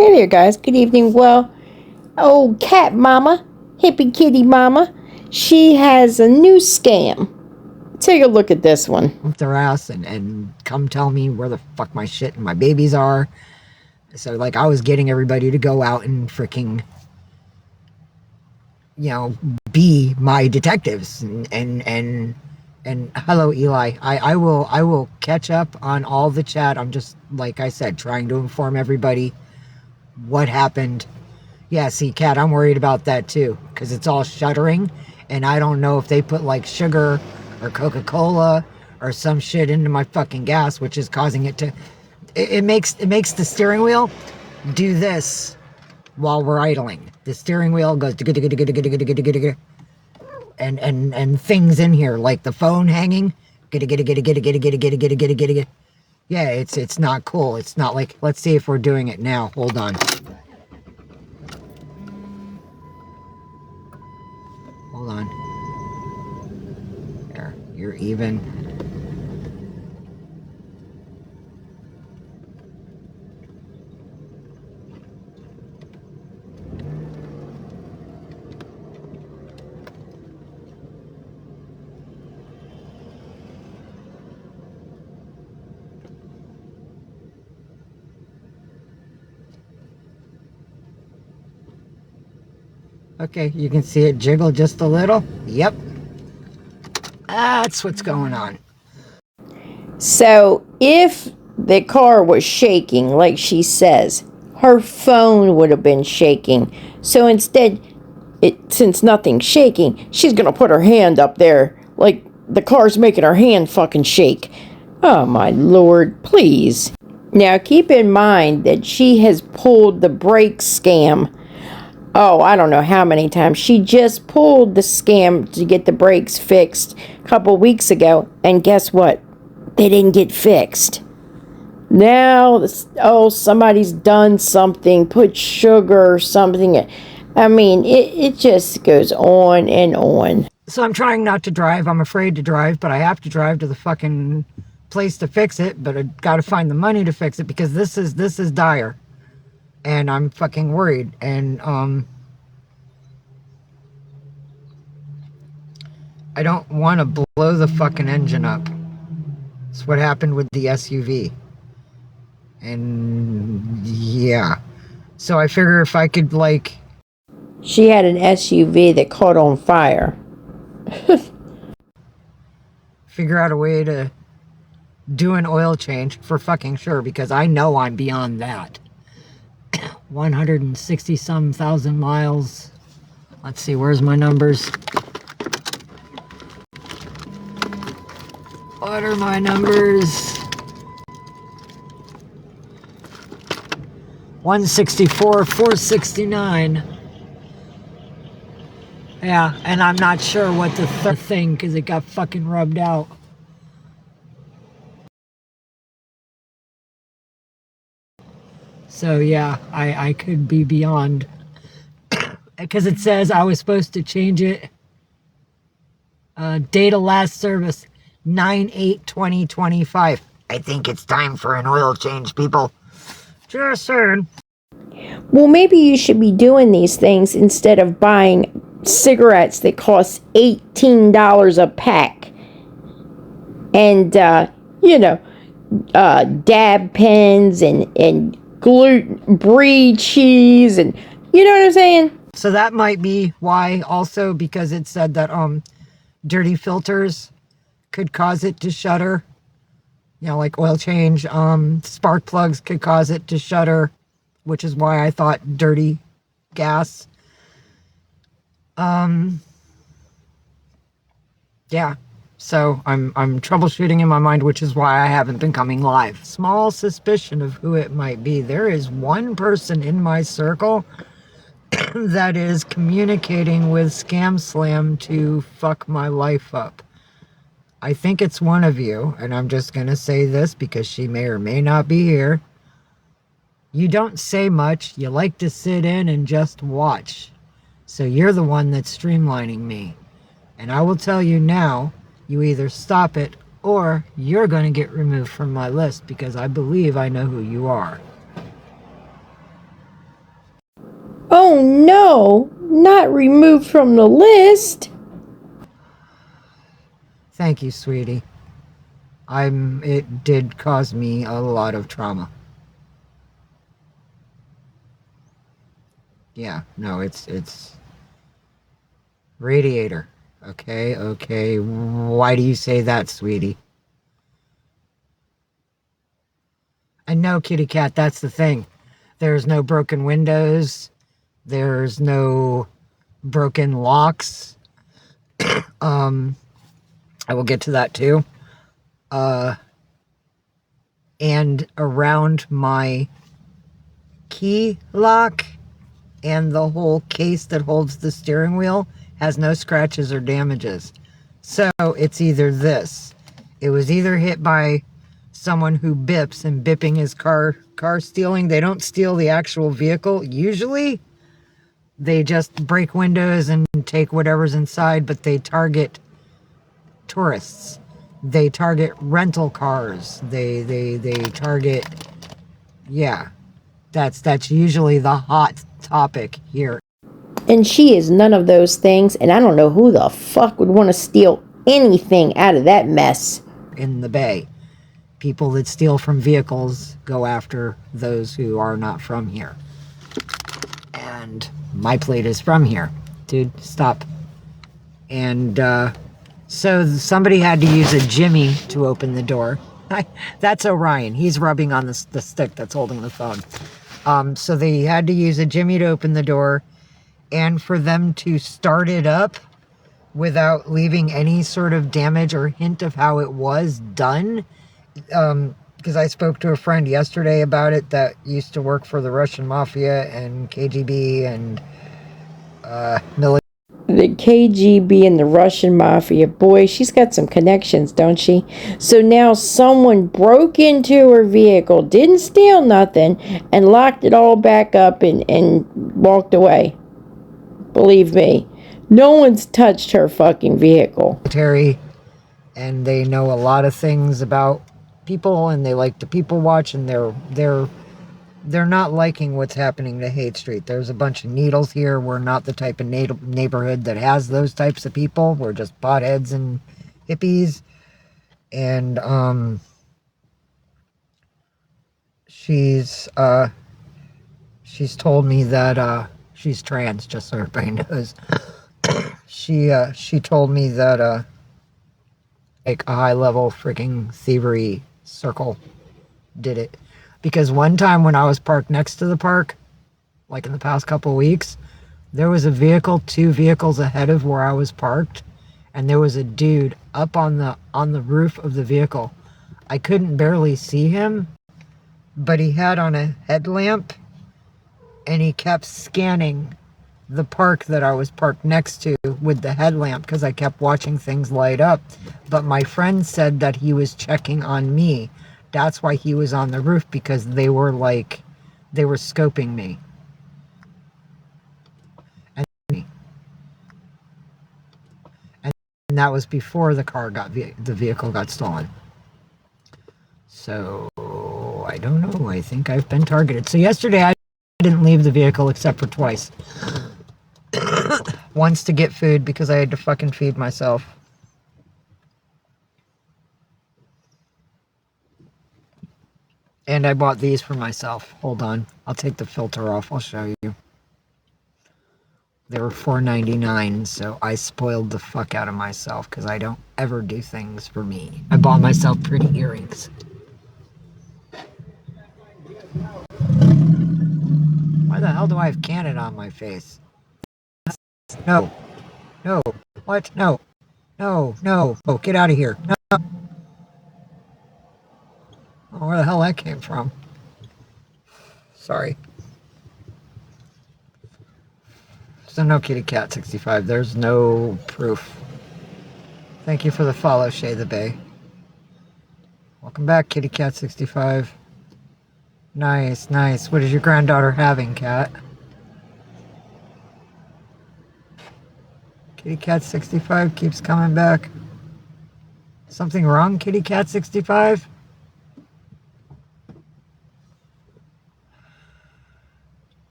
Hey there, guys. Good evening. Well, old cat mama, hippie kitty mama, she has a new scam. Take a look at this one. Up their ass and come tell me where the fuck my shit and my babies are. So, like, I was getting everybody to go out and freaking, be my detectives. And hello, Eli. I will catch up on all the chat. I'm just, like I said, trying to inform everybody what happened. Yeah, see, Kat, I'm worried about that too, because it's all shuttering, and I don't know if they put like sugar or Coca-Cola or some shit into my fucking gas, which is causing it to. It makes the steering wheel do this while we're idling. The steering wheel goes and things in here like the phone hanging. Yeah, it's not cool. It's not like. Let's see if we're doing it now. Hold on. Hold on. There, you're even. Okay, you can see it jiggle just a little. Yep. That's what's going on. So, if the car was shaking, like she says, her phone would have been shaking. So instead, since nothing's shaking, she's gonna put her hand up there like the car's making her hand fucking shake. Oh my lord, please. Now keep in mind that she has pulled the brake scam. Oh, I don't know how many times. She just pulled the scam to get the brakes fixed a couple weeks ago, and guess what? They didn't get fixed. Now, somebody's done something, put sugar or something. I mean, it just goes on and on. So I'm trying not to drive. I'm afraid to drive, but I have to drive to the fucking place to fix it. But I gotta find the money to fix it because this is dire, and I'm fucking worried. And I don't want to blow the fucking engine up. It's what happened with the SUV. And yeah. So I figure if I could, like. She had an SUV that caught on fire. Figure out a way to do an oil change for fucking sure, because I know I'm beyond that. 160 some thousand miles. Let's see, where's my numbers? What are my numbers? 164, 469. Yeah, and I'm not sure what the third thing, because it got fucking rubbed out. So yeah, I could be beyond. Because it says I was supposed to change it. Date of last service, 9/8/2025. I think it's time for an oil change, people. Just saying. Well, maybe you should be doing these things instead of buying cigarettes that cost $18 a pack. And, dab pens and gluten-free cheese, and you know what I'm saying? So that might be why also, because it said that dirty filters could cause it to shutter. Like oil change, spark plugs could cause it to shutter, which is why I thought dirty gas. Yeah. So I'm troubleshooting in my mind, which is why I haven't been coming live. Small suspicion of who it might be. There is one person in my circle that is communicating with Scam Slam to fuck my life up. I think it's one of you, and I'm just going to say this because she may or may not be here. You don't say much. You like to sit in and just watch. So you're the one that's streamlining me. And I will tell you now, you either stop it or you're going to get removed from my list, because I believe I know who you are. No, not removed from the list. Thank you, sweetie. It did cause me a lot of trauma. Yeah, no, it's radiator. Okay. Why do you say that, sweetie? I know, kitty cat, that's the thing. There's no broken windows. There's no broken locks. Um, I will get to that too. Uh, and around my key lock and the whole case that holds the steering wheel has no scratches or damages. So it's either this. It was either hit by someone who bips, and bipping is car stealing. They don't steal the actual vehicle. Usually they just break windows and take whatever's inside, but they target tourists. They target rental cars. They target, yeah. That's usually the hot topic here And she is none of those things, and I don't know who the fuck would want to steal anything out of that mess. in the Bay. People that steal from vehicles go after those who are not from here. And my plate is from here. Dude, stop. And so somebody had to use a jimmy to open the door. That's Orion. He's rubbing on the stick that's holding the phone. So they had to use a jimmy to open the door, and for them to start it up without leaving any sort of damage or hint of how it was done. Because I spoke to a friend yesterday about it that used to work for the Russian Mafia and KGB and military. The KGB and the Russian Mafia. Boy, she's got some connections, don't she? So now someone broke into her vehicle, didn't steal nothing, and locked it all back up and walked away. Believe me, no one's touched her fucking vehicle. And they know a lot of things about people, and they like to people watch, and they're not liking what's happening to Haight Street. There's a bunch of needles here. We're not the type of neighborhood that has those types of people. We're just potheads and hippies. And she's told me that she's trans, just so everybody knows. She told me that like a high level freaking thievery circle did it. Because one time when I was parked next to the park, like in the past couple of weeks, there was a vehicle 2 vehicles ahead of where I was parked, and there was a dude up on the roof of the vehicle. I couldn't barely see him, but he had on a headlamp, and he kept scanning the park that I was parked next to with the headlamp because I kept watching things light up. But my friend said that he was checking on me. That's why he was on the roof, because they were scoping me. And that was before the vehicle got stolen. So I don't know. I think I've been targeted. So yesterday I didn't leave the vehicle except for twice. Once to get food because I had to fucking feed myself. And I bought these for myself. Hold on. I'll take the filter off. I'll show you. They were $4.99, so I spoiled the fuck out of myself because I don't ever do things for me. I bought myself pretty earrings. Why the hell do I have Canada on my face? No. No. What? No. No. No. Oh, get out of here. No. Oh, where the hell that came from? Sorry. So no Kitty Cat 65. There's no proof. Thank you for the follow, Shay the Bay. Welcome back, Kitty Cat 65. Nice, nice. What is your granddaughter having, Cat? Kitty Cat 65 keeps coming back. Something wrong, Kitty Cat 65?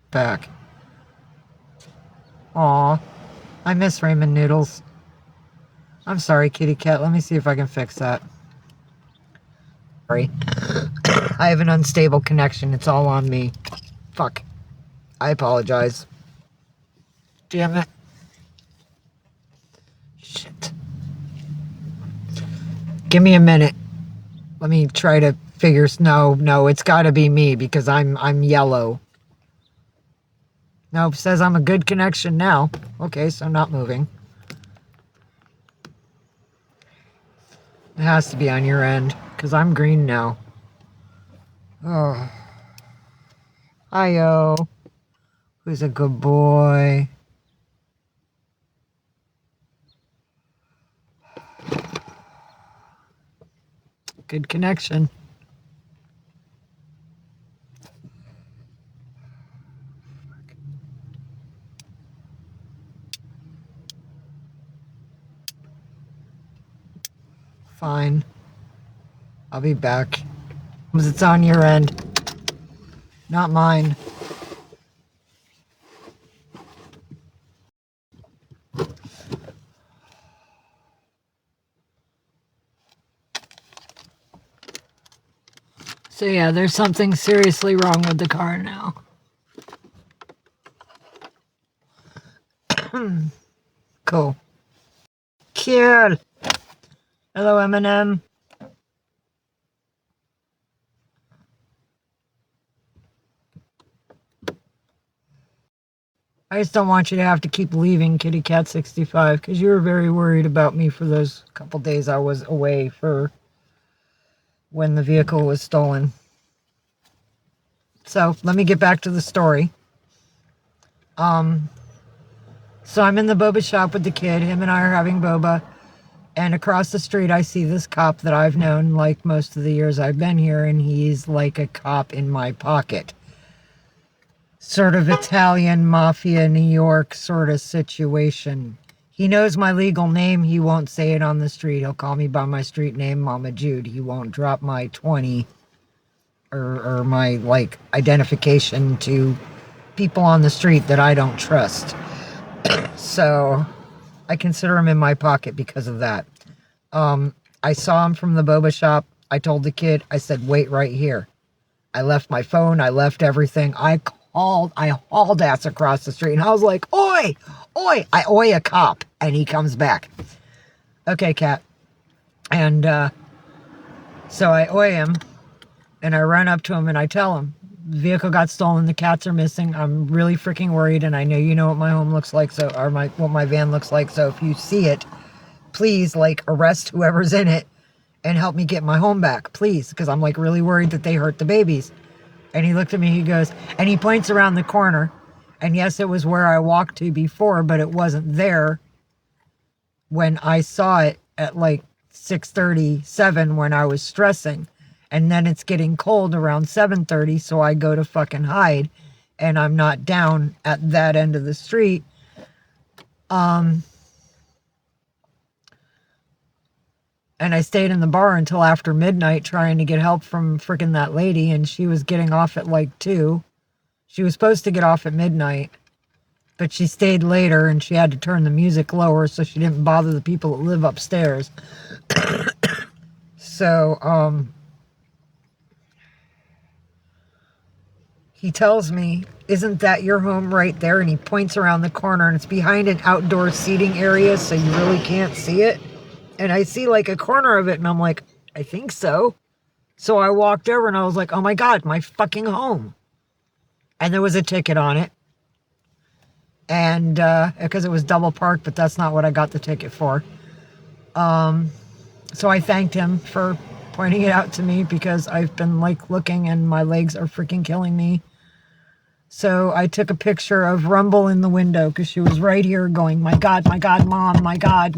Back. Aw, I miss ramen noodles. I'm sorry, kitty cat. Let me see if I can fix that. Sorry. I have an unstable connection. It's all on me. Fuck. I apologize. Damn it. Shit. Give me a minute. Let me try to figure. No, it's gotta be me because I'm yellow. Nope, says I'm a good connection now. Okay, so not moving. It has to be on your end because I'm green now. Oh. Hi-yo. Who's a good boy? Good connection. Fine. I'll be back. It's on your end. Not mine. So yeah, there's something seriously wrong with the car now. Cool. Cool. Hello, Eminem. I just don't want you to have to keep leaving Kitty Cat 65 because you were very worried about me for those couple days I was away for when the vehicle was stolen. So let me get back to the story. So I'm in the boba shop with the kid. Him and I are having boba. And across the street, I see this cop that I've known like most of the years I've been here, and he's like a cop in my pocket. Sort of Italian mafia, New York sort of situation. He knows my legal name. He won't say it on the street. He'll call me by my street name, Mama Jude. He won't drop my 20 or my like identification to people on the street that I don't trust. So I consider him in my pocket because of that. I saw him from the boba shop. I told the kid, I said, wait right here. I left my phone. I left everything. I hauled ass across the street and I was like, oi, oi, I oi a cop. And he comes back. Okay, cat. And so I oi him and I run up to him and I tell him, the vehicle got stolen. The cats are missing. I'm really freaking worried. And I know you know what my home looks like. Or what my van looks like. So if you see it, please like arrest whoever's in it and help me get my home back, please. Because I'm like really worried that they hurt the babies. And he looked at me, he goes, and he points around the corner. And yes, it was where I walked to before, but it wasn't there when I saw it at like 6:37 when I was stressing. And then it's getting cold around 7:30, so I go to fucking hide. And I'm not down at that end of the street. And I stayed in the bar until after midnight trying to get help from freaking that lady, and she was getting off at like 2. She was supposed to get off at midnight, but she stayed later and she had to turn the music lower so she didn't bother the people that live upstairs. So, he tells me, isn't that your home right there? And he points around the corner and it's behind an outdoor seating area so you really can't see it. And I see like a corner of it and I'm like, I think so. So I walked over and I was like, oh my God, my fucking home. And there was a ticket on it. And, because it was double parked, but that's not what I got the ticket for. So I thanked him for pointing it out to me because I've been like looking and my legs are freaking killing me. So I took a picture of Rumble in the window because she was right here going, my God, Mom, my God,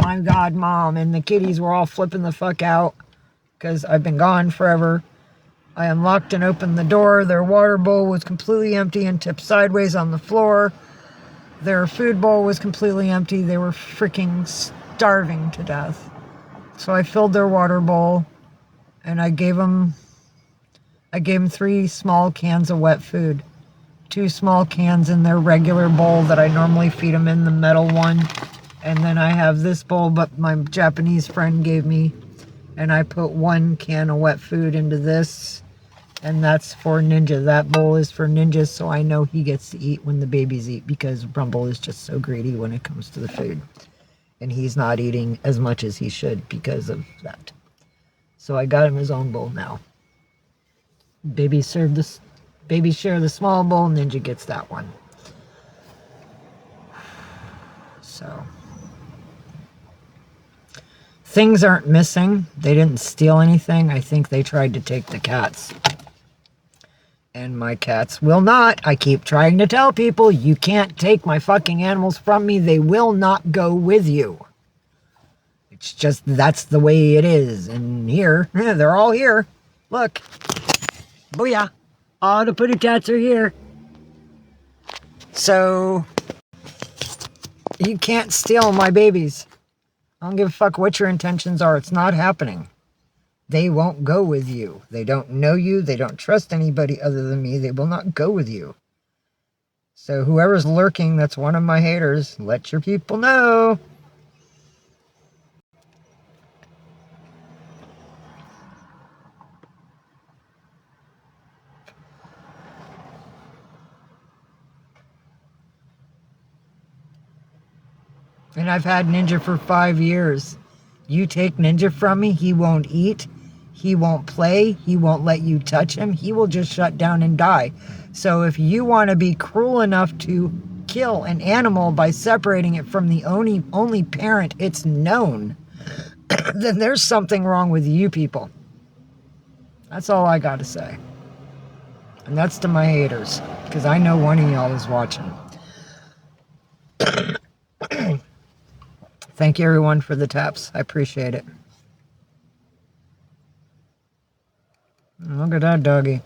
Mom. And the kitties were all flipping the fuck out because I've been gone forever. I unlocked and opened the door. Their water bowl was completely empty and tipped sideways on the floor. Their food bowl was completely empty. They were freaking starving to death. So I filled their water bowl and I gave them 3 small cans of wet food. 2 small cans in their regular bowl that I normally feed them in, the metal one. And then I have this bowl, but my Japanese friend gave me. And I put 1 can of wet food into this. And that's for Ninja. That bowl is for Ninja, so I know he gets to eat when the babies eat, because Rumble is just so greedy when it comes to the food. And he's not eating as much as he should because of that. So I got him his own bowl now. Babies share the small bowl, Ninja gets that one. So things aren't missing. They didn't steal anything. I think they tried to take the cats. And my cats will not. I keep trying to tell people, you can't take my fucking animals from me. They will not go with you. It's just, that's the way it is. And here, they're all here. Look. Booyah. All the pretty cats are here. So, you can't steal my babies. I don't give a fuck what your intentions are. It's not happening. They won't go with you. They don't know you. They don't trust anybody other than me. They will not go with you. So whoever's lurking, that's one of my haters, let your people know. And I've had Ninja for 5 years. You take Ninja from me, he won't eat. He won't play. He won't let you touch him. He will just shut down and die. So if you want to be cruel enough to kill an animal by separating it from the only parent it's known, then there's something wrong with you people. That's all I got to say. And that's to my haters, because I know one of y'all is watching. Thank you everyone for the taps. I appreciate it. Look at that doggy.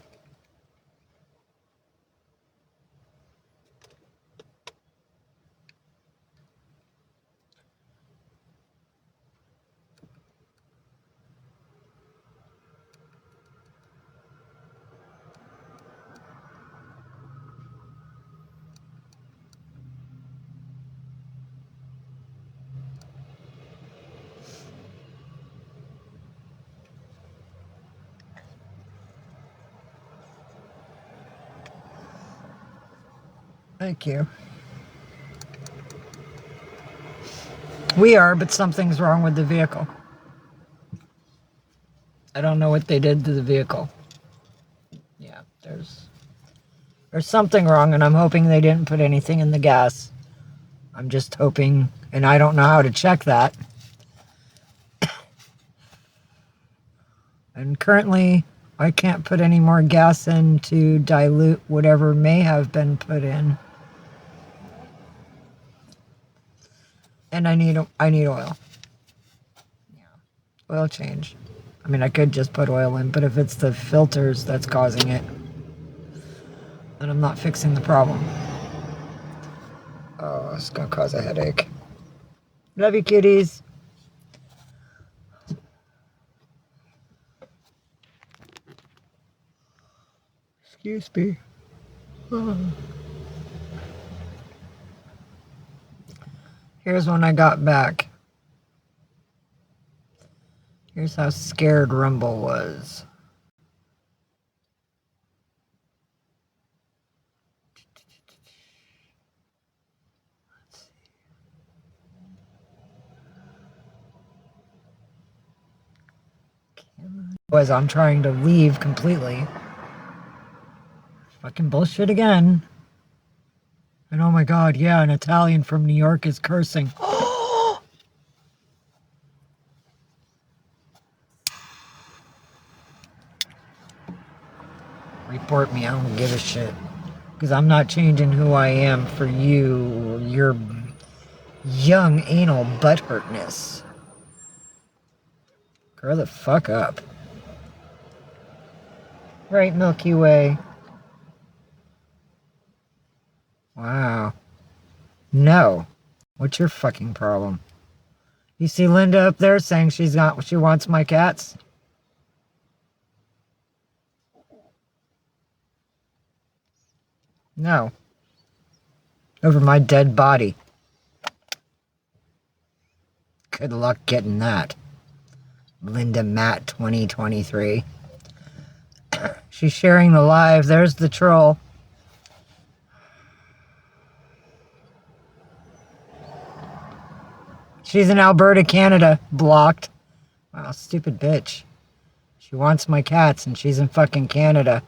Thank you. We are, but something's wrong with the vehicle. I don't know what they did to the vehicle. Yeah, there's something wrong, and I'm hoping they didn't put anything in the gas. I'm just hoping, and I don't know how to check that. And currently, I can't put any more gas in to dilute whatever may have been put in. And I need oil. Yeah, oil change. I mean, I could just put oil in, but if it's the filters that's causing it, then I'm not fixing the problem. Oh, it's gonna cause a headache. Love you, kitties. Excuse me. Oh. Here's when I got back. Here's how scared Rumble was. Was I'm trying to leave completely. Fucking bullshit again. And oh my god, yeah, an Italian from New York is cursing. Report me, I don't give a shit. Because I'm not changing who I am for you, your young anal butthurtness. Grow the fuck up. Right, Milky Way. Wow. No. What's your fucking problem? You see Linda up there saying she wants my cats? No. Over my dead body. Good luck getting that. Linda Matt 2023. She's sharing the live. There's the troll. She's in Alberta, Canada. Blocked. Wow, stupid bitch. She wants my cats and she's in fucking Canada.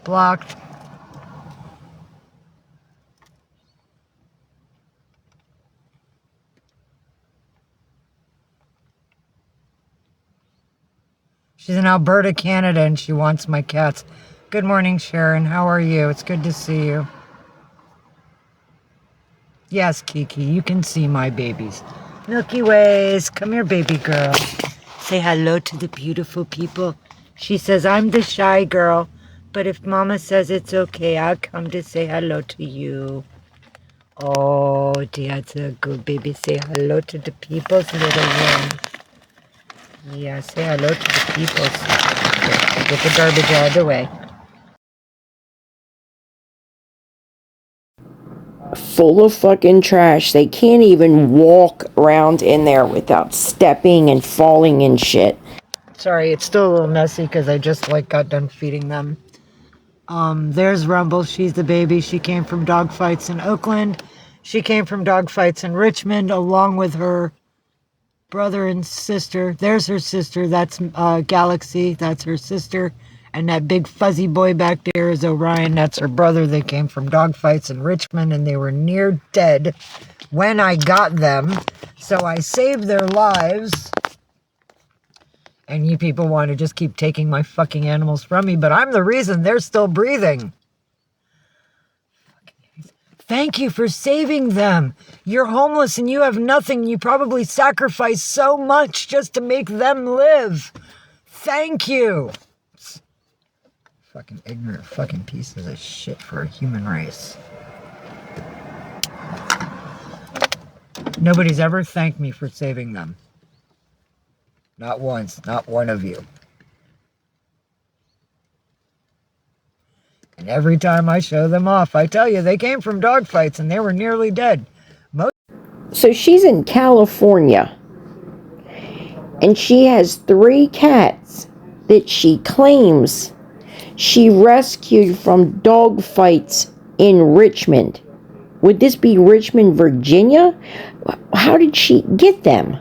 Blocked. She's in Alberta, Canada, and she wants my cats. Good morning, Sharon. How are you? It's good to see you. Yes, Kiki, you can see my babies. Milky Ways, come here, baby girl. Say hello to the beautiful people. She says, I'm the shy girl, but if Mama says it's okay, I'll come to say hello to you. Oh, that's a good baby. Say hello to the people's little one. Yeah, say hello to the people's. Get the garbage out of the way. Full of fucking trash. They can't even walk around in there without stepping and falling and shit. Sorry, it's still a little messy because I just got done feeding them. There's Rumble. She's the baby. She came from dog fights in Oakland. She came from dog fights in Richmond along with her brother and sister. There's her sister. That's Galaxy. That's her sister. And that big fuzzy boy back there is Orion. That's her brother. They came from dog fights in Richmond and they were near dead when I got them. So I saved their lives. And you people want to just keep taking my fucking animals from me, but I'm the reason they're still breathing. Thank you for saving them. You're homeless and you have nothing. You probably sacrificed so much just to make them live. Thank you. Fucking ignorant fucking pieces of shit for a human race. Nobody's ever thanked me for saving them. Not once. Not one of you. And every time I show them off, I tell you, they came from dog fights and they were nearly dead. So she's in California. And she has 3 cats that she claims she rescued from dog fights in Richmond. Would this be Richmond, Virginia? How did she get them?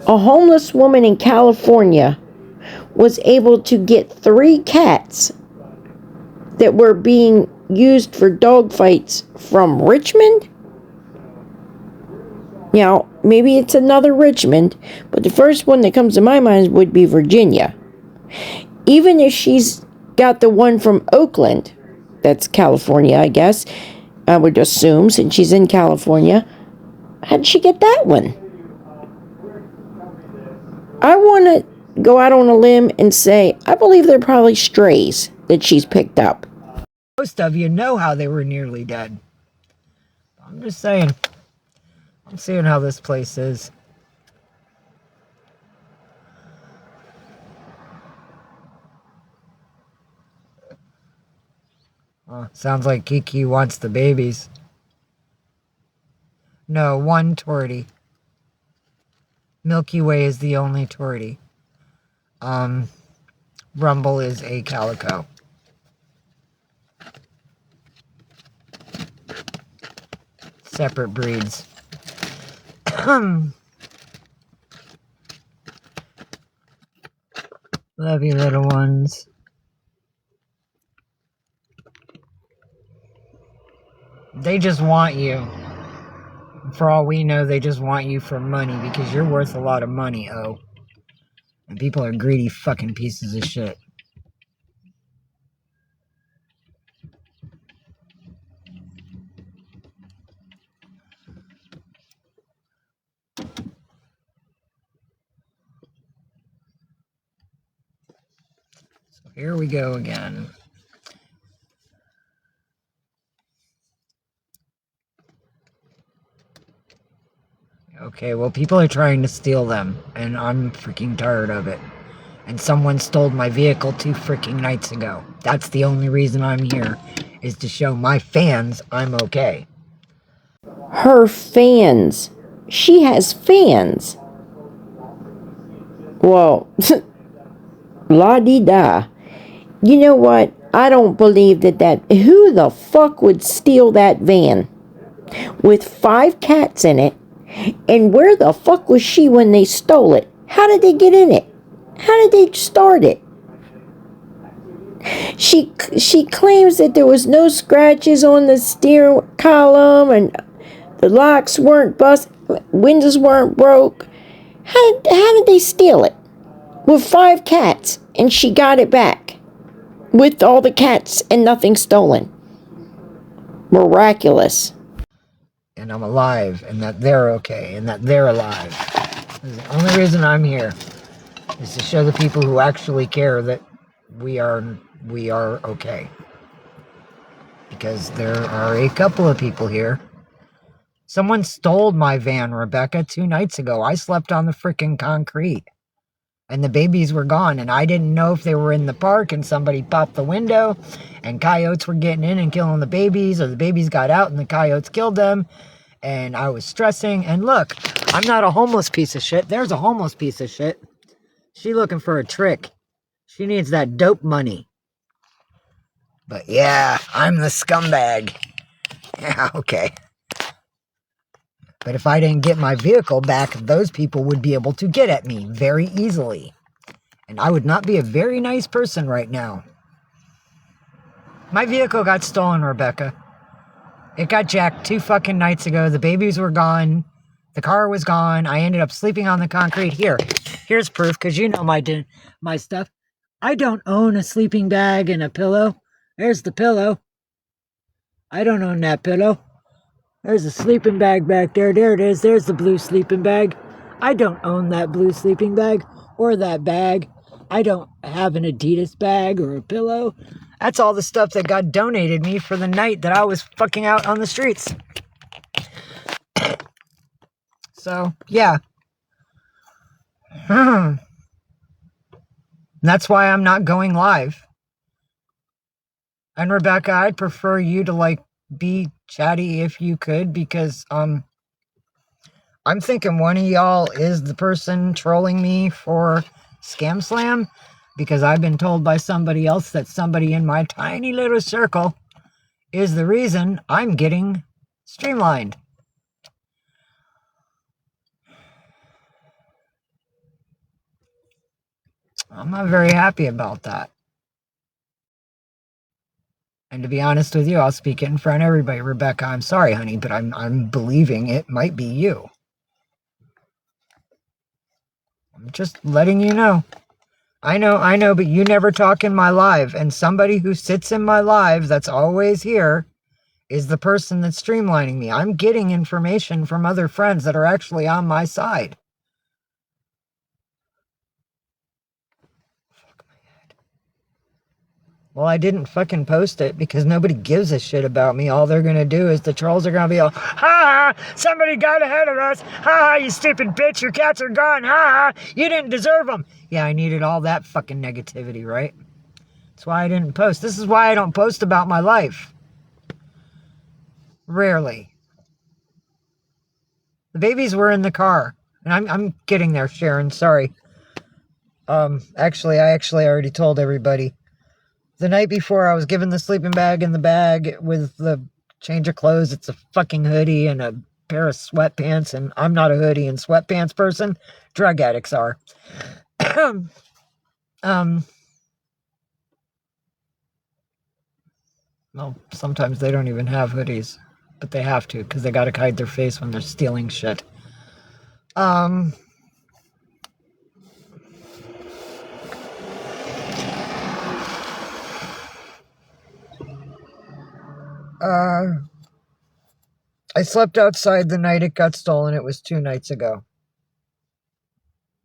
A homeless woman in California was able to get 3 cats that were being used for dog fights from Richmond? Now, maybe it's another Richmond, but the first one that comes to my mind would be Virginia. Even if she's got the one from Oakland, that's California, I guess, I would assume, since she's in California, how'd she get that one? I want to go out on a limb and say, I believe they're probably strays that she's picked up. Most of you know how they were nearly dead. I'm just saying. I'm seeing how this place is. Sounds like Kiki wants the babies. No, one tortie. Milky Way is the only tortie. Rumble is a calico. Separate breeds. Love you, little ones. They just want you. For all we know, they just want you for money because you're worth a lot of money, oh. And people are greedy fucking pieces of shit. So here we go again. Okay, well, people are trying to steal them, and I'm freaking tired of it. And someone stole my vehicle 2 freaking nights ago. That's the only reason I'm here, is to show my fans I'm okay. Her fans. She has fans. Well, la-di-da. You know what? I don't believe that. Who the fuck would steal that van with 5 cats in it? And where the fuck was she when they stole it? How did they get in it? How did they start it? She claims that there was no scratches on the steering column and the locks weren't busted, windows weren't broke. How did they steal it? With 5 cats, and she got it back. With all the cats and nothing stolen. Miraculous. And I'm alive, and that they're okay, and that they're alive. The only reason I'm here is to show the people who actually care that we are okay. Because there are a couple of people here. Someone stole my van, Rebecca, 2 nights ago. I slept on the freaking concrete. And the babies were gone, and I didn't know if they were in the park, and somebody popped the window, and coyotes were getting in and killing the babies, or the babies got out and the coyotes killed them, and I was stressing. And look, I'm not a homeless piece of shit. There's a homeless piece of shit. She looking for a trick. She needs that dope money. But yeah, I'm the scumbag. Yeah, okay. But if I didn't get my vehicle back, those people would be able to get at me very easily. And I would not be a very nice person right now. My vehicle got stolen, Rebecca. It got jacked 2 fucking nights ago. The babies were gone. The car was gone. I ended up sleeping on the concrete. Here's proof, because you know my stuff. I don't own a sleeping bag and a pillow. There's the pillow. I don't own that pillow. There's a sleeping bag back there. There it is. There's the blue sleeping bag. I don't own that blue sleeping bag or that bag. I don't have an Adidas bag or a pillow. That's all the stuff that got donated me for the night that I was fucking out on the streets. So, yeah. That's why I'm not going live. And Rebecca, I'd prefer you to be chatty if you could, because I'm thinking one of y'all is the person trolling me for Scam Slam, because I've been told by somebody else that somebody in my tiny little circle is the reason I'm getting streamlined. I'm not very happy about that. And to be honest with you, I'll speak it in front of everybody. Rebecca, I'm sorry, honey, but I'm believing it might be you. I'm just letting you know. I know, but you never talk in my live, and somebody who sits in my live that's always here is the person that's streamlining me. I'm getting information from other friends that are actually on my side. Well, I didn't fucking post it because nobody gives a shit about me. All they're gonna do is the trolls are gonna be all, ha, somebody got ahead of us. Ha, you stupid bitch, your cats are gone. Ha, you didn't deserve them. Yeah, I needed all that fucking negativity, right? That's why I didn't post. This is why I don't post about my life. Rarely. The babies were in the car. And I'm getting there, Sharon, sorry. Actually, I already told everybody. The night before, I was given the sleeping bag and the bag with the change of clothes. It's a fucking hoodie and a pair of sweatpants, and I'm not a hoodie and sweatpants person. Drug addicts are. Well, sometimes they don't even have hoodies, but they have to because they gotta hide their face when they're stealing shit. I slept outside the night it got stolen. It was 2 nights ago.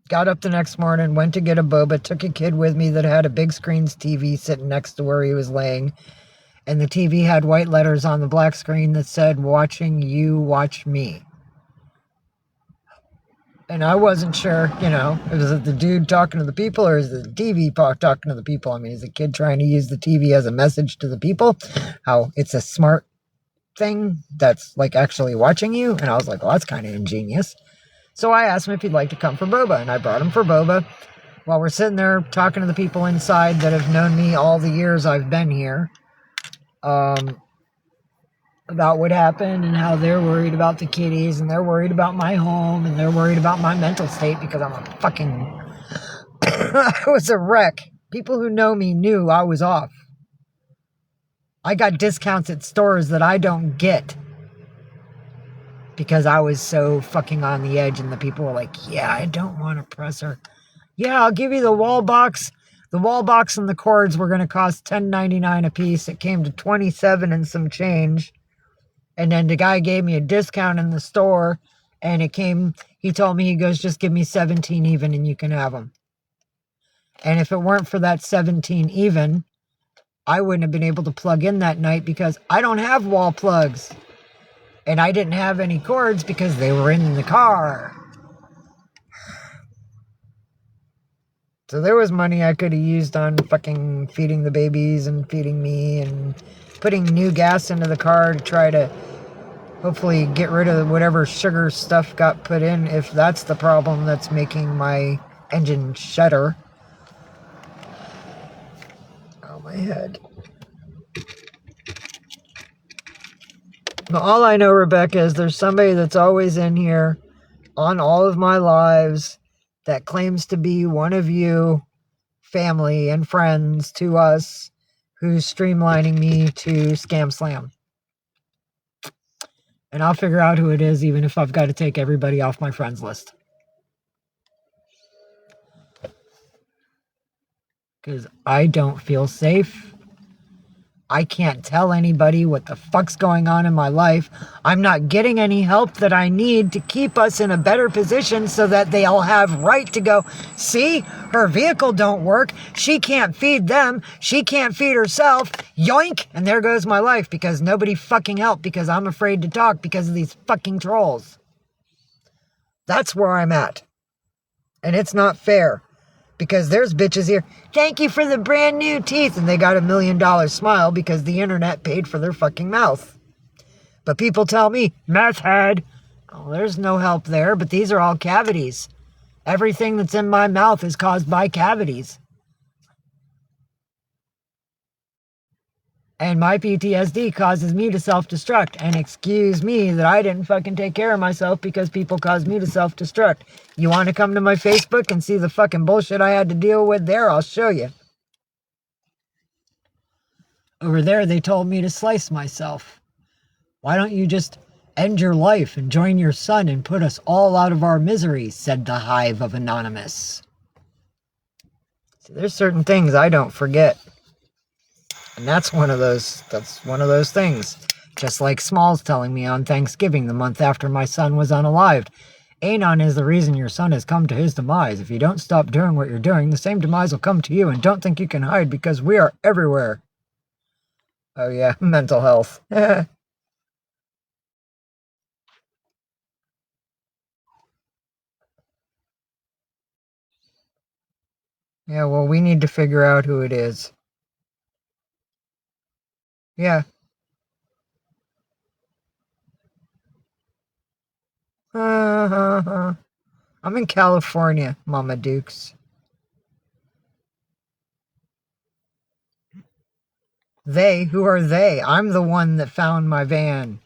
Got up the next morning, went to get a boba, took a kid with me that had a big screen TV sitting next to where he was laying. And the TV had white letters on the black screen that said, watching you, watch me. And I wasn't sure, is it the dude talking to the people or is it the TV talking to the people? I mean, is the kid trying to use the TV as a message to the people? How it's a smart thing that's like actually watching you? And I was like, well, that's kind of ingenious. So I asked him if he'd like to come for boba, and I brought him for boba. While we're sitting there talking to the people inside that have known me all the years I've been here, about what happened and how they're worried about the kitties and they're worried about my home and they're worried about my mental state because I'm a fucking... I was a wreck. People who know me knew I was off. I got discounts at stores that I don't get because I was so fucking on the edge, and the people were like, yeah, I don't want a presser. Yeah, I'll give you the wall box. The wall box and the cords were going to cost $10.99 a piece. It came to $27 and some change. And then the guy gave me a discount in the store, and he told me, he goes, just give me 17 even and you can have them. And if it weren't for that 17 even, I wouldn't have been able to plug in that night because I don't have wall plugs. And I didn't have any cords because they were in the car. So there was money I could have used on fucking feeding the babies and feeding me and putting new gas into the car to try to hopefully get rid of whatever sugar stuff got put in, if that's the problem that's making my engine shudder. Oh, my head. Now, all I know, Rebecca, is there's somebody that's always in here on all of my lives that claims to be one of you, family and friends to us, who's streamlining me to Scam Slam. And I'll figure out who it is, even if I've got to take everybody off my friends list. Because I don't feel safe. I can't tell anybody what the fuck's going on in my life. I'm not getting any help that I need to keep us in a better position so that they all have right to go, see, her vehicle don't work. She can't feed them. She can't feed herself. Yoink! And there goes my life because nobody fucking helped because I'm afraid to talk because of these fucking trolls. That's where I'm at. And it's not fair. Because there's bitches here, thank you for the brand new teeth, and they got $1 million smile because the internet paid for their fucking mouth. But people tell me, meth head. Oh, there's no help there, but these are all cavities. Everything that's in my mouth is caused by cavities. And my PTSD causes me to self-destruct. And excuse me that I didn't fucking take care of myself because people caused me to self-destruct. You want to come to my Facebook and see the fucking bullshit I had to deal with there? I'll show you. Over there, they told me to slice myself. Why don't you just end your life and join your son and put us all out of our misery, said the Hive of Anonymous. So there's certain things I don't forget. And that's one of those things. Just like Smalls telling me on Thanksgiving, the month after my son was unalived. Anon is the reason your son has come to his demise. If you don't stop doing what you're doing, the same demise will come to you, and don't think you can hide because we are everywhere. Oh yeah, mental health. Yeah, well, we need to figure out who it is. Yeah. I'm in California, Mama Dukes. They? Who are they? I'm the one that found my van.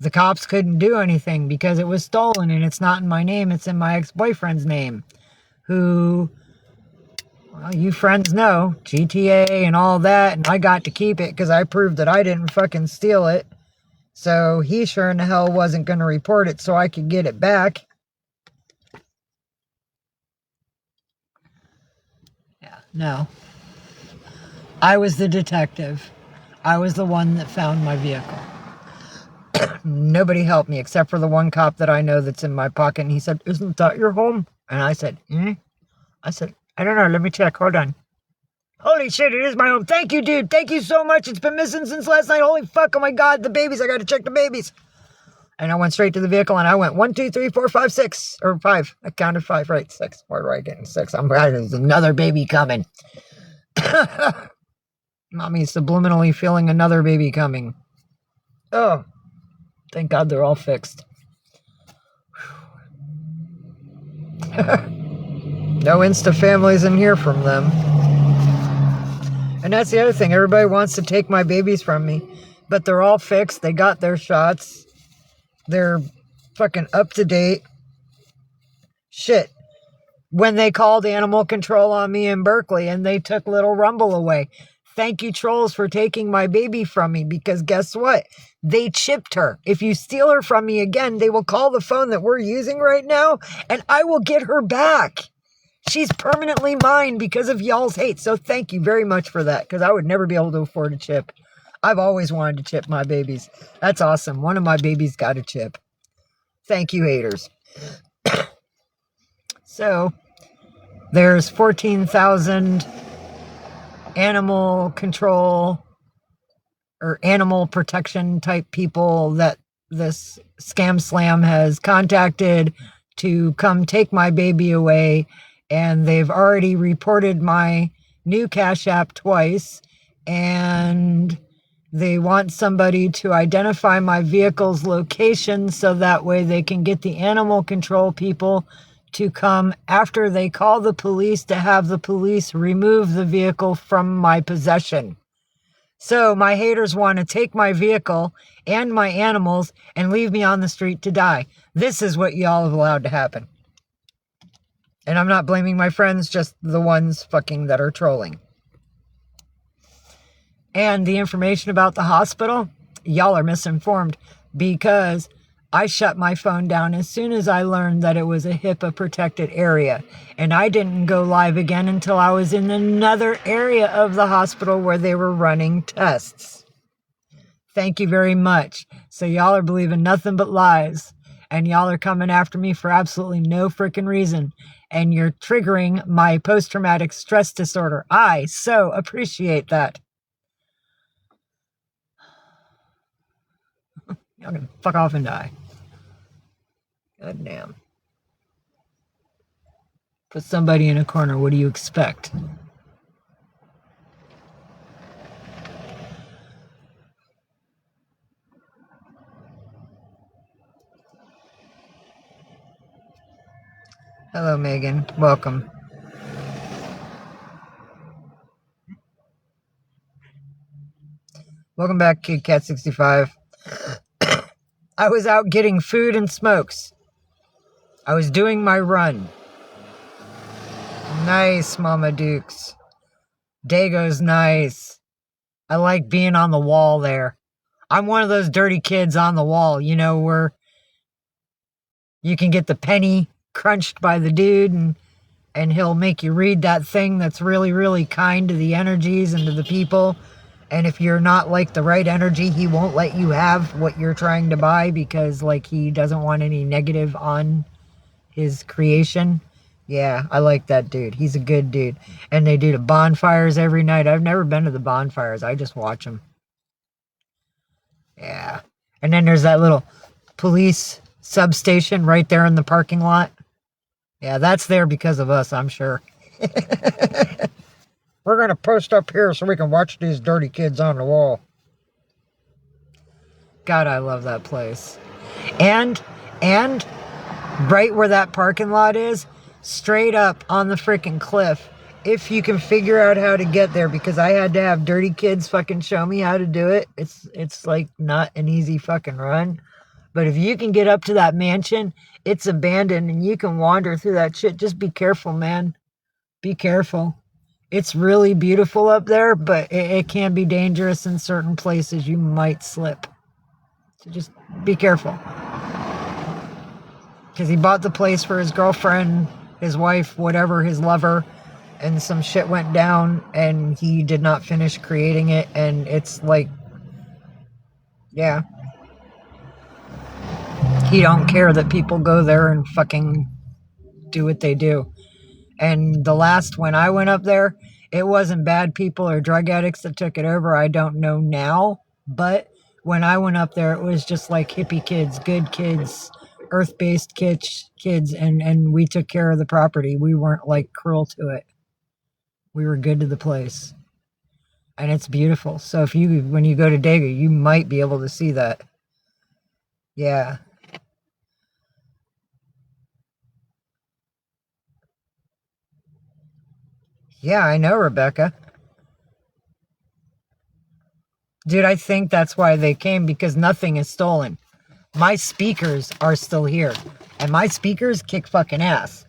The cops couldn't do anything because it was stolen and it's not in my name, it's in my ex-boyfriend's name. Who, well, you friends know, GTA and all that, and I got to keep it because I proved that I didn't fucking steal it. So he sure in the hell wasn't going to report it so I could get it back. Yeah, no. I was the detective. I was the one that found my vehicle. Nobody helped me except for the one cop that I know that's in my pocket. And he said, isn't that your home? And I said, I said, I don't know. Let me check. Hold on. Holy shit, it is my home. Thank you, dude. Thank you so much. It's been missing since last night. Holy fuck. Oh my God. The babies. I got to check the babies. And I went straight to the vehicle and I went 1, 2, 3, 4, 5, 6, or 5. I counted 5, right? 6. Where do I get 6? There's another baby coming. Mommy's subliminally feeling another baby coming. Oh, thank God they're all fixed. No Insta families in here from them. And that's the other thing. Everybody wants to take my babies from me. But they're all fixed. They got their shots. They're fucking up to date. Shit. When they called animal control on me in Berkeley and they took little Rumble away. Thank you, trolls, for taking my baby from me, because guess what? They chipped her. If you steal her from me again, they will call the phone that we're using right now and I will get her back. She's permanently mine because of y'all's hate. So thank you very much for that, because I would never be able to afford a chip. I've always wanted to chip my babies. That's awesome. One of my babies got a chip. Thank you, haters. So there's 14,000 animal control or animal protection type people that this scam slam has contacted to come take my baby away. And they've already reported my new Cash App twice. And they want somebody to identify my vehicle's location so that way they can get the animal control people to come after they call the police to have the police remove the vehicle from my possession. So my haters want to take my vehicle and my animals and leave me on the street to die. This is what y'all have allowed to happen. And I'm not blaming my friends, just the ones fucking that are trolling. And the information about the hospital, y'all are misinformed, because I shut my phone down as soon as I learned that it was a HIPAA protected area. And I didn't go live again until I was in another area of the hospital where they were running tests. Thank you very much. So y'all are believing nothing but lies. And y'all are coming after me for absolutely no freaking reason. And you're triggering my post-traumatic stress disorder. I so appreciate that. Y'all can fuck off and die. God damn. Put somebody in a corner. What do you expect? Hello, Megan. Welcome. Welcome back, Kid Cat 65. I was out getting food and smokes. I was doing my run. Nice, Mama Dukes. Dago's nice. I like being on the wall there. I'm one of those dirty kids on the wall, you know, where you can get the penny crunched by the dude and he'll make you read that thing that's really, really kind to the energies and to the people. And if you're not like the right energy, he won't let you have what you're trying to buy because like he doesn't want any negative on his creation. Yeah, I like that dude. He's a good dude. And they do the bonfires every night. I've never been to the bonfires. I just watch them. Yeah. And then there's that little police substation right there in the parking lot. Yeah, that's there because of us, I'm sure. We're going to post up here so we can watch these dirty kids on the wall. God, I love that place. And right where that parking lot is, straight up on the freaking cliff, if you can figure out how to get there, because I had to have dirty kids fucking show me how to do it. It's like not an easy fucking run. But if you can get up to that mansion, it's abandoned and you can wander through that shit. Just be careful, man. Be careful. It's really beautiful up there, but it can be dangerous in certain places. You might slip. So just be careful. Because he bought the place for his girlfriend, his wife, whatever, his lover, and some shit went down and he did not finish creating it. And it's like, yeah. He don't care that people go there and fucking do what they do. And the last, when I went up there, it wasn't bad people or drug addicts that took it over. I don't know now. But when I went up there, it was just like hippie kids, good kids, earth-based kids, and we took care of the property. We weren't like cruel to it. We were good to the place. And it's beautiful. So if you, when you go to Dago, you might be able to see that. Yeah. Yeah, I know, Rebecca. Dude, I think that's why they came, because nothing is stolen. My speakers are still here. And my speakers kick fucking ass.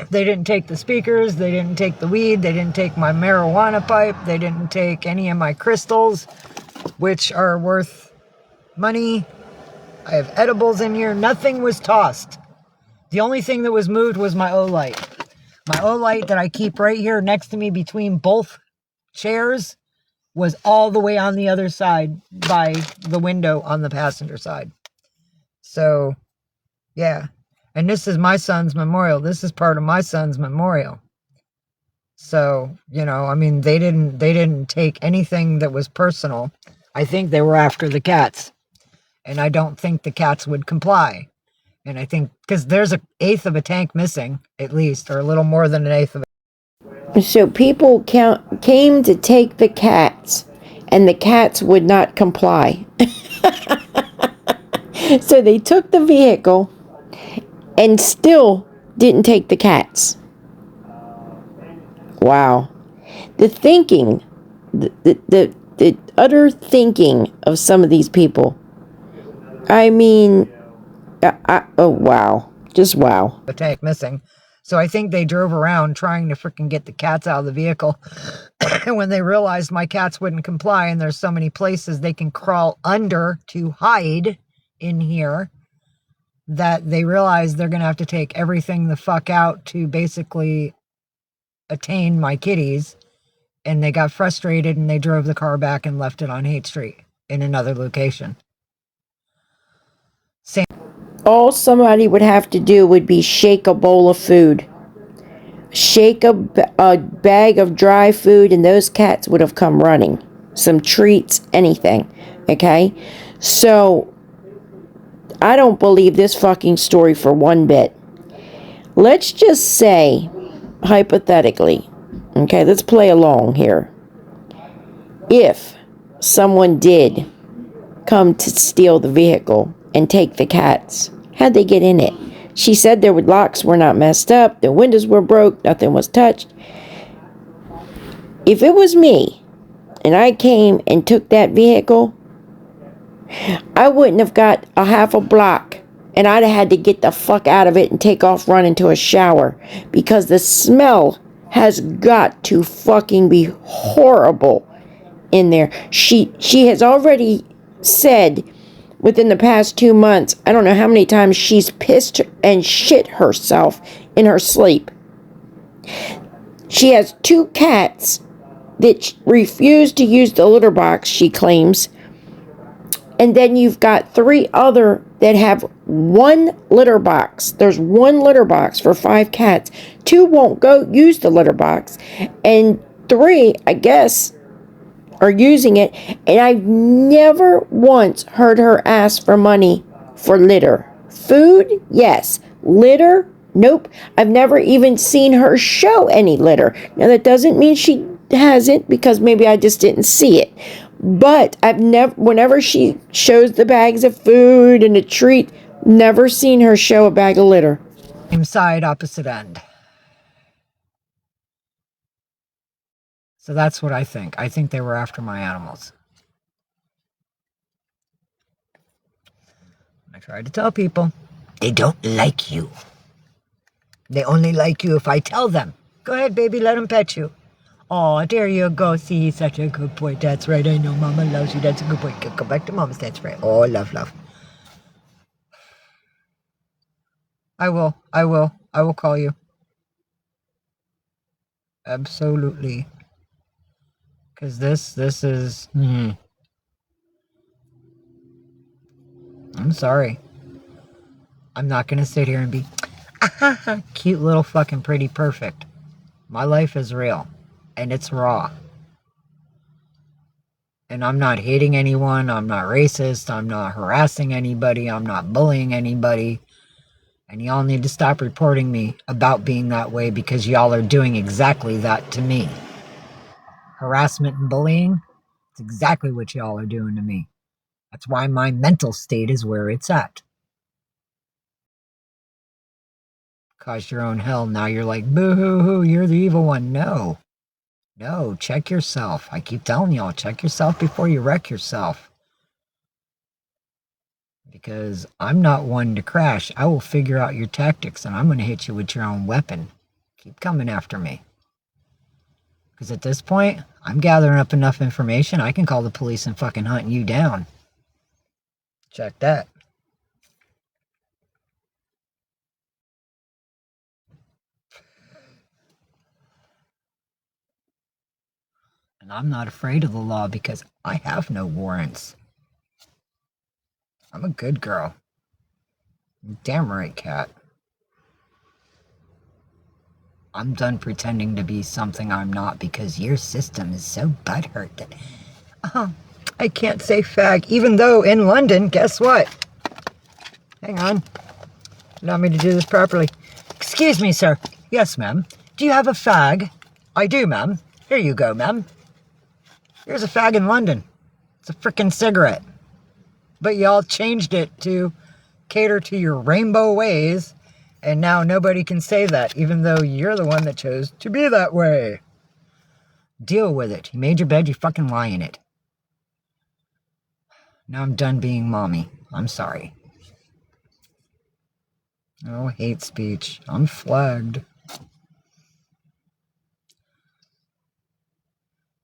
They didn't take the speakers, they didn't take the weed, they didn't take my marijuana pipe, they didn't take any of my crystals, which are worth money. I have edibles in here. Nothing was tossed. The only thing that was moved was my O-light. My O-light that I keep right here next to me between both chairs was all the way on the other side by the window on the passenger side. So, yeah. And this is my son's memorial. This is part of my son's memorial. So, you know, I mean, they didn't take anything that was personal. I think they were after the cats. And I don't think the cats would comply. And I think, because there's an eighth of a tank missing, at least, or a little more than an eighth of it. So people came to take the cats, and the cats would not comply. So they took the vehicle and still didn't take the cats. Wow. The thinking, the utter thinking of some of these people. I mean, oh wow. Just wow. The tank missing. So I think they drove around trying to freaking get the cats out of the vehicle. And when they realized my cats wouldn't comply, and there's so many places they can crawl under to hide in here, that they realized they're going to have to take everything the fuck out to basically attain my kitties. And they got frustrated and they drove the car back and left it on Haight Street in another location. All somebody would have to do would be shake a bowl of food. Shake a bag of dry food, and those cats would have come running. Some treats, anything. Okay? So, I don't believe this fucking story for one bit. Let's just say, hypothetically, okay, let's play along here. If someone did come to steal the vehicle and take the cats, how'd they get in it? She said their locks were not messed up, the windows were broke, nothing was touched. If it was me, and I came and took that vehicle, I wouldn't have got a half a block, and I'd have had to get the fuck out of it and take off running to a shower, because the smell has got to fucking be horrible in there. She has already said within the past 2 months, I don't know how many times she's pissed and shit herself in her sleep. She has 2 cats that refuse to use the litter box, she claims. And then you've got 3 other that have 1 litter box. There's 1 litter box for 5 cats. 2 won't go use the litter box. And 3, I guess, are using it, and I've never once heard her ask for money for litter. Food, yes. Litter, nope. I've never even seen her show any litter. Now that doesn't mean she hasn't, because maybe I just didn't see it. But I've never, whenever she shows the bags of food and a treat, never seen her show a bag of litter. Same side, opposite end. So that's what I think. I think they were after my animals. I tried to tell people, they don't like you. They only like you if I tell them. Go ahead, baby, let them pet you. Oh, there you go. See, he's such a good boy. That's right. I know Mama loves you. That's a good boy. Go back to Mama's. That's right. Oh, love, love. I will call you. Absolutely. Because this is... I'm sorry. I'm not going to sit here and be cute little fucking pretty perfect. My life is real. And it's raw. And I'm not hating anyone. I'm not racist. I'm not harassing anybody. I'm not bullying anybody. And y'all need to stop reporting me about being that way because y'all are doing exactly that to me. Harassment and bullying, it's exactly what y'all are doing to me. That's why my mental state is where it's at. Caused your own hell. Now you're like, boo-hoo-hoo, you're the evil one. No. No, check yourself. I keep telling y'all, check yourself before you wreck yourself. Because I'm not one to crash. I will figure out your tactics and I'm going to hit you with your own weapon. Keep coming after me. Because at this point, I'm gathering up enough information, I can call the police and fucking hunt you down. Check that. And I'm not afraid of the law because I have no warrants. I'm a good girl. Damn right, cat. I'm done pretending to be something I'm not because your system is so butthurt that... I can't say fag, even though in London, guess what? Hang on. Allow me to do this properly. Excuse me, sir. Yes, ma'am. Do you have a fag? I do, ma'am. Here you go, ma'am. Here's a fag in London. It's a frickin' cigarette. But y'all changed it to cater to your rainbow ways, and now nobody can say that, even though you're the one that chose to be that way. Deal with it. You made your bed, you fucking lie in it. Now I'm done being mommy. I'm sorry. Oh, hate speech. I'm flagged.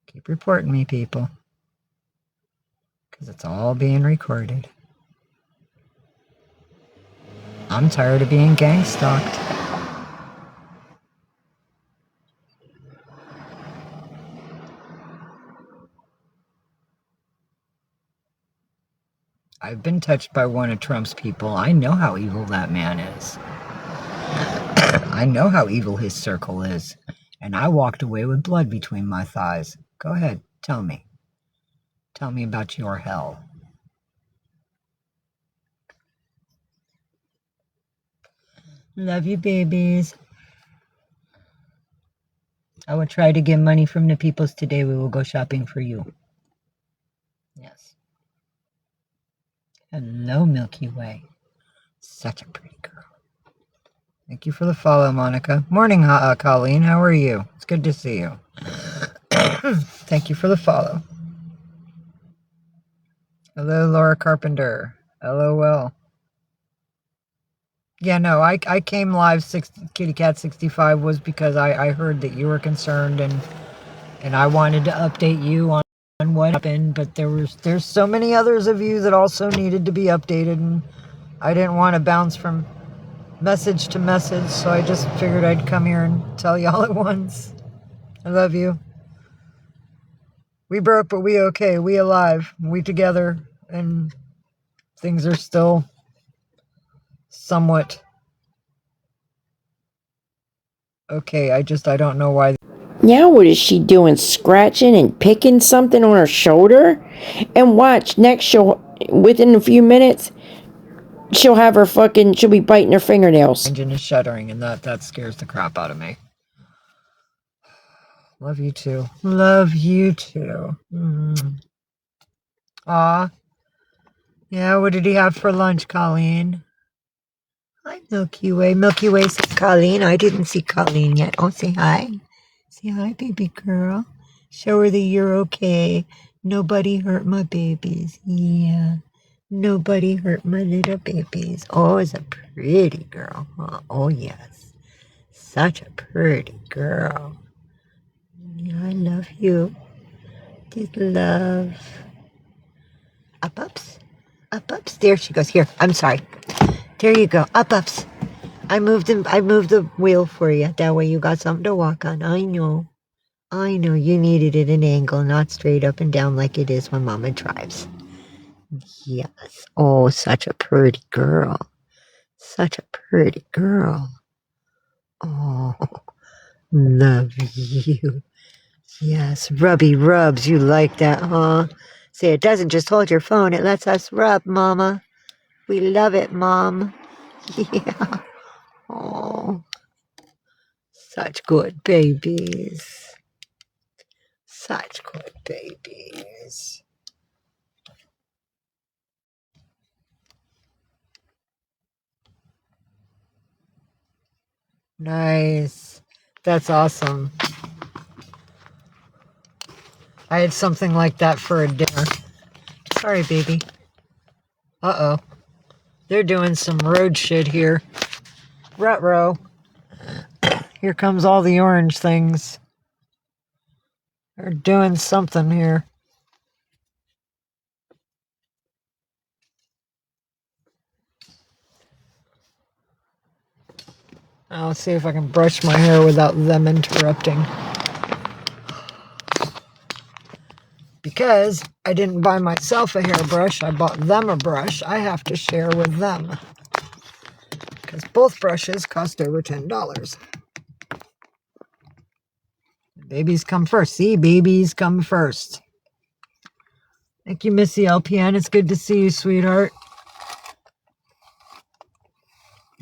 Keep reporting me, people. Because it's all being recorded. I'm tired of being gang stalked. I've been touched by one of Trump's people. I know how evil that man is. I know how evil his circle is. And I walked away with blood between my thighs. Go ahead, tell me. Tell me about your hell. Love you, babies. I will try to get money from the peoples today. We will go shopping for you. Yes. Hello, Milky Way. Such a pretty girl. Thank you for the follow, Monica. Morning, Colleen. How are you? It's good to see you. Thank you for the follow. Hello, Laura Carpenter. LOL. Yeah, no, I came live. Kitty Cat 65 was because I heard that you were concerned and I wanted to update you on what happened, but there's so many others of you that also needed to be updated, and I didn't want to bounce from message to message, so I just figured I'd come here and tell y'all at once. I love you. We broke, but we okay. We alive. We together, and things are still somewhat okay. I don't know why. Now what is she doing? Scratching and picking something on her shoulder? And watch, next within a few minutes, she'll be biting her fingernails. Engine is shuddering, and that scares the crap out of me. Love you too. Love you too. Aw. Yeah, what did he have for lunch, Colleen? Hi, Milky Way. Milky Way says Colleen. I didn't see Colleen yet. Oh, say hi. Say hi, baby girl. Show her that you're okay. Nobody hurt my babies. Yeah. Nobody hurt my little babies. Oh, it's a pretty girl. Huh? Oh, yes. Such a pretty girl. Yeah, I love you. Just love. Ups. Ups. There she goes. Here, I'm sorry. There you go. Ups. I moved the wheel for you. That way you got something to walk on. I know. You needed it an angle, not straight up and down like it is when Mama drives. Yes. Oh, such a pretty girl. Such a pretty girl. Oh, love you. Yes, rubby rubs. You like that, huh? Say, it doesn't just hold your phone. It lets us rub, Mama. We love it, Mom. Yeah. Oh, such good babies. Such good babies. Nice. That's awesome. I had something like that for a dinner. Sorry, baby. Uh-oh. They're doing some road shit here. Ruh-roh. Here comes all the orange things. They're doing something here. I'll see if I can brush my hair without them interrupting. Because I didn't buy myself a hairbrush, I bought them a brush. I have to share with them. Because both brushes cost over $10. Babies come first. See, babies come first. Thank you, Missy LPN. It's good to see you, sweetheart.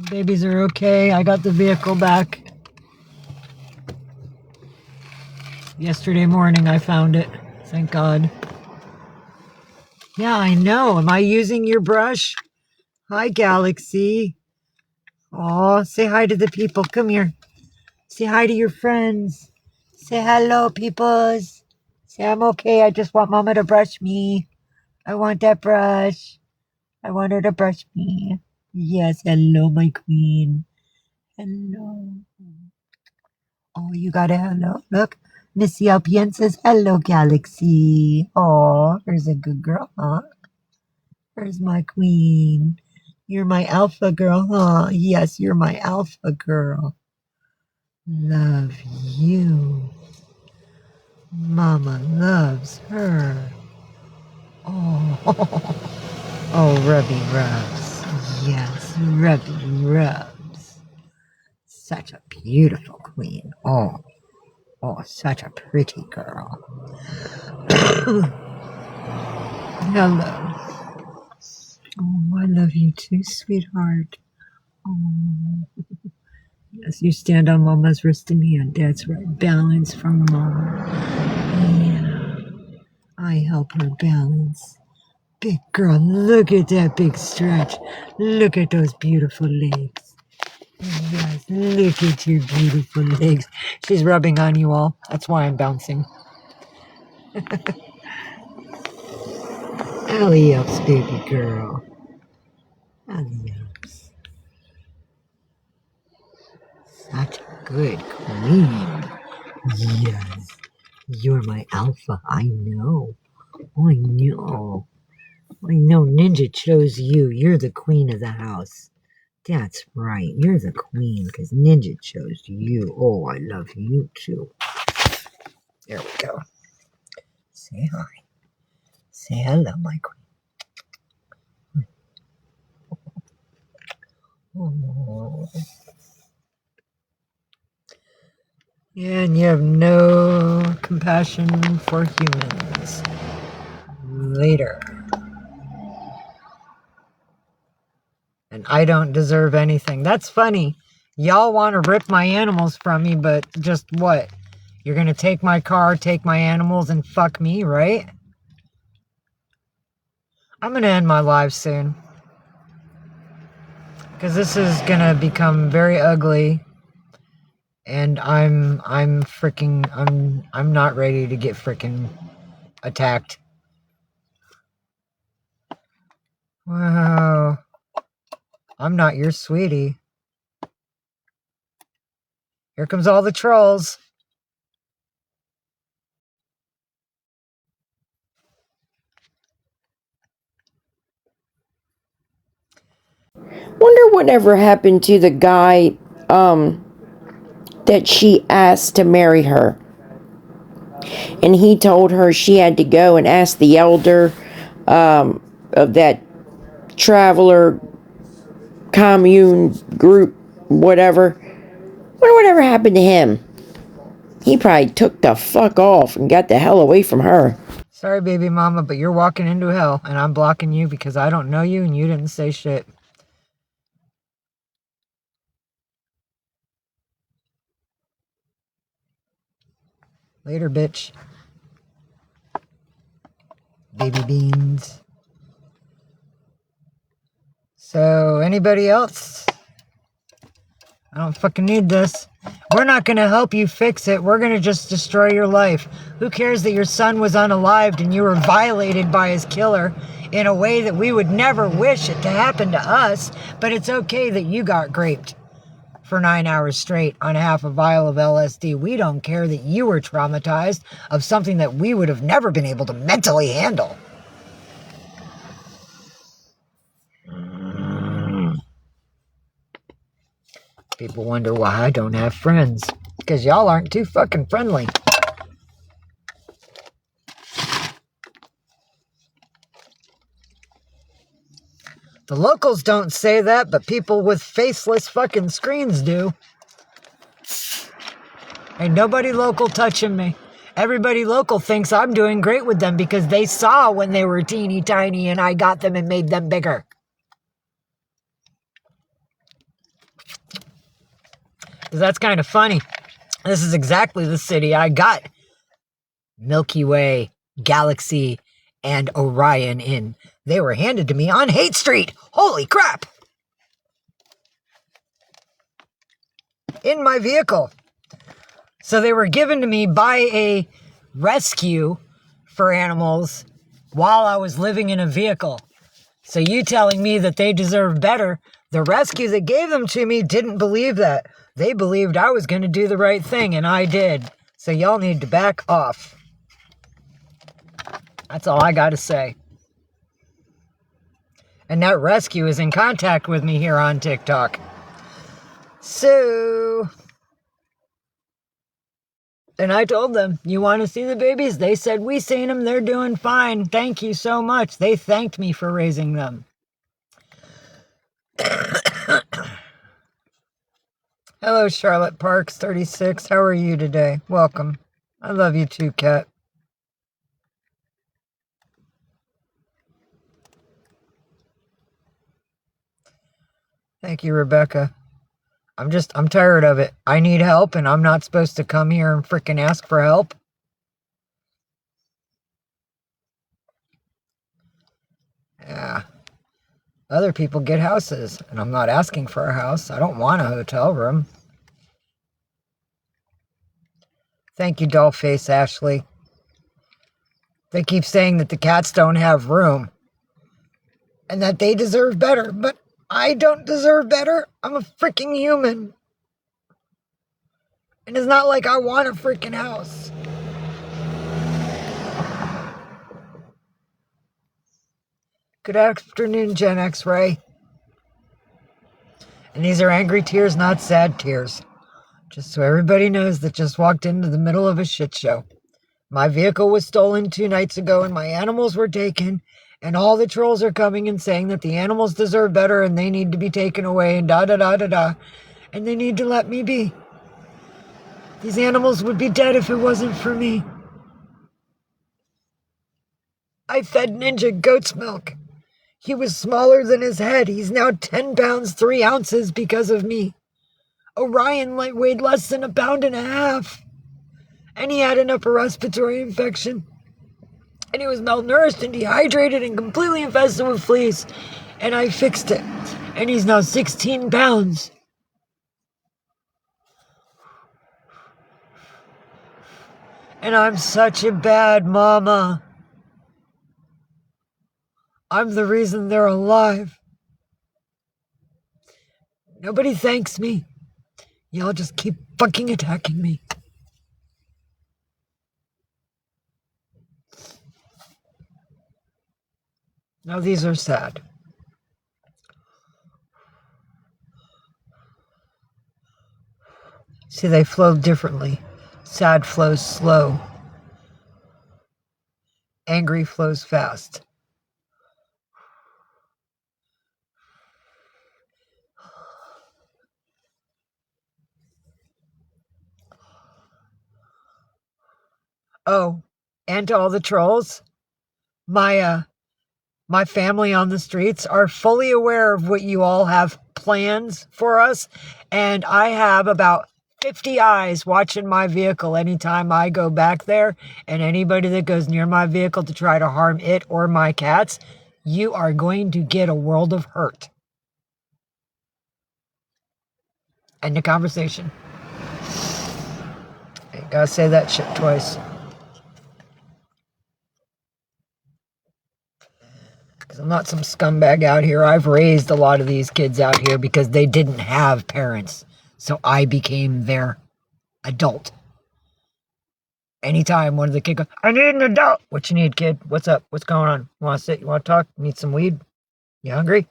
Babies are okay. I got the vehicle back. Yesterday morning I found it. Thank God. Yeah, I know. Am I using your brush? Hi, Galaxy. Oh, say hi to the people. Come here. Say hi to your friends. Say hello, peoples. Say I'm okay. I just want Mama to brush me. I want that brush. I want her to brush me. Yes, hello, my queen. Hello. Oh, you got a hello. Look, Missy LPN says hello, Galaxy. Oh, there's a good girl, huh? There's my queen. You're my alpha girl, huh? Yes, you're my alpha girl. Love you. Mama loves her. Oh, oh, Rubby Rubs. Yes, Rubby Rubs. Such a beautiful queen. Oh, oh, such a pretty girl. Hello. Oh, I love you too, sweetheart. Oh, yes, you stand on Mama's wrist and hand. That's right. Balance from Mama. Yeah, I help her balance. Big girl, look at that big stretch. Look at those beautiful legs. Yes, look at your beautiful legs. She's rubbing on you all. That's why I'm bouncing. Alley-ups, baby girl. Alley-ups. Such a good queen. Yes, you're my alpha. I know. I know. I know Ninja chose you. You're the queen of the house. That's right. You're the queen because Ninja chose you. Oh, I love you too. There we go. Say hi. Say hello, my queen. Oh. Yeah, and you have no compassion for humans. Later. And I don't deserve anything. That's funny. Y'all want to rip my animals from me, but just what? You're going to take my car, take my animals, and fuck me, right? I'm going to end my life soon. Because this is going to become very ugly. And I'm not ready to get freaking attacked. Wow. I'm not your sweetie. Here comes all the trolls. Wonder whatever happened to the guy that she asked to marry her. And he told her she had to go and ask the elder of that traveler commune group, whatever. Wonder whatever happened to him. He probably took the fuck off and got the hell away from her. Sorry, baby mama, but you're walking into hell, and I'm blocking you because I don't know you and you didn't say shit. Later, bitch. Baby beans. So, anybody else? I don't fucking need this. We're not gonna help you fix it. We're gonna just destroy your life. Who cares that your son was unalived and you were violated by his killer in a way that we would never wish it to happen to us, but it's okay that you got raped for 9 hours straight on half a vial of LSD. We don't care that you were traumatized of something that we would have never been able to mentally handle. People wonder why I don't have friends. Because y'all aren't too fucking friendly. The locals don't say that, but people with faceless fucking screens do. Ain't nobody local touching me. Everybody local thinks I'm doing great with them because they saw when they were teeny tiny and I got them and made them bigger. Because that's kind of funny. This is exactly the city I got Milky Way, Galaxy, and Orion in. They were handed to me on Hate Street. Holy crap! In my vehicle. So they were given to me by a rescue for animals while I was living in a vehicle. So you telling me that they deserve better, the rescue that gave them to me didn't believe that. They believed I was going to do the right thing, and I did. So y'all need to back off. That's all I got to say. And that rescue is in contact with me here on TikTok. So... And I told them, you want to see the babies? They said, we seen them. They're doing fine. Thank you so much. They thanked me for raising them. Hello, Charlotte Parks, 36. How are you today? Welcome. I love you too, Kat. Thank you, Rebecca. I'm tired of it. I need help, and I'm not supposed to come here and frickin' ask for help. Yeah. Other people get houses, and I'm not asking for a house. I don't want a hotel room. Thank you, Dollface Ashley. They keep saying that the cats don't have room and that they deserve better, but I don't deserve better. I'm a freaking human. And it's not like I want a freaking house. Good afternoon, Gen X-Ray. And these are angry tears, not sad tears. Just so everybody knows that just walked into the middle of a shit show. My vehicle was stolen 2 nights ago and my animals were taken, and all the trolls are coming and saying that the animals deserve better and they need to be taken away and da-da-da-da-da, and they need to let me be. These animals would be dead if it wasn't for me. I fed Ninja goat's milk. He was smaller than his head. He's now 10 pounds, 3 ounces because of me. Orion weighed less than 1.5 pounds. And he had an upper respiratory infection. And he was malnourished and dehydrated and completely infested with fleas. And I fixed it. And he's now 16 pounds. And I'm such a bad mama. I'm the reason they're alive. Nobody thanks me. Y'all just keep fucking attacking me. Now these are sad. See, they flow differently. Sad flows slow. Angry flows fast. Oh, and to all the trolls, my family on the streets are fully aware of what you all have plans for us, and I have about 50 eyes watching my vehicle anytime I go back there, and anybody that goes near my vehicle to try to harm it or my cats, you are going to get a world of hurt. End of conversation. I gotta say that shit twice. Because I'm not some scumbag out here. I've raised a lot of these kids out here because they didn't have parents. So I became their adult. Anytime one of the kids goes, I need an adult. What you need, kid? What's up? What's going on? You want to sit? You want to talk? Need some weed? You hungry?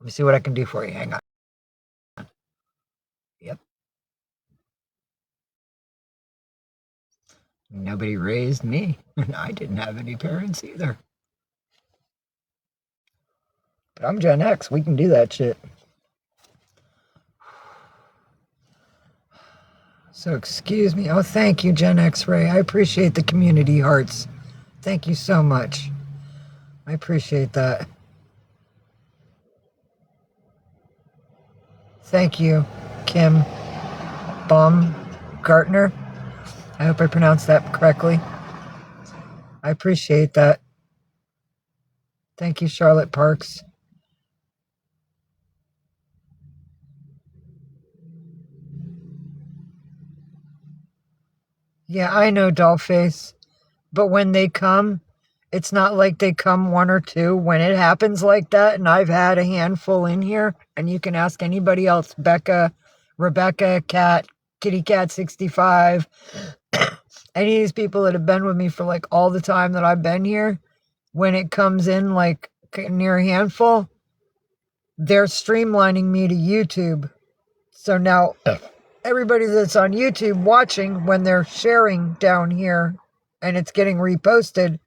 Let me see what I can do for you. Hang on. Yep. Nobody raised me. And I didn't have any parents either. But I'm Gen X. We can do that shit. So excuse me. Oh, thank you, Gen X-Ray. I appreciate the community hearts. Thank you so much. I appreciate that. Thank you, Kim Baumgartner. I hope I pronounced that correctly. I appreciate that. Thank you, Charlotte Parks. Yeah, I know, Dollface. But when they come, it's not like they come one or two. When it happens like that, and I've had a handful in here, and you can ask anybody else, Becca, Rebecca, Cat, Kitty Cat 65, any of these people that have been with me for like all the time that I've been here, when it comes in like near a handful, they're streamlining me to YouTube. So now everybody that's on YouTube watching, when they're sharing down here and it's getting reposted,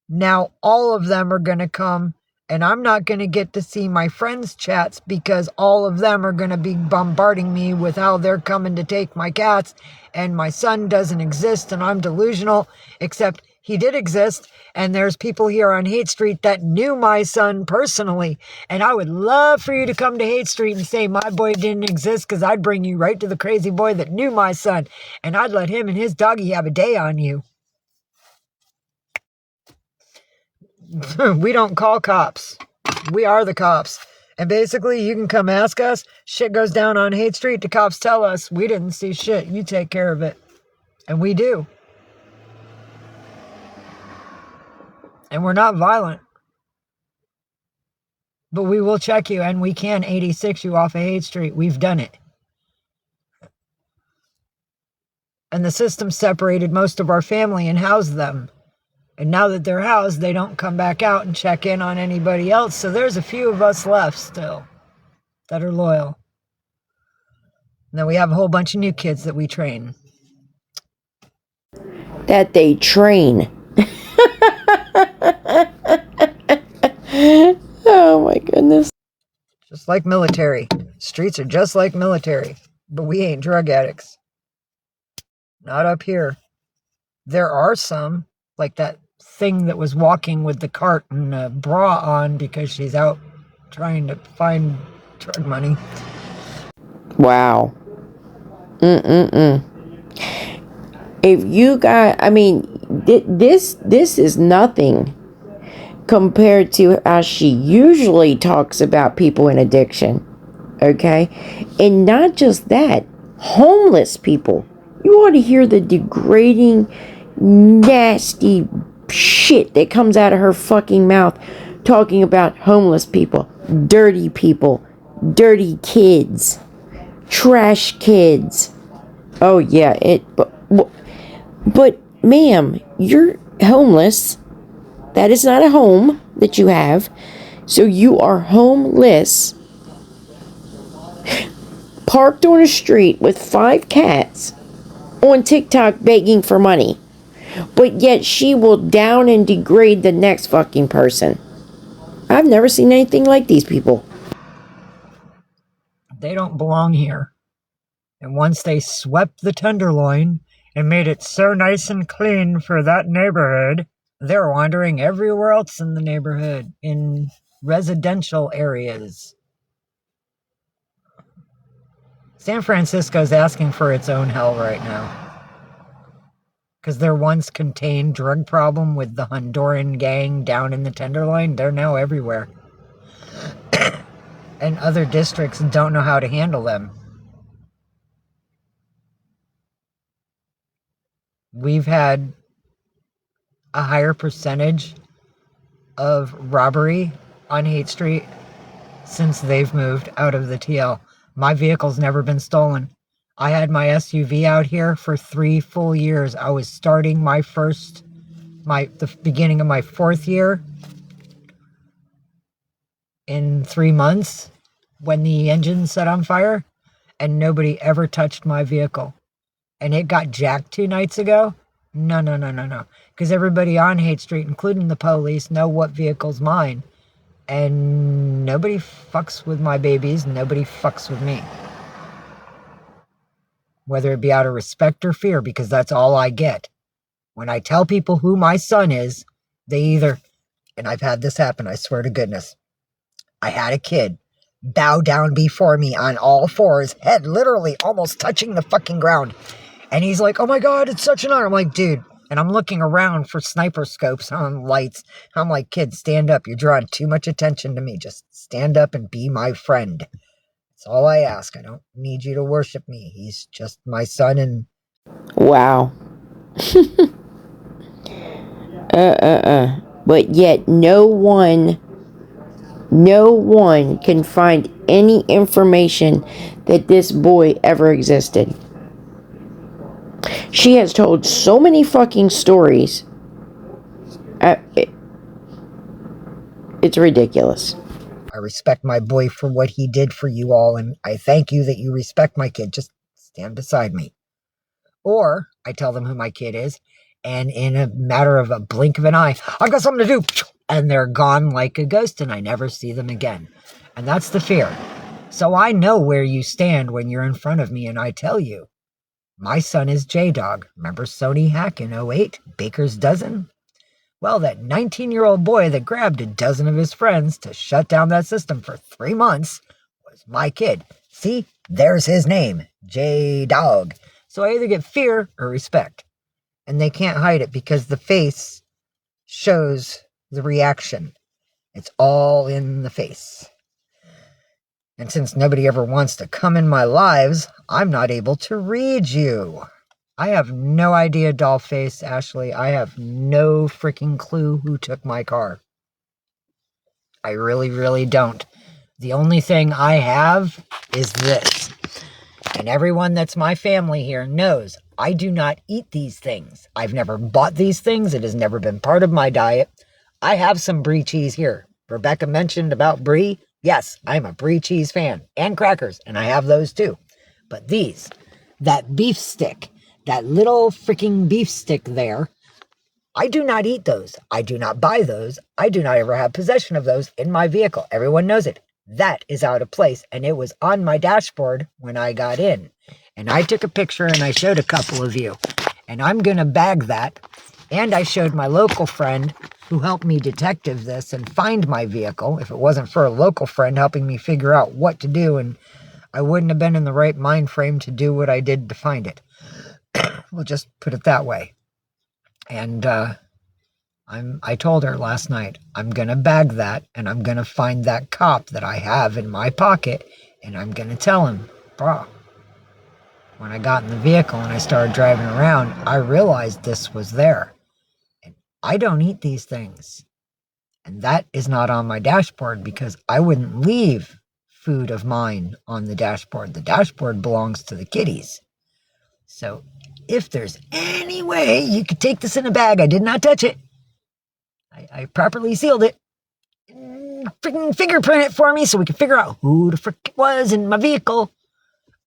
now all of them are going to come, and I'm not going to get to see my friends' chats because all of them are going to be bombarding me with how they're coming to take my cats, and my son doesn't exist, and I'm delusional, except he did exist, and there's people here on Hate Street that knew my son personally, and I would love for you to come to Hate Street and say my boy didn't exist, because I'd bring you right to the crazy boy that knew my son, and I'd let him and his doggy have a day on you. We don't call cops. We are the cops. And basically, you can come ask us. Shit goes down on Hate Street. The cops tell us, we didn't see shit. You take care of it. And we do. And we're not violent. But we will check you, and we can 86 you off of Hate Street. We've done it. And the system separated most of our family and housed them. And now that they're housed, they don't come back out and check in on anybody else. So there's a few of us left still that are loyal. And then we have a whole bunch of new kids that we train. That they train. Oh my goodness. Just like military. Streets are just like military. But we ain't drug addicts. Not up here. There are some, like that thing that was walking with the cart and a bra on because she's out trying to find drug money. Wow. If you got, I mean, this is nothing compared to how she usually talks about people in addiction. Okay? And not just that, homeless people. You ought to hear the degrading, nasty shit that comes out of her fucking mouth talking about homeless people, dirty kids, trash kids. Oh yeah, but ma'am, you're homeless. That is not a home that you have. So you are homeless, parked on a street with 5 cats on TikTok begging for money. But yet she will down and degrade the next fucking person. I've never seen anything like these people. They don't belong here. And once they swept the tenderloin and made it so nice and clean for that neighborhood. They're wandering everywhere else in the neighborhood, in residential areas. San Francisco's asking for its own hell right now. Because their once contained drug problem with the Honduran gang down in the Tenderloin, they're now everywhere. And other districts don't know how to handle them. We've had a higher percentage of robbery on Haight Street since they've moved out of the TL. My vehicle's never been stolen. I had my SUV out here for 3 full years. I was starting the beginning of my 4th year in 3 months when the engine set on fire, and nobody ever touched my vehicle. And it got jacked 2 nights ago. No. Because everybody on Haight Street, including the police, know what vehicle's mine. And nobody fucks with my babies. Nobody fucks with me. Whether it be out of respect or fear, because that's all I get. When I tell people who my son is, they either, and I've had this happen, I swear to goodness. I had a kid bow down before me on all fours, head literally almost touching the fucking ground. And he's like, oh my God, it's such an honor. I'm like, dude. And I'm looking around for sniper scopes on lights. I'm like, kid, stand up. You're drawing too much attention to me. Just stand up and be my friend. That's all I ask. I don't need you to worship me. He's just my son. And Wow. But yet no one can find any information that this boy ever existed. She has told so many fucking stories. It's ridiculous. I respect my boy for what he did for you all, and I thank you that you respect my kid. Just stand beside me. Or I tell them who my kid is, and in a matter of a blink of an eye, I've got something to do, and they're gone like a ghost, and I never see them again. And that's the fear. So I know where you stand when you're in front of me, and I tell you, my son is J-Dog. Remember Sony Hack in 08? Baker's Dozen? Well, that 19-year-old boy that grabbed a dozen of his friends to shut down that system for 3 months was my kid. See, there's his name, J-Dog. So I either get fear or respect. And they can't hide it because the face shows the reaction. It's all in the face. And since nobody ever wants to come in my lives, I'm not able to read you. I have no idea, Dollface, Ashley. I have no freaking clue who took my car. I really, really don't. The only thing I have is this. And everyone that's my family here knows I do not eat these things. I've never bought these things. It has never been part of my diet. I have some brie cheese here. Rebecca mentioned about brie. Yes, I'm a brie cheese fan. And crackers, and I have those too. But these, that beef stick, that little freaking beef stick there, I do not eat those. I do not buy those. I do not ever have possession of those in my vehicle. Everyone knows it. That is out of place, and it was on my dashboard when I got in. And I took a picture and I showed a couple of you. And I'm going to bag that. And I showed my local friend who helped me detective this and find my vehicle. If it wasn't for a local friend helping me figure out what to do, and I wouldn't have been in the right mind frame to do what I did to find it. We'll just put it that way. And I told her last night, I'm going to bag that, and I'm going to find that cop that I have in my pocket, and I'm going to tell him, bro, when I got in the vehicle and I started driving around, I realized this was there. And I don't eat these things. And that is not on my dashboard because I wouldn't leave food of mine on the dashboard. The dashboard belongs to the kitties. So if there's any way you could take this in a bag, I did not touch it. I properly sealed it. Freaking fingerprint it for me so we can figure out who the frick it was in my vehicle.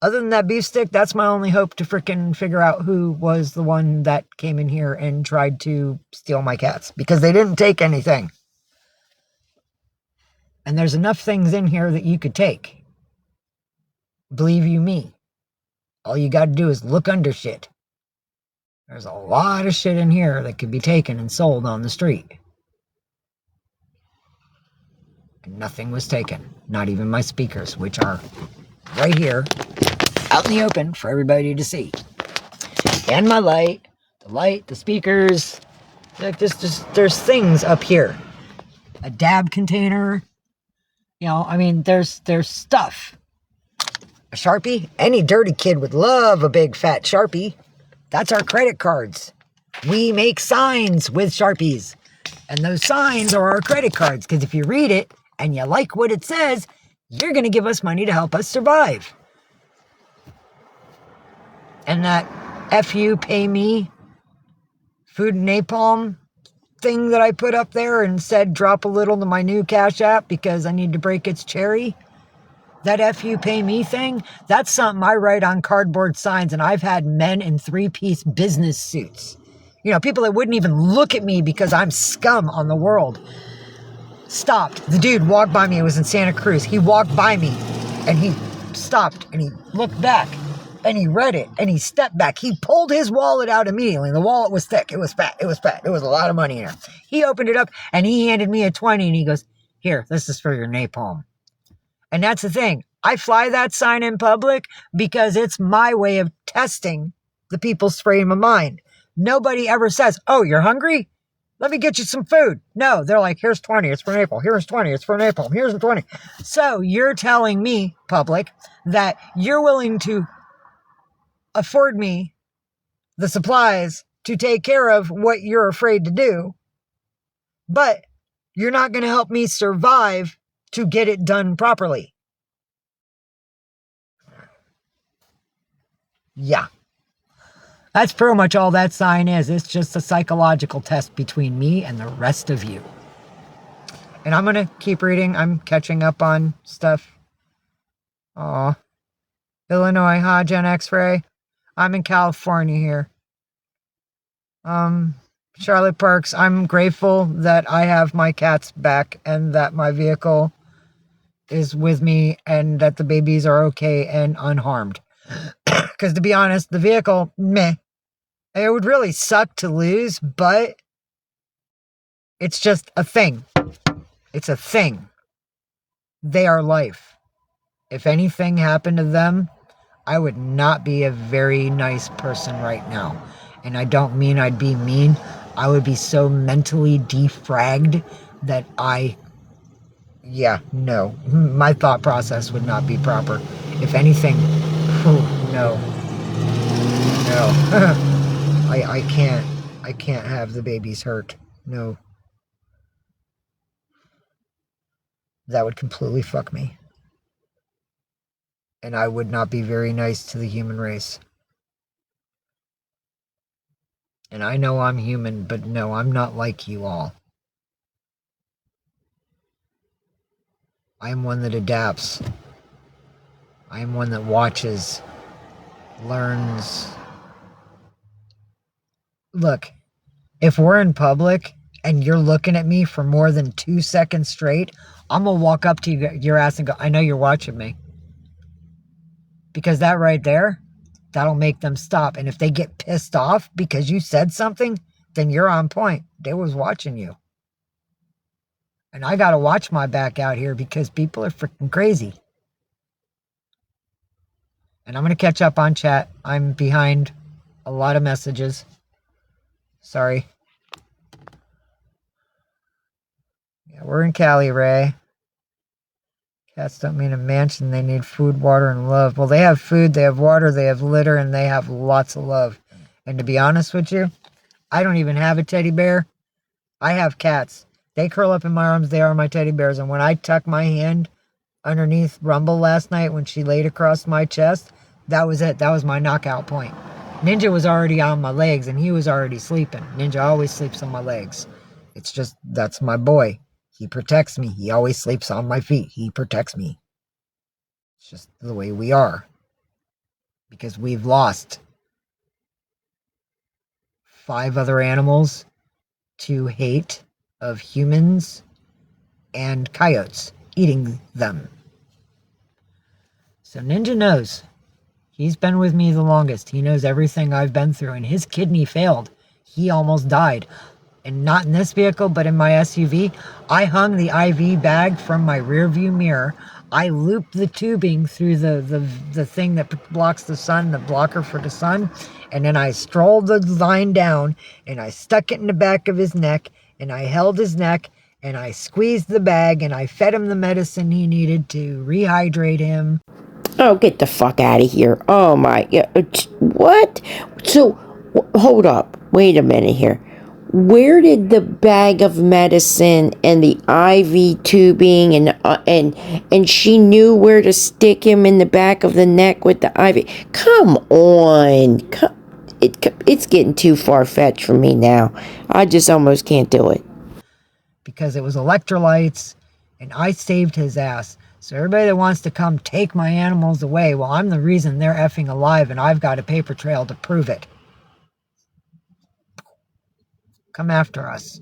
Other than that beef stick, that's my only hope to freaking figure out who was the one that came in here and tried to steal my cats. Because they didn't take anything. And there's enough things in here that you could take. Believe you me. All you got to do is look under shit. There's a lot of shit in here that could be taken and sold on the street. And nothing was taken. Not even my speakers, which are right here, out in the open for everybody to see. And my light, the speakers. Like there's things up here. A dab container. You know, I mean, there's stuff. A Sharpie? Any dirty kid would love a big fat Sharpie. That's our credit cards. We make signs with Sharpies. And those signs are our credit cards. Because if you read it and you like what it says, you're going to give us money to help us survive. And that FU pay me food and napalm thing that I put up there and said drop a little to my new Cash App because I need to break its cherry. That FU pay me thing, that's something I write on cardboard signs, and I've had men in 3-piece business suits. You know, people that wouldn't even look at me because I'm scum on the world. Stopped. The dude walked by me. It was in Santa Cruz. He walked by me and he stopped and he looked back and he read it and he stepped back. He pulled his wallet out immediately. The wallet was thick. It was fat. It was fat. There was a lot of money in there. He opened it up and he handed me a 20 and he goes, "Here, this is for your napalm." And that's the thing. I fly that sign in public because it's my way of testing the people's frame of mind. Nobody ever says, "Oh, you're hungry? Let me get you some food." No, they're like, "Here's 20. It's for napalm. Here's 20. It's for napalm. Here's 20. So you're telling me, public, that you're willing to afford me the supplies to take care of what you're afraid to do, but you're not going to help me survive to get it done properly. Yeah. That's pretty much all that sign is. It's just a psychological test between me and the rest of you. And I'm going to keep reading. I'm catching up on stuff. Aw. Illinois, Gen X-ray. I'm in California here. Charlotte Parks, I'm grateful that I have my cats back and that my vehicle is with me and that the babies are okay and unharmed. Because to be honest, the vehicle, meh. It would really suck to lose, but it's just a thing. It's a thing. They are life. If anything happened to them, I would not be a very nice person right now. And I don't mean I'd be mean. I would be so mentally defragged that no. My thought process would not be proper. If anything, no. I can't have the babies hurt. No. That would completely fuck me. And I would not be very nice to the human race. And I know I'm human, but no, I'm not like you all. I am one that adapts. I am one that watches, learns. Look, if we're in public and you're looking at me for more than 2 seconds straight, I'm going to walk up to your ass and go, "I know you're watching me." Because that right there, that'll make them stop. And if they get pissed off because you said something, then you're on point. They was watching you. And I got to watch my back out here because people are freaking crazy. And I'm going to catch up on chat. I'm behind a lot of messages. Sorry. Yeah, we're in Cali, Ray. Cats don't mean a mansion. They need food, water, and love. Well, they have food, they have water, they have litter, and they have lots of love. And to be honest with you, I don't even have a teddy bear. I have cats. They curl up in my arms. They are my teddy bears. And when I tuck my hand underneath Rumble last night when she laid across my chest, that was it. That was my knockout point. Ninja was already on my legs and he was already sleeping. Ninja always sleeps on my legs. It's just, that's my boy. He protects me. He always sleeps on my feet. He protects me. It's just the way we are. Because we've lost 5 other animals to hate of humans and coyotes eating them. So Ninja knows. He's been with me the longest. He knows everything I've been through, and his kidney failed. He almost died. And not in this vehicle, but in my SUV. I hung the IV bag from my rear view mirror. I looped the tubing through the thing that blocks the sun, the blocker for the sun. And then I strolled the line down and I stuck it in the back of his neck and I held his neck and I squeezed the bag and I fed him the medicine he needed to rehydrate him. Oh, get the fuck out of here. Oh my, yeah, what? So, hold up. Wait a minute here. Where did the bag of medicine and the IV tubing and she knew where to stick him in the back of the neck with the IV? Come on. It's getting too far-fetched for me now. I just almost can't do it. Because it was electrolytes and I saved his ass. So everybody that wants to come take my animals away, well, I'm the reason they're effing alive and I've got a paper trail to prove it. Come after us.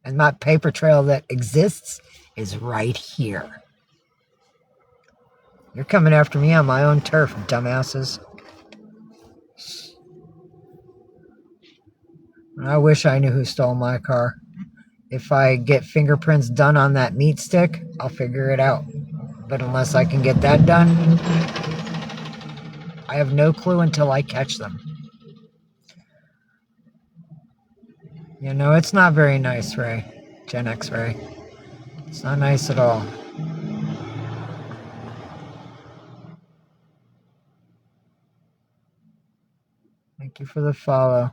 And that paper trail that exists is right here. You're coming after me on my own turf, dumbasses. I wish I knew who stole my car. If I get fingerprints done on that meat stick, I'll figure it out. But unless I can get that done, I have no clue until I catch them. You know, it's not very nice, Ray. Gen X Ray. It's not nice at all. Thank you for the follow.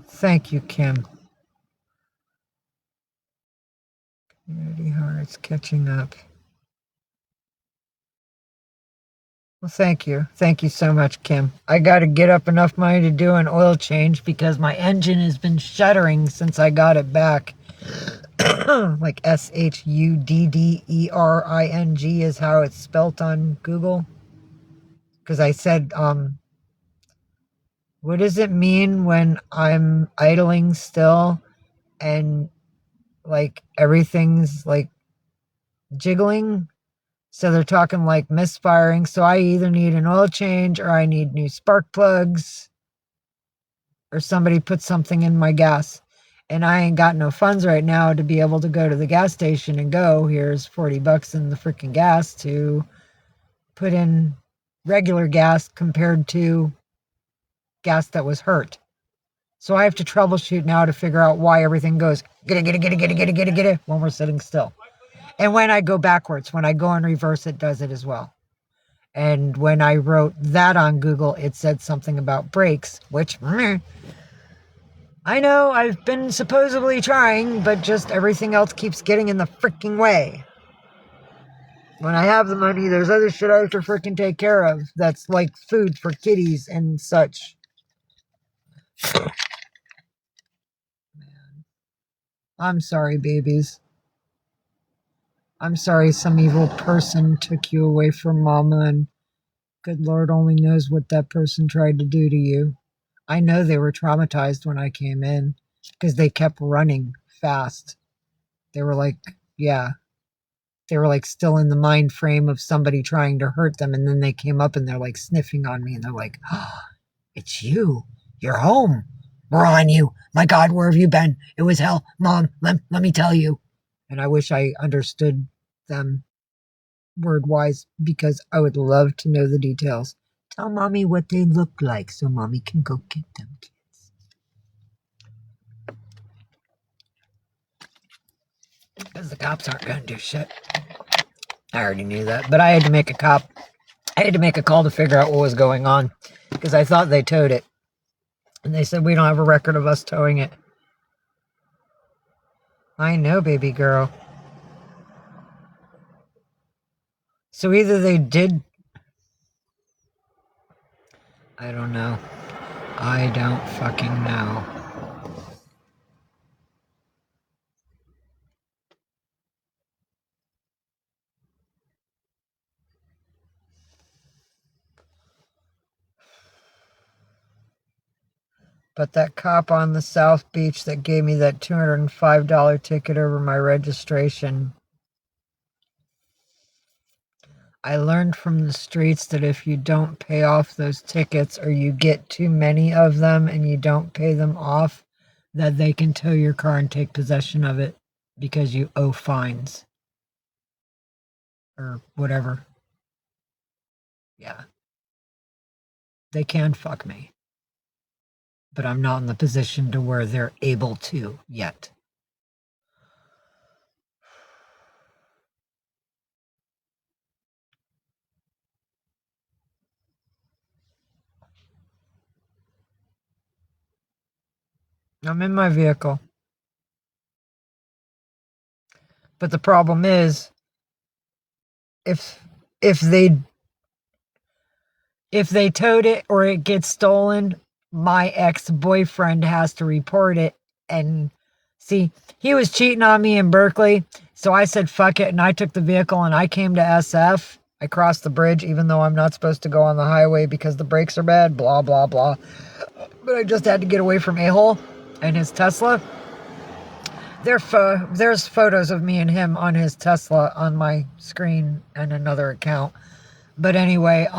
Thank you, Kim. Community hearts catching up. Well, thank you. Thank you so much, Kim. I got to get up enough money to do an oil change because my engine has been shuddering since I got it back. Like SHUDDERING is how it's spelt on Google. Because I said, what does it mean when I'm idling still and like everything's like jiggling? So they're talking like misfiring. So I either need an oil change or I need new spark plugs or somebody put something in my gas. And I ain't got no funds right now to be able to go to the gas station and go, here's $40 in the freaking gas to put in regular gas compared to gas that was hurt. So I have to troubleshoot now to figure out why everything goes get it when we're sitting still. And when I go backwards, when I go in reverse, it does it as well. And when I wrote that on Google, it said something about brakes, which I know I've been supposedly trying, but just everything else keeps getting in the freaking way. When I have the money, there's other shit I have to freaking take care of that's like food for kitties and such. Man. I'm sorry, babies. I'm sorry some evil person took you away from Mama, and good Lord only knows what that person tried to do to you. I know they were traumatized when I came in because they kept running fast. They were like, yeah, they were like still in the mind frame of somebody trying to hurt them. And then they came up and they're like sniffing on me and they're like, oh, it's you. You're home. We're on you. My God, where have you been? It was hell. Mom, let me tell you. And I wish I understood them word wise because I would love to know the details. Tell mommy what they look like so mommy can go get them kids. Because the cops aren't going to do shit. I already knew that, but I had to make a call to figure out what was going on because I thought they towed it. And they said, we don't have a record of us towing it. I know, baby girl. So either they did... I don't know. I don't fucking know. But that cop on the South Beach that gave me that $205 ticket over my registration, I learned from the streets that if you don't pay off those tickets or you get too many of them and you don't pay them off, that they can tow your car and take possession of it because you owe fines or whatever. Yeah. They can fuck me. But I'm not in the position to where they're able to yet. I'm in my vehicle. But the problem is, if they towed it or it gets stolen, my ex-boyfriend has to report it. And see, he was cheating on me in Berkeley, so I said fuck it, and I took the vehicle and I came to SF. I crossed the bridge even though I'm not supposed to go on the highway because the brakes are bad, blah blah blah. But I just had to get away from a-hole and his Tesla. There's photos of me and him on his Tesla on my screen and another account. But anyway,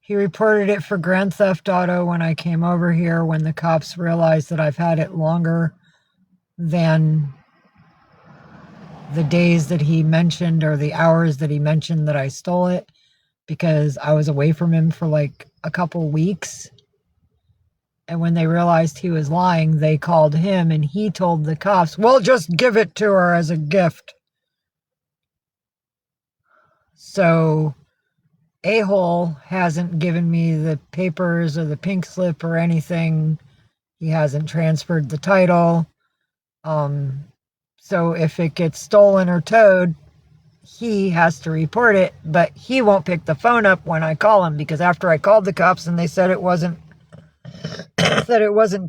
he reported it for Grand Theft Auto when I came over here, when the cops realized that I've had it longer than the days that he mentioned or the hours that he mentioned that I stole it, because I was away from him for like a couple weeks. And when they realized he was lying, they called him and he told the cops, well, just give it to her as a gift. So a-hole hasn't given me the papers or the pink slip or anything. He hasn't transferred the title. So if it gets stolen or towed, he has to report it, but he won't pick the phone up when I call him, because after I called the cops and they said it wasn't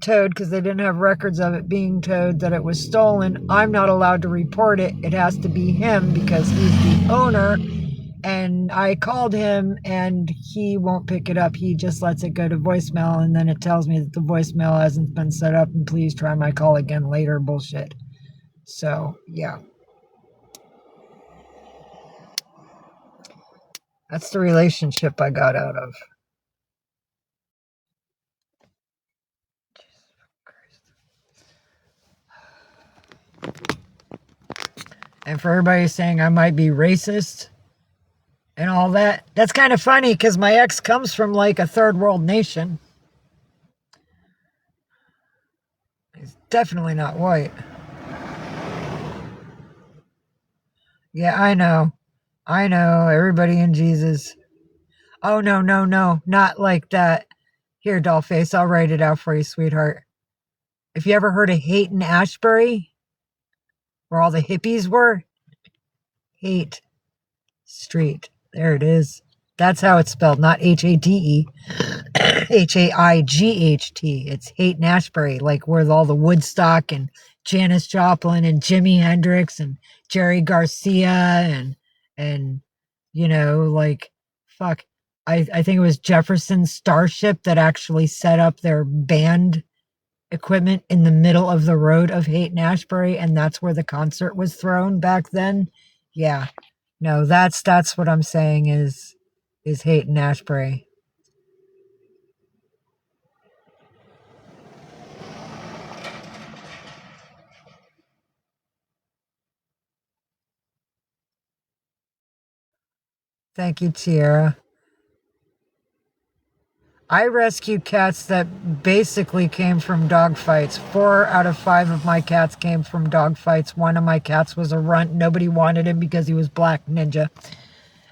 towed because they didn't have records of it being towed, that it was stolen, I'm not allowed to report it. It has to be him because he's the owner. And I called him and he won't pick it up. He just lets it go to voicemail, and then it tells me that the voicemail hasn't been set up and please try my call again later bullshit. So, yeah. That's the relationship I got out of. And for everybody saying I might be racist and all that, that's kind of funny because my ex comes from like a third world nation. He's definitely not white. Yeah, I know. Everybody in Jesus. Oh, no, not like that. Here, Dollface, I'll write it out for you, sweetheart. If you ever heard of Haight-Ashbury, where all the hippies were, Haight Street. There it is. That's how it's spelled, not H-A-D-E. H-A-I-G-H-T. It's Haight-Ashbury, like where all the Woodstock and Janis Joplin and Jimi Hendrix and Jerry Garcia and you know, like, fuck. I think it was Jefferson Starship that actually set up their band equipment in the middle of the road of Haight-Ashbury, and that's where the concert was thrown back then. Yeah. No, that's what I'm saying is Haight-Ashbury. Thank you, Tiara. I rescue cats that basically came from dog fights. 4 out of 5 of my cats came from dog fights. One of my cats was a runt. Nobody wanted him because he was Black Ninja.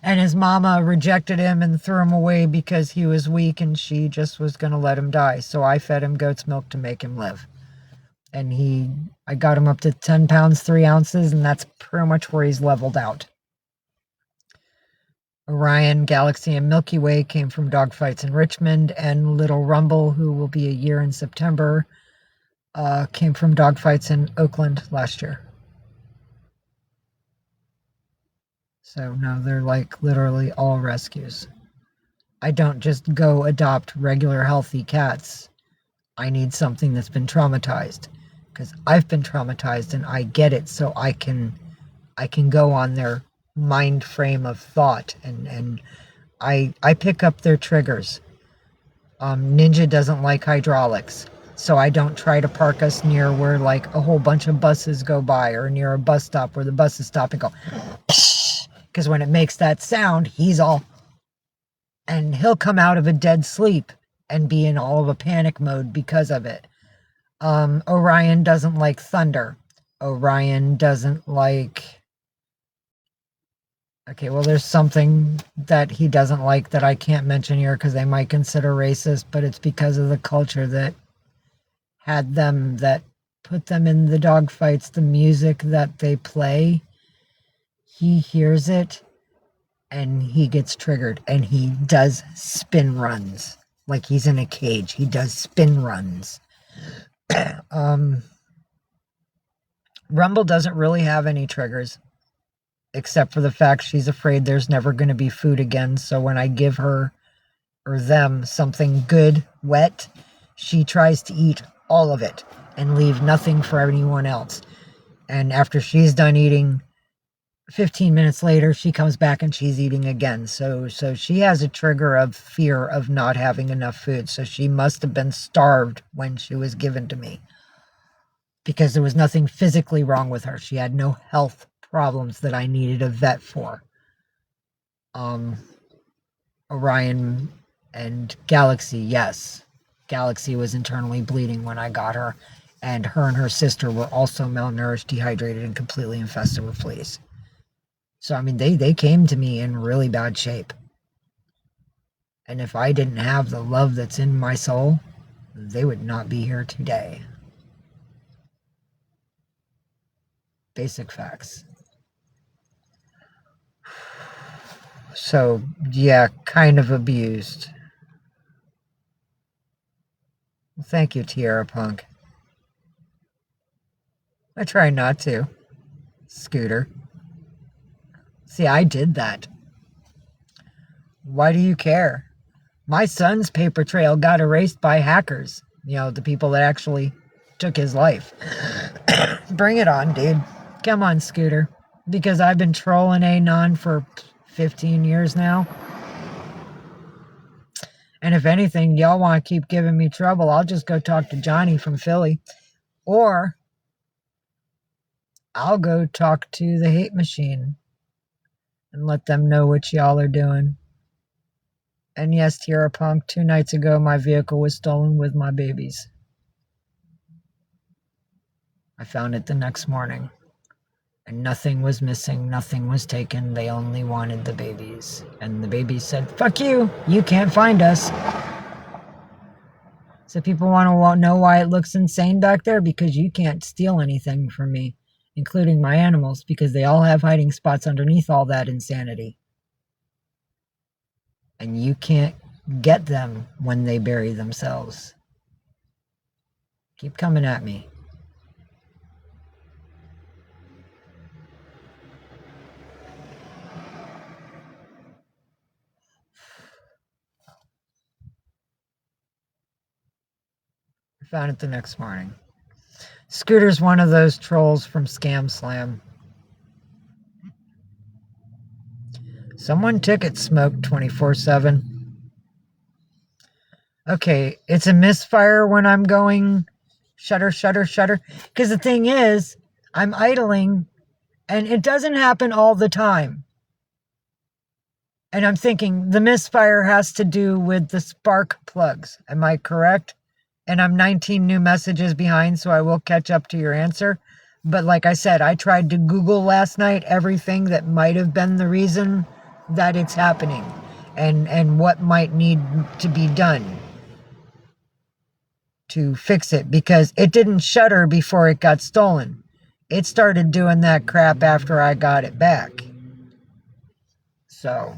And his mama rejected him and threw him away because he was weak and she just was going to let him die. So I fed him goat's milk to make him live. And I got him up to 10 pounds, 3 ounces, and that's pretty much where he's leveled out. Orion, Galaxy, and Milky Way came from dogfights in Richmond, and Little Rumble, who will be a year in September, came from dogfights in Oakland last year. So no, they're like literally all rescues. I don't just go adopt regular healthy cats. I need something that's been traumatized, because I've been traumatized and I get it, so I can go on their mind frame of thought, and I pick up their triggers. Ninja doesn't like hydraulics, so I don't try to park us near where like a whole bunch of buses go by, or near a bus stop where the buses stop and go, because when it makes that sound, and he'll come out of a dead sleep and be in all of a panic mode because of it. Orion doesn't like thunder. Orion doesn't like... Okay, well, there's something that he doesn't like that I can't mention here because they might consider racist, but it's because of the culture that put them in the dog fights. The music that they play, he hears it and he gets triggered, and he does spin runs. Like he's in a cage. He does spin runs. Rumble doesn't really have any triggers, except for the fact she's afraid there's never going to be food again. So when I give her or them something good, wet, she tries to eat all of it and leave nothing for anyone else. And after she's done eating, 15 minutes later, she comes back and she's eating again. So she has a trigger of fear of not having enough food. So she must have been starved when she was given to me, because there was nothing physically wrong with her. She had no health problems that I needed a vet for. Orion and Galaxy, yes. Galaxy was internally bleeding when I got her, and her sister were also malnourished, dehydrated, and completely infested with fleas. So, I mean, they came to me in really bad shape. And if I didn't have the love that's in my soul, they would not be here today. Basic facts. So, yeah, kind of abused. Thank you, Tierra Punk. I try not to. Scooter. See, I did that. Why do you care? My son's paper trail got erased by hackers. You know, the people that actually took his life. Bring it on, dude. Come on, Scooter. Because I've been trolling Anon for 15 years now. And if anything, y'all want to keep giving me trouble, I'll just go talk to Johnny from Philly. Or I'll go talk to the Hate Machine and let them know what y'all are doing. And yes, Tierra Punk, 2 nights ago, my vehicle was stolen with my babies. I found it the next morning. And nothing was missing, nothing was taken. They only wanted the babies. And the babies said, fuck you, you can't find us. So people want to know why it looks insane back there? Because you can't steal anything from me, including my animals, because they all have hiding spots underneath all that insanity. And you can't get them when they bury themselves. Keep coming at me. I found it the next morning. Scooter's one of those trolls from Scam Slam. Someone ticket smoked 24/7. Okay, it's a misfire when I'm going shutter, shutter, shutter. Because the thing is, I'm idling, and it doesn't happen all the time. And I'm thinking the misfire has to do with the spark plugs. Am I correct? And I'm 19 new messages behind, so I will catch up to your answer. But like I said, I tried to Google last night everything that might have been the reason that it's happening, and what might need to be done to fix it, because it didn't shutter before it got stolen. It started doing that crap after I got it back. So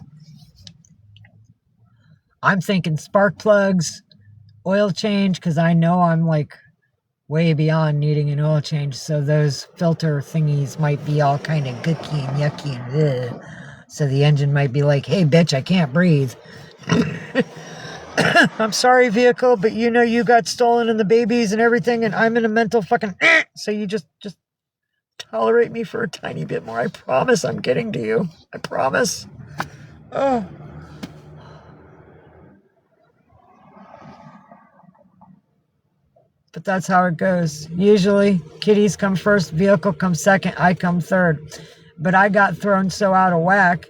I'm thinking spark plugs, oil change, because I know I'm like way beyond needing an oil change, so those filter thingies might be all kind of gooky and yucky and ugh. So the engine might be like, hey bitch, I can't breathe. I'm sorry, vehicle, but you know you got stolen and the babies and everything, and I'm in a mental fucking so you just tolerate me for a tiny bit more. I promise I'm getting to you. I promise. Oh. But that's how it goes. Usually, kitties come first, vehicle comes second, I come third. But I got thrown so out of whack,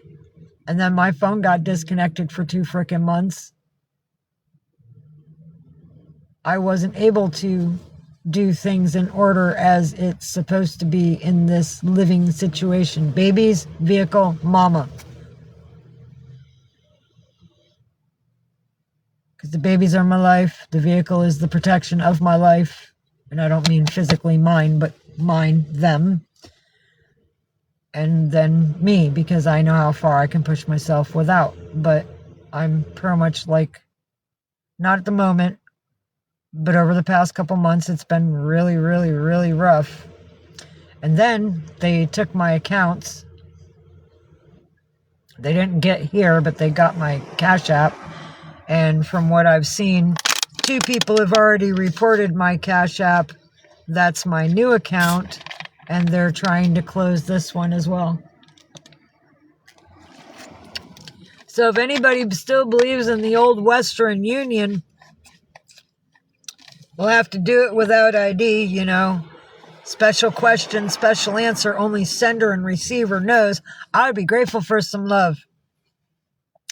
and then my phone got disconnected for 2 frickin' months. I wasn't able to do things in order as it's supposed to be in this living situation. Babies, vehicle, mama. Because the babies are my life. The vehicle is the protection of my life. And I don't mean physically mine, but mine, them. And then me, because I know how far I can push myself without. But I'm pretty much like, not at the moment, but over the past couple months, it's been really, really, really rough. And then they took my accounts. They didn't get here, but they got my Cash App. And from what I've seen, 2 people have already reported my Cash App. That's my new account. And they're trying to close this one as well. So if anybody still believes in the old Western Union, we'll have to do it without ID, you know. Special question, special answer, only sender and receiver knows. I would be grateful for some love.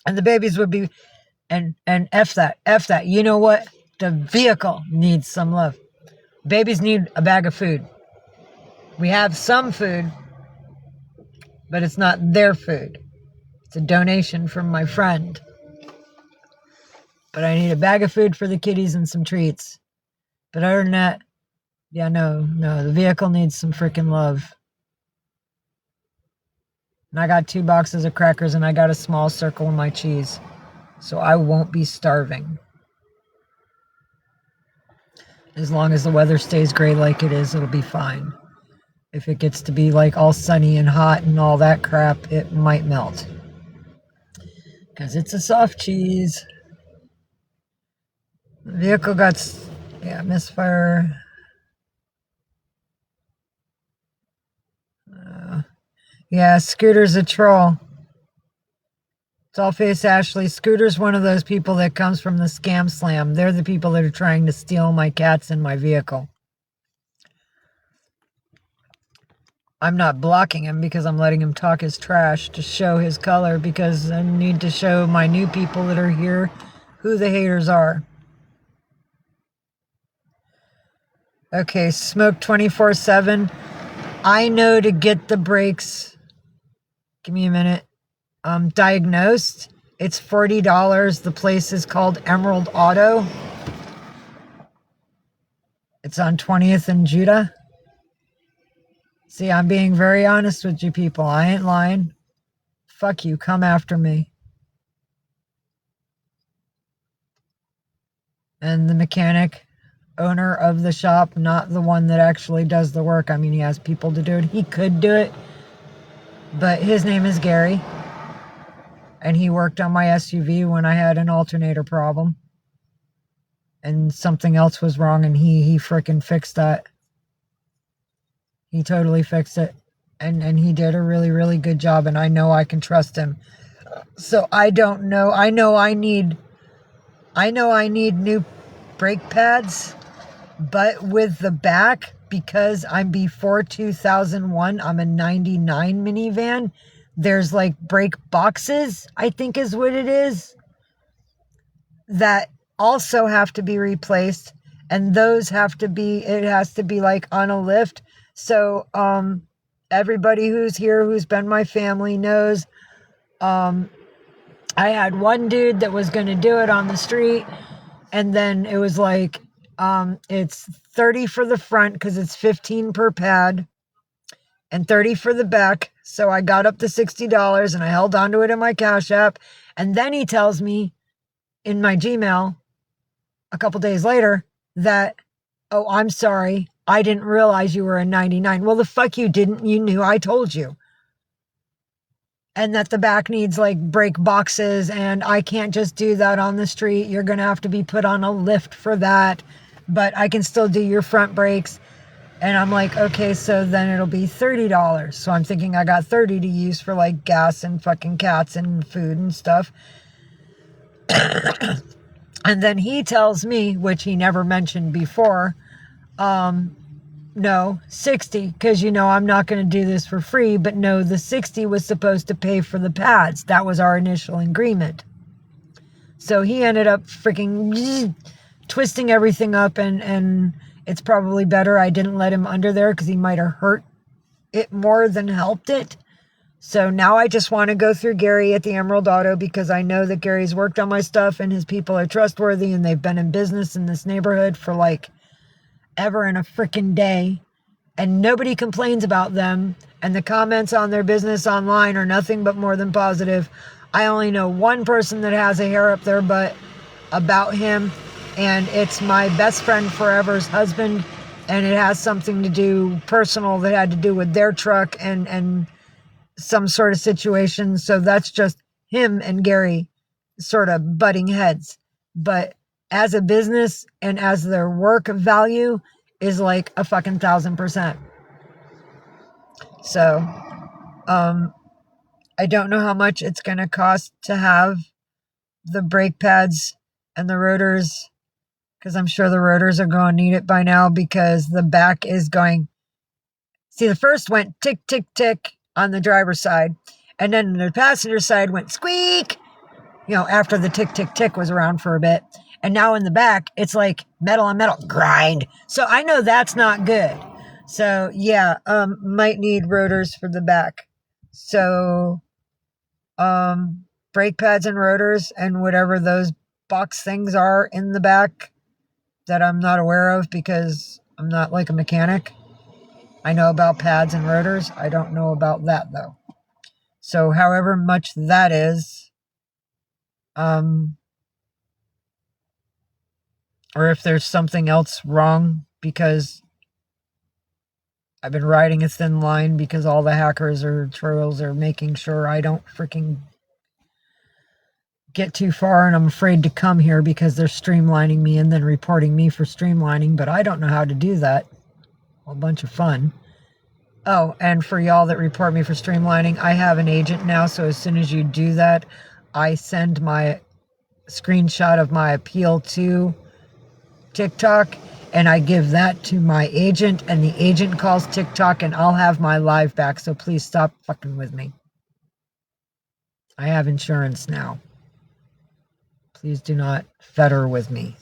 And the babies would be, and F that. You know what? The vehicle needs some love. Babies need a bag of food. We have some food, but it's not their food. It's a donation from my friend. But I need a bag of food for the kitties and some treats. But other than that, yeah, no, the vehicle needs some freaking love. And I got 2 boxes of crackers and I got a small circle of my cheese. So I won't be starving. As long as the weather stays gray like it is, it'll be fine. If it gets to be like all sunny and hot and all that crap, it might melt. Because it's a soft cheese. The vehicle got, misfire. Yeah, Scooter's a troll. Dollface Ashley. Scooter's one of those people that comes from the Scam Slam. They're the people that are trying to steal my cats and my vehicle. I'm not blocking him because I'm letting him talk his trash to show his color, because I need to show my new people that are here who the haters are. Okay, smoke 24/7. I know to get the brakes. Give me a minute. Diagnosed. It's $40. The place is called Emerald Auto. It's on 20th and Judah. See, I'm being very honest with you people. I ain't lying. Fuck you. Come after me. And the mechanic, owner of the shop, not the one that actually does the work. I mean, he has people to do it. He could do it. But his name is Gary. And he worked on my SUV when I had an alternator problem. And something else was wrong, and he frickin' fixed that. He totally fixed it. And he did a really, really good job, and I know I can trust him. So I don't know. I know I need new brake pads, but with the back, because I'm before 2001, I'm a 99 minivan. There's like brake boxes, I think is what it is, that also have to be replaced. And those have to be, it has to be like on a lift. So, everybody who's here, who's been my family knows, I had one dude that was going to do it on the street. And then it was like, it's 30 for the front because it's 15 per pad, and 30 for the back. So I got up to $60 and I held onto it in my Cash App. And then he tells me in my Gmail a couple days later that, oh, I'm sorry, I didn't realize you were a 99. Well, the fuck you didn't. You knew. I told you. and that the back needs like brake boxes, and I can't just do that on the street. You're going to have to be put on a lift for that, but I can still do your front brakes. And I'm like, okay, so then it'll be $30. So I'm thinking I got 30 to use for like gas and fucking cats and food and stuff. And then he tells me, which he never mentioned before, no, 60, because I'm not going to do this for free. But no, the 60 was supposed to pay for the pads. That was our initial agreement. So he ended up freaking twisting everything up, and it's probably better I didn't let him under there, because he might have hurt it more than helped it. So now I just want to go through Gary at the Emerald Auto, because I know that Gary's worked on my stuff and his people are trustworthy, and they've been in business in this neighborhood for like ever and a freaking day, and nobody complains about them, and the comments on their business online are nothing but more than positive. I only know one person that has a hair up their butt about him, and it's my best friend forever's husband, and it has something to do personal that had to do with their truck and some sort of situation. So that's just him and Gary sort of butting heads. But as a business and as their work value is like a fucking 1,000%. So, I don't know how much it's going to cost to have the brake pads and the rotors, because I'm sure the rotors are going to need it by now, because the back is going. See, the first went tick, tick, tick on the driver's side, and then the passenger side went squeak, after the tick, tick, tick was around for a bit. And now in the back, it's like metal on metal grind. So I know that's not good. So yeah, might need rotors for the back. So, brake pads and rotors and whatever those box things are in the back that I'm not aware of, because I'm not like a mechanic. I know about pads and rotors. I don't know about that though. So however much that is, or if there's something else wrong, because I've been riding a thin line, because all the hackers or trolls are making sure I don't freaking get too far, and I'm afraid to come here because they're streamlining me and then reporting me for streamlining, but I don't know how to do that. A bunch of fun. Oh, and for y'all that report me for streamlining, I have an agent now, so as soon as you do that, I send my screenshot of my appeal to TikTok, and I give that to my agent, and the agent calls TikTok, and I'll have my live back, so please stop fucking with me. I have insurance now. Please do not fetter with me.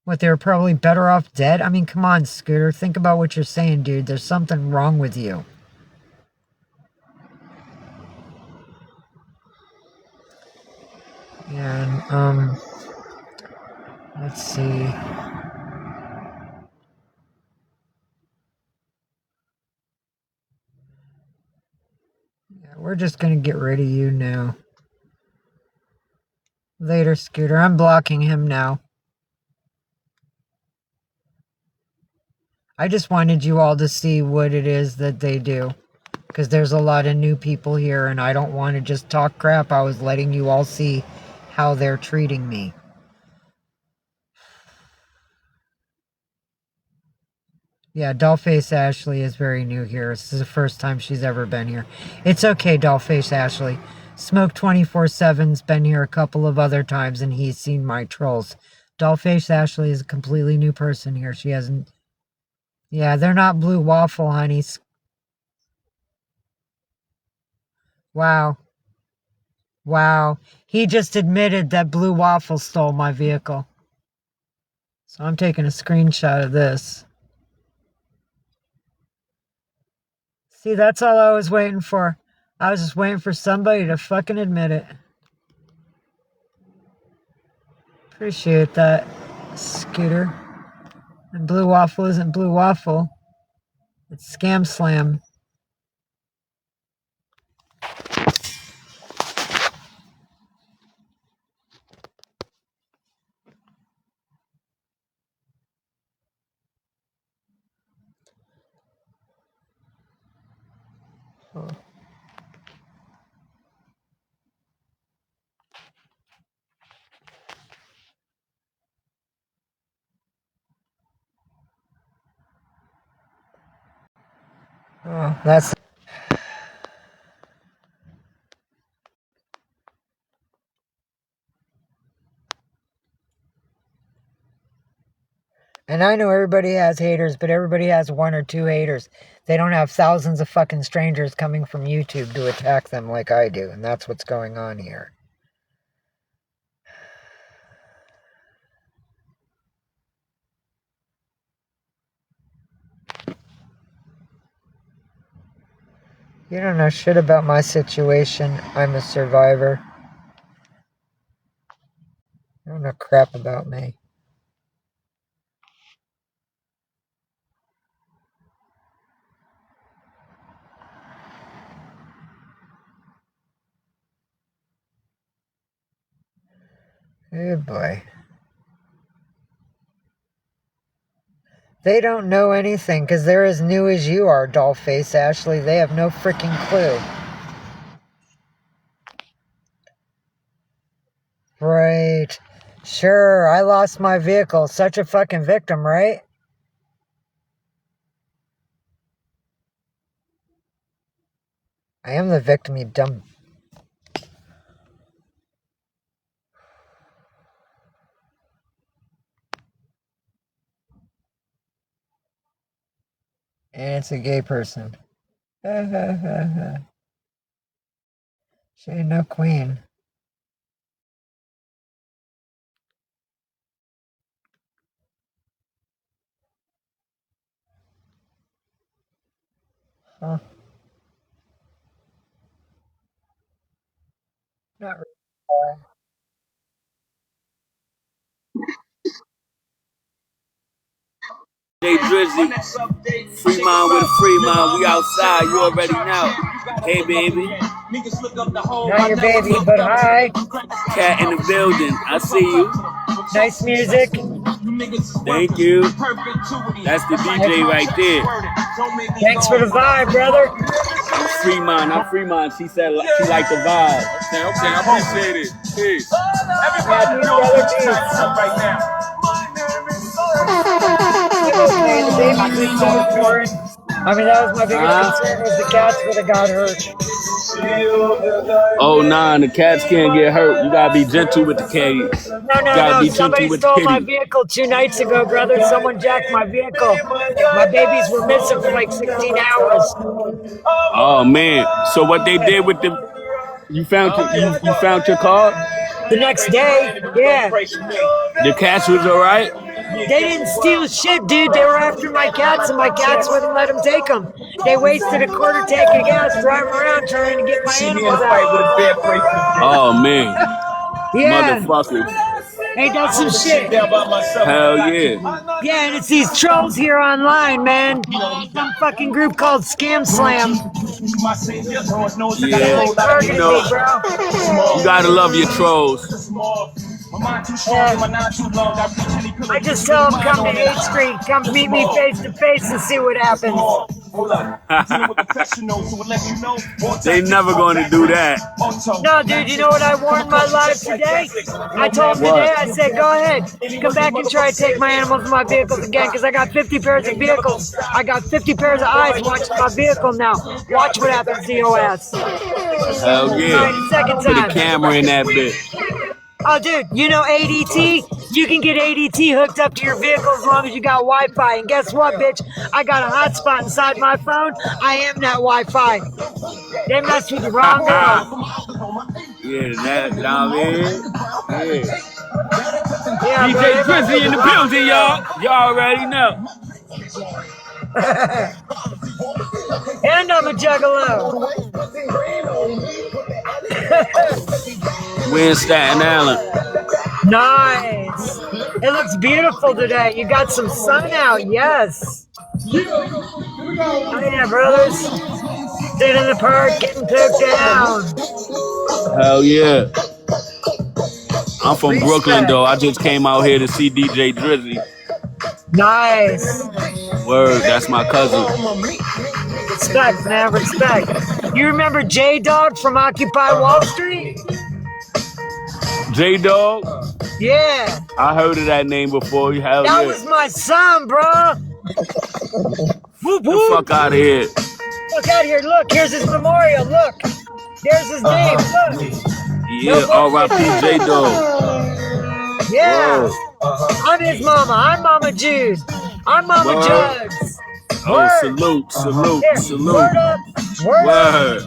What, they were probably better off dead? I mean, come on, Scooter. Think about what you're saying, dude. There's something wrong with you. And, let's see. Yeah, we're just gonna get rid of you now. Later, Scooter. I'm blocking him now. I just wanted you all to see what it is that they do, because there's a lot of new people here, and I don't want to just talk crap. I was letting you all see how they're treating me. Yeah, Dollface Ashley is very new here. This is the first time she's ever been here. It's okay, Dollface Ashley. Smoke 24/7's been here a couple of other times, and he's seen my trolls. Dollface Ashley is a completely new person here. She hasn't... Yeah, they're not blue waffle, honeys. Wow. Wow. He just admitted that Blue Waffle stole my vehicle. So I'm taking a screenshot of this. See, that's all I was waiting for. I was just waiting for somebody to fucking admit it. Appreciate that, Scooter. And Blue Waffle isn't Blue Waffle. It's Scam Slam. Oh, that's... And I know everybody has haters, but everybody has one or two haters. They don't have thousands of fucking strangers coming from YouTube to attack them like I do, and that's what's going on here. You don't know shit about my situation. I'm a survivor. You don't know crap about me. Oh boy. They don't know anything because they're as new as you are, Dollface Ashley. They have no freaking clue. Right. Sure, I lost my vehicle. Such a fucking victim, right? I am the victim, you dumb... And it's a gay person. She ain't no queen. Huh. Not really. Hey Drizzy, free mind with a free mind. We outside, you already know. Hey baby. Not your baby, but hi. Cat in the building, I see you. Nice music. Thank you. That's the DJ right there. Thanks for the vibe, brother. Free mind, I'm free mind. She said she liked the vibe. Okay, I appreciate it. Peace. Everybody, brother, peace. Right now. Okay, the baby's been going for it. I mean, that was my biggest concern, was the cats would have got hurt. Oh nah, the cats can't get hurt. You gotta be gentle with the kitties. No. Somebody stole my vehicle 2 nights ago, brother. Someone jacked my vehicle. My babies were missing for like 16 hours. Oh man. So what they did with the... You found your car? The next day, yeah. The cats was alright? They didn't steal shit, dude. They were after my cats, and my cats wouldn't let them take them. They wasted a quarter tank of gas driving around trying to get my animals out. Oh man. Yeah. Motherfuckers. Ain't that some shit? Hell yeah. Yeah, and it's these trolls here online, man. Some fucking group called Scam Slam. Yeah. You know, you gotta love your trolls. I just tell them come to 8th Street, come meet me face to face and see what happens. They never gonna do that. No, dude, you know what I warned my life today? I told them today, I said, go ahead, come back and try to take my animals and my vehicles again, because I got 50 pairs of vehicles. I got 50 pairs of eyes watching my vehicle now. Watch what happens to your ass. Hell yeah. Right, second time. Put a camera in that bitch. Oh, dude, you know ADT? You can get ADT hooked up to your vehicle as long as you got Wi-Fi. And guess what, bitch? I got a hotspot inside my phone. I am that Wi-Fi. They messed with the wrong girl. Yeah, that's what I mean. Yeah, DJ Drizzy in the building, y'all. Y'all already know. And I'm a juggalo. We're in Staten Island. Nice. It looks beautiful today. You got some sun out, yes. Oh yeah, brothers. Sitting in the park, getting took down. Hell yeah. I'm from Brooklyn, though. I just came out here to see DJ Drizzy. Nice. Word, that's my cousin. Respect, man, respect. You remember J-Dog from Occupy Wall Street? J-Dog? Yeah. I heard of that name before. Hell That yeah. was my son, bro. Whoop, Get the whoop. fuck out of here. Look out here. Look, here's his memorial. Look. There's his name. Look. Yeah, R.I.P. J-Dog. Yeah. Word. I'm his mama. I'm Mama Jude. I'm Mama Word. Jugs. Oh, Word. salute, salute, Here, salute. word up. Word up. Word.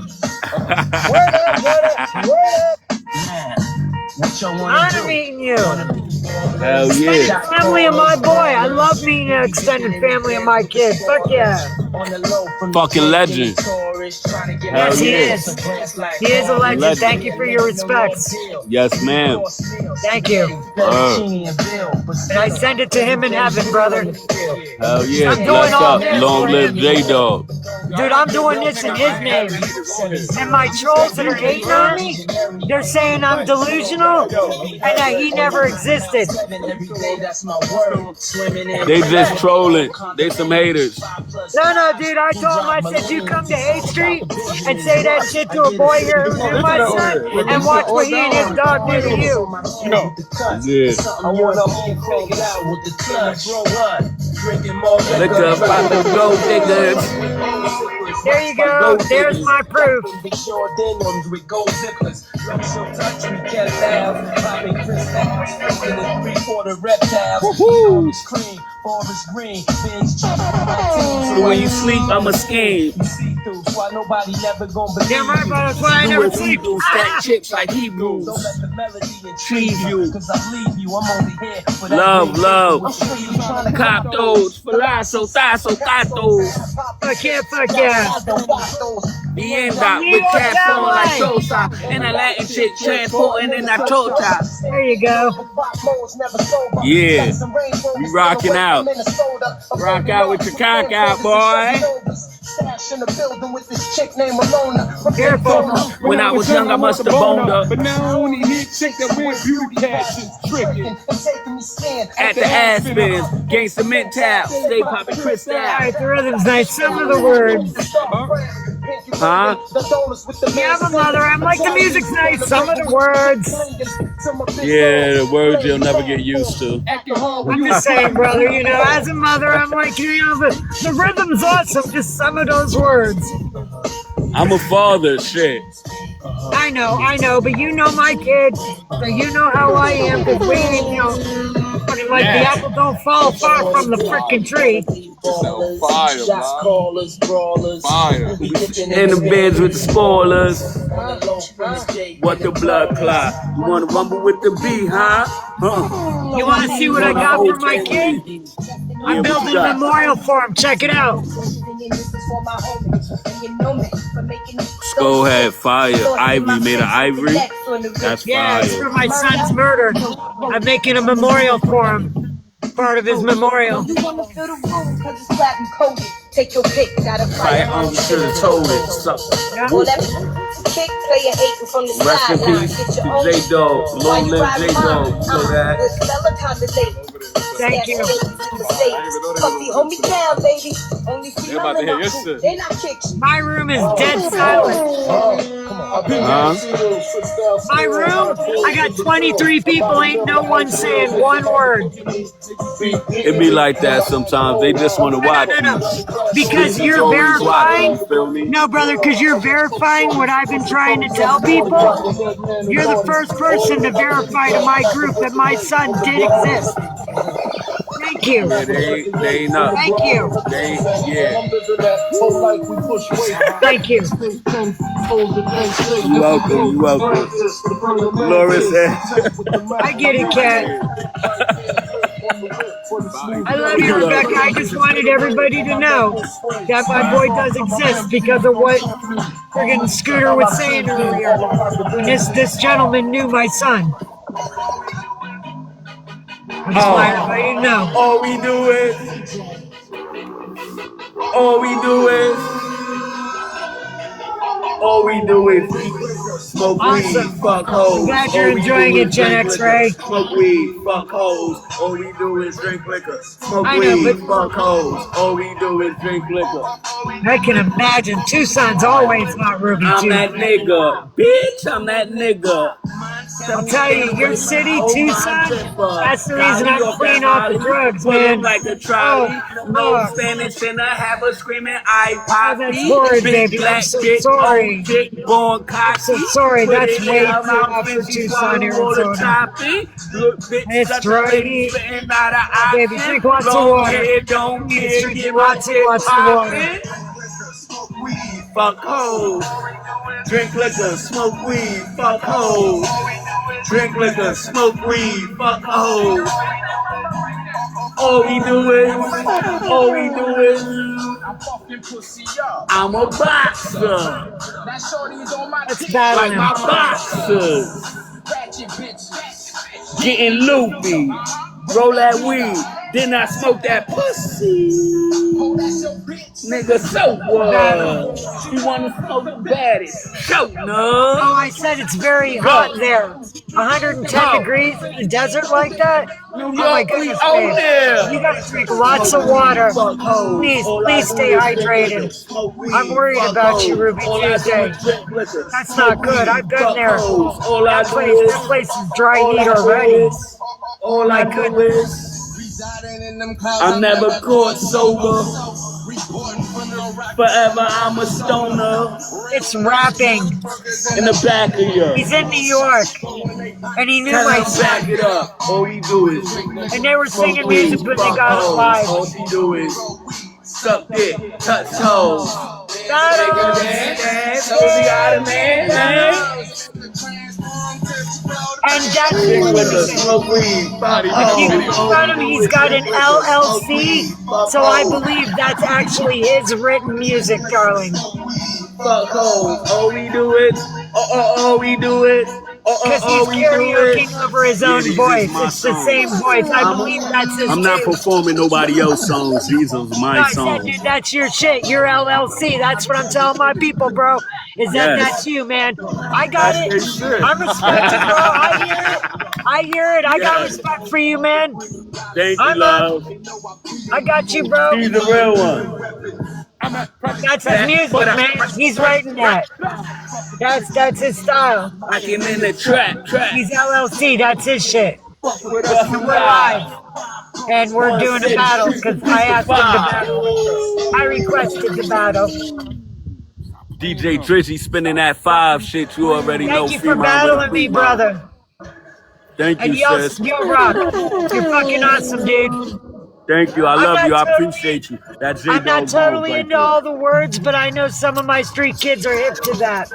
Word up. Word up. Word up. Honor meeting you. Hell yeah. Family of my boy. I love meeting an extended family of my kid. Fuck yeah. Fucking legend. Yes, he yeah. is. He is a legend. Legend. Thank you for your respects. Yes, ma'am. Thank you. And I send it to him in heaven, brother. Hell yeah. I'm doing Bless all up. this Long for live him. J-Dog. Dude, I'm doing this in his name. And my trolls that are hating on me, they're saying I'm delusional and that he never existed. They just trolling. They some haters. No, dude, I told him, I said, you come to 8th Street and say that shit to a boy here who knew my son and watch what he and his dog do to you. Yeah. Look up about the gold diggers. There you go. There's my proof. So when you sleep, I'm a scheme. Damn right, but that's why I never sleep. Stack chips like Hebrews. Trees you. Love. Cop those. Falasso, tasso, tatos. Fuck yeah. Bien dot with cat phone like Sosa. And a Latin chick transporting in that tota. There you go. Yeah. You rocking out. Rock out with your cock out, boy. Careful. When I was young, I must have boned her. But now I only hit chick that wear beauty patches, tricking. At the Aspens, gangsta mental, stay popping crystal. Alright, the rhythm's nice. Some of the words. Huh? Yeah, I'm a mother. I'm like, the music's nice. Some of the words. Yeah, the words you'll never get used to. I'm just saying, brother, you know, as a mother, I'm like, you know, the rhythm's awesome. Just some of those words. I'm a father, shit. I know, but you know my kid, so you know how I am, because we ain't, you know, fucking like the apple don't fall far from the frickin' tree. Fire, Fire. In the beds with the spoilers. What the blood clot? You wanna rumble with the B, huh? You want to see what I got for my kid? I'm building a memorial for him. Check it out. Skull had fire. Ivory made of ivory. That's Yeah, it's fire. for my son's murder. I'm making a memorial for him. Part of his memorial. Take your pick, gotta Fire on should have told it. Suck. Well, that kick player hating from the Rest in sideline. peace Get to your own J-Dog. Long live J-Dog. You know that? Thank you. Fuck the hold me down, baby. Only They about to hear your shit. They not kicks. My room is dead silent. Huh? My room, I got 23 people, ain't no one saying one word. It be like that sometimes. They just want to watch No. you. Because you're Always verifying. watching, feel me? No, brother, because you're verifying what I've been trying to tell people. You're the first person to verify to my group that my son did exist. Thank you. Yeah, they ain't up. Thank you. They, yeah. Thank you. You welcome. Laura said. I get it, Kat. I love you, Rebecca. I just wanted everybody to know that my boy does exist because of what friggin' Scooter was saying earlier. And this gentleman knew my son. I just want everybody to know. All we do is Smoke Awesome. weed, fuck I'm hoes. glad you're All we enjoying do it, is Gen drink X liquor. Ray. Smoke weed, fuck hoes. All we do is drink liquor. Smoke I know, weed, but fuck hoes. All we do is drink liquor. I can imagine Tucson's always hot, Ruby I'm too. that nigga, bitch. I'm that nigga. I'll tell you, your city, Tucson, that's the reason I'm clean off the drugs, Pull man. him like a Oh, trolley. No fuck. Spanish in a have a screaming I Oh, that's poppy. horrid, Big baby. I'm black so bitch, sorry. old chick, born I'm so cocky. sorry. Put That's it in way her too mouth hot for and she Tucson, swallow all the Arizona. topping. Look, bitch, And it's such a lady dry. spitting out of Oh, baby, option. drink lots of Long water. hair, don't You need to care, drink get my lots and shit lots of water. poppin'. Fuck hoes. Drink liquor, smoke weed, fuck hoes. Drink liquor, smoke weed, fuck hoes. All we do is, I'm a boxer. Let's battle Like him. my boxers. Getting loopy. Roll that weed. Then I smoke that pussy. Nigga, so what? You wanna smoke the baddest? Show Oh, no. I said it's very hot there. 110 degrees in the desert like that? New Oh my York, we goodness, on babe. there. You gotta drink lots of water. Fuck hoes. Please, All I please do stay is drink liquor, hydrated. smoke weed, I'm worried fuck about you, hoes. Ruby All I do Tuesday. is drink liquor, That's smoke not good. weed, I've been fuck there. hoes. All I do That place is dry heat is, already. all My I do goodness. is, I'm never caught sober. Forever I'm a stoner It's rapping. in the back of you. He's in New York. And he knew Tell my him back son. it up. All we do is drink liquor, And they were smoke singing weed, music when they fuck got hoes. alive. All we do is suck dick, touch toes. Battles! Dance, so we got a man. And that's Drink the liquor, music. smoke weed, fuck If hoes. you look at him, he's got an LLC, so I believe that's actually his written music, darling. Fuck hoes. All we do is, all we do is, Because he's all we do karaokeing is. over his own voice. It's the same voice. I believe that's his I'm not too. performing nobody else's songs. These are No, my I said, songs. dude, that's your shit. Your LLC. That's what I'm telling my people, bro. Is that Yes. that's you, man? I got That's it. their shit. I'm respected, bro. I hear it. I hear it. I got respect for you, man. Thank you, I'm love. I got you, bro. He's the real one. That's his music, man. He's writing that. That's his style. I can in the trap. He's LLC. That's his shit. With us And we're live. And we're doing a battle because I asked him to battle. I requested the battle. DJ Drizzy spinning that 5 shit. You already know. Thank you for battling me, brother. Thank And you, sis. yo, rock. You're fucking awesome, dude. Thank you. I I'm love not you. I totally- appreciate you. That's I'm not totally into all the words, but I know some of my street kids are hip to that.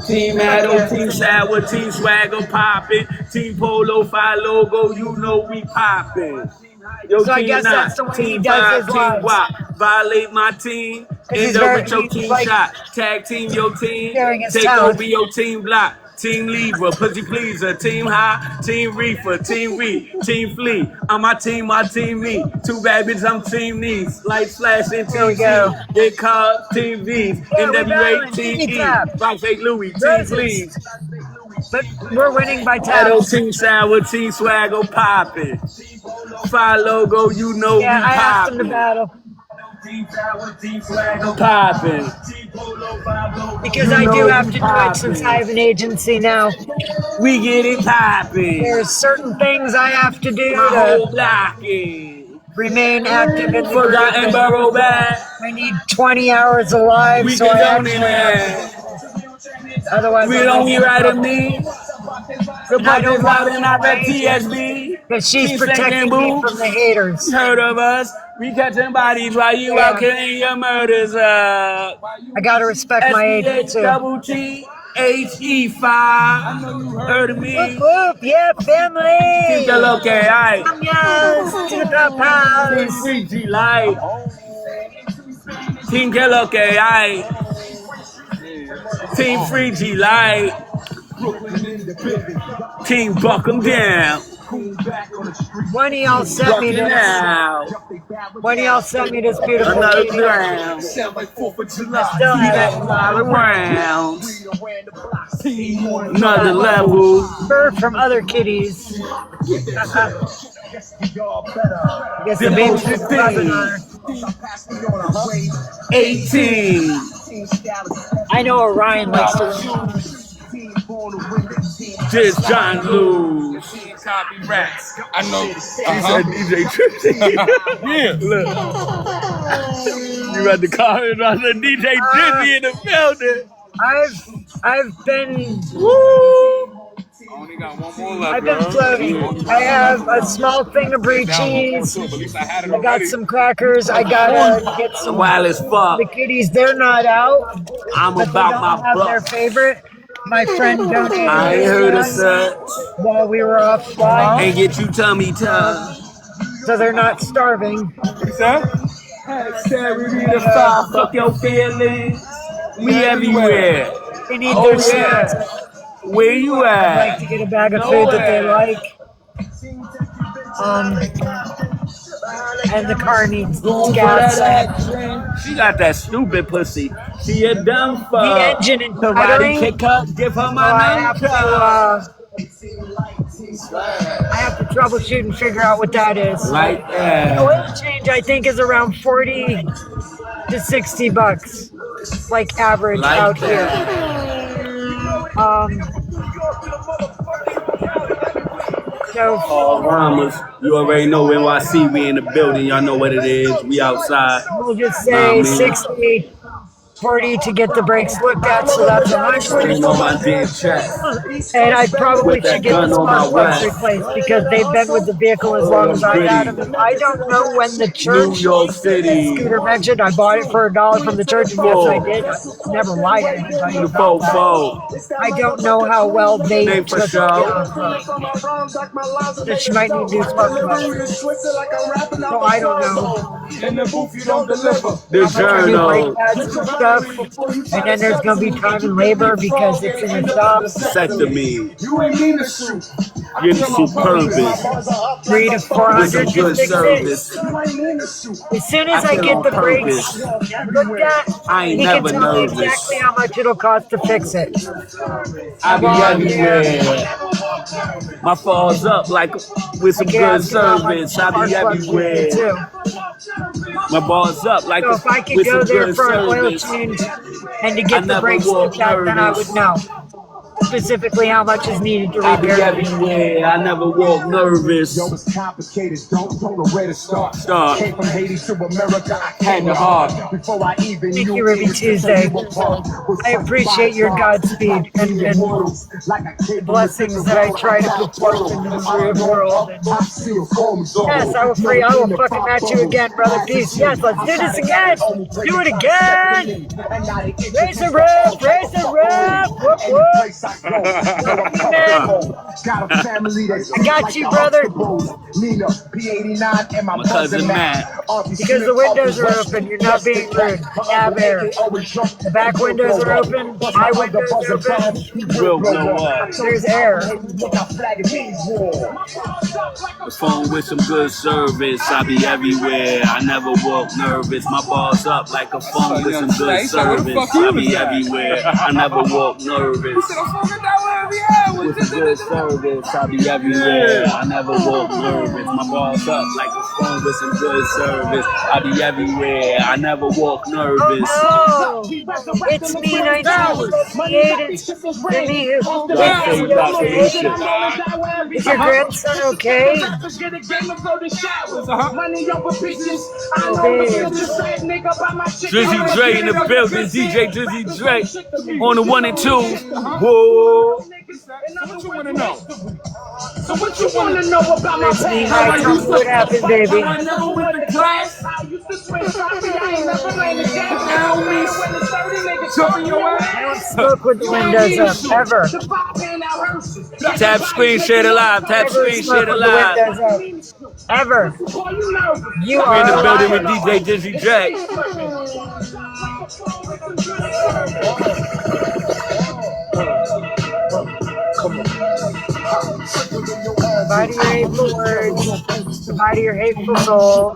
Team Addo, Team Sour, Team Swagger poppin'. Team Polo 5 logo, you know we poppin'. Yo, So I Team guess 9, that's the way he Team does 5, his Team lives. WAP. Violate my team. He's End up very- with your he's team like shot. Tag team your team. sharing his Take talent. over your team block. Team Libra, Pussy Pleaser, Team High, Team Reefer, Team Weed, Team Flea. I'm my team, me. 2 bad bitches, I'm Team Knees. Light Flash and Here we Team go. G. They call Team V's. Yeah, we're NWA, battling. Team Timmy E. Tap. Rock Fake Louis, Team Roses. Please. But we're winning by Addo, taps. Team Sour, Team Swagger poppin'. 5 logo, you know Yeah, we I asked him to poppin'. battle Poppin'. because I do have to do it since I have an agency now. We get it poppin'. There's certain things I have to do My to whole block is remain active in the forgotten group. borough back. I need 20 hours alive, We so get I down in actually there. otherwise We I'm don't gonna hear right of me. Goodbye, Not just riding out that TSB. TSB. Because she's Keep protecting thinking, me boo. from the haters. Heard of us. We catching bodies while you Yeah. out killing your murders up. I gotta respect my agent SBH too. double T HE5. Heard of Whoop me? whoop, yeah, family. Think the look alright. Come yes to the pop Team house. Free G Light. Team que lo que hay. Team Free G Light. Team Buck 'em down. One of y'all sent me this. Now, One of y'all sent me this beautiful another kitty. ground. Still have it. All around. Another level. Fur from other kitties. Guess the baby's buzzing on her. 18. I know Orion likes to run. Just John Lewis. Copy rats. I know. He said DJ Tristan. Yeah. Look. You got the car and I said DJ Drizzy in the building. I've been Only got one more left, I've been girl. floating. I have a small thing of brie cheese. At least I had it I got already. some crackers. I gotta get some. Wild as fuck. The kitties, they're not out. I'm But they about don't my have their buck. favorite. My friend donated I ain't heard of such. while we were offline, And get you tummy tuck. so they're not starving. Fuck your feelings. We everywhere. They need Oh, their yeah. snacks. Where you I'd like at? to get a bag of food that they like. And the car needs gas. She got that stupid pussy. She a dumb The fuck. engine and Karate tethering. kick her, give her So my I have to troubleshoot and figure out what that is. Right The there. oil change, I think, is around 40 to 60 bucks, like average Like out that. here. So Ramos, you already know NYC, we in the building. Y'all know what it is. We outside. we'll just say 60, 40 to get the brakes looked at, so that's how much. Ain't on my damn chest. And I probably With that should get the gun on my spark plugs waist. replaced because they've been with the vehicle as long as I had them. I don't know when the New church York City. Scooter mentioned I bought it for $1 from the church, and yes, I did. I never lied to anybody The about that. fofo. I don't know how well they Name for took it. sure. So she might need new spark plugs. So I don't know. In the booth, you don't deliver. The New journal. brake pads and stuff. And then there's going to be time and labor because it's in a shop. Sectomy. You ain't mean to shoot. Getting some purpose. 300 to With 400 some to good fix it. service. You ain't mean to shoot. As soon as I I feel get on the brakes purpose. looked at, I ain't he can never tell me nervous. exactly how much it'll cost to fix it. I be everywhere. My falls up like with some I can good ask you how much service. I spark be plugs would be, everywhere. too. My balls up like So if I could with go some there good for an oil service. change and to I get the never brakes walk looked at, then I would nervous. know specifically how much is needed to I be repair it. everywhere. I never walk nervous. Yo, it's complicated. Don't know where to start. Start. Came from Haiti to America. I Had to hard. Before I even Thank knew you, Ruby English to Tuesday. tell you apart. Was I appreciate your Godspeed and like a kid blessings that I try to put forth into the real world. And yes, I will free. I will fucking match you again, brother. Peace. Yes, let's do this again. Do it again. Raise the roof. Raise the roof. Whoop whoop. Got a family that's I got you, brother. Nina, P89, and my cousin Matt. Because the windows are open, you're not being rude. Have air. The back windows are open. My windows are open. Will blow up. There's air. The phone with some good service. I be everywhere. I never walk nervous. My balls up like a phone with some good service. I be everywhere. I never walk nervous. With some good service. I be everywhere. I never walk nervous. My balls up like a phone with some good service. I be everywhere. I never walk nervous. Oh, it's me, 1978. It's me. Is your grandson okay? Drizzy Dre in the building. DJ Drizzy Dre on the 1 and 2. Whoa. What you want to know? So what you wanna know about my It's me, past? Mike. Tell me what happened, baby. I never went to class. I used to swing coffee. I ain't never played the game. Now me when the 30 niggas talking your I don't smoke with the windows up, ever. Tap screen, share the live. Tap Never screen, smoke share the with the live. windows up. Ever. You We're are in the a building liar. with DJ Drizzy Dre. If I Goodbye to your hateful words. Goodbye to your hateful soul.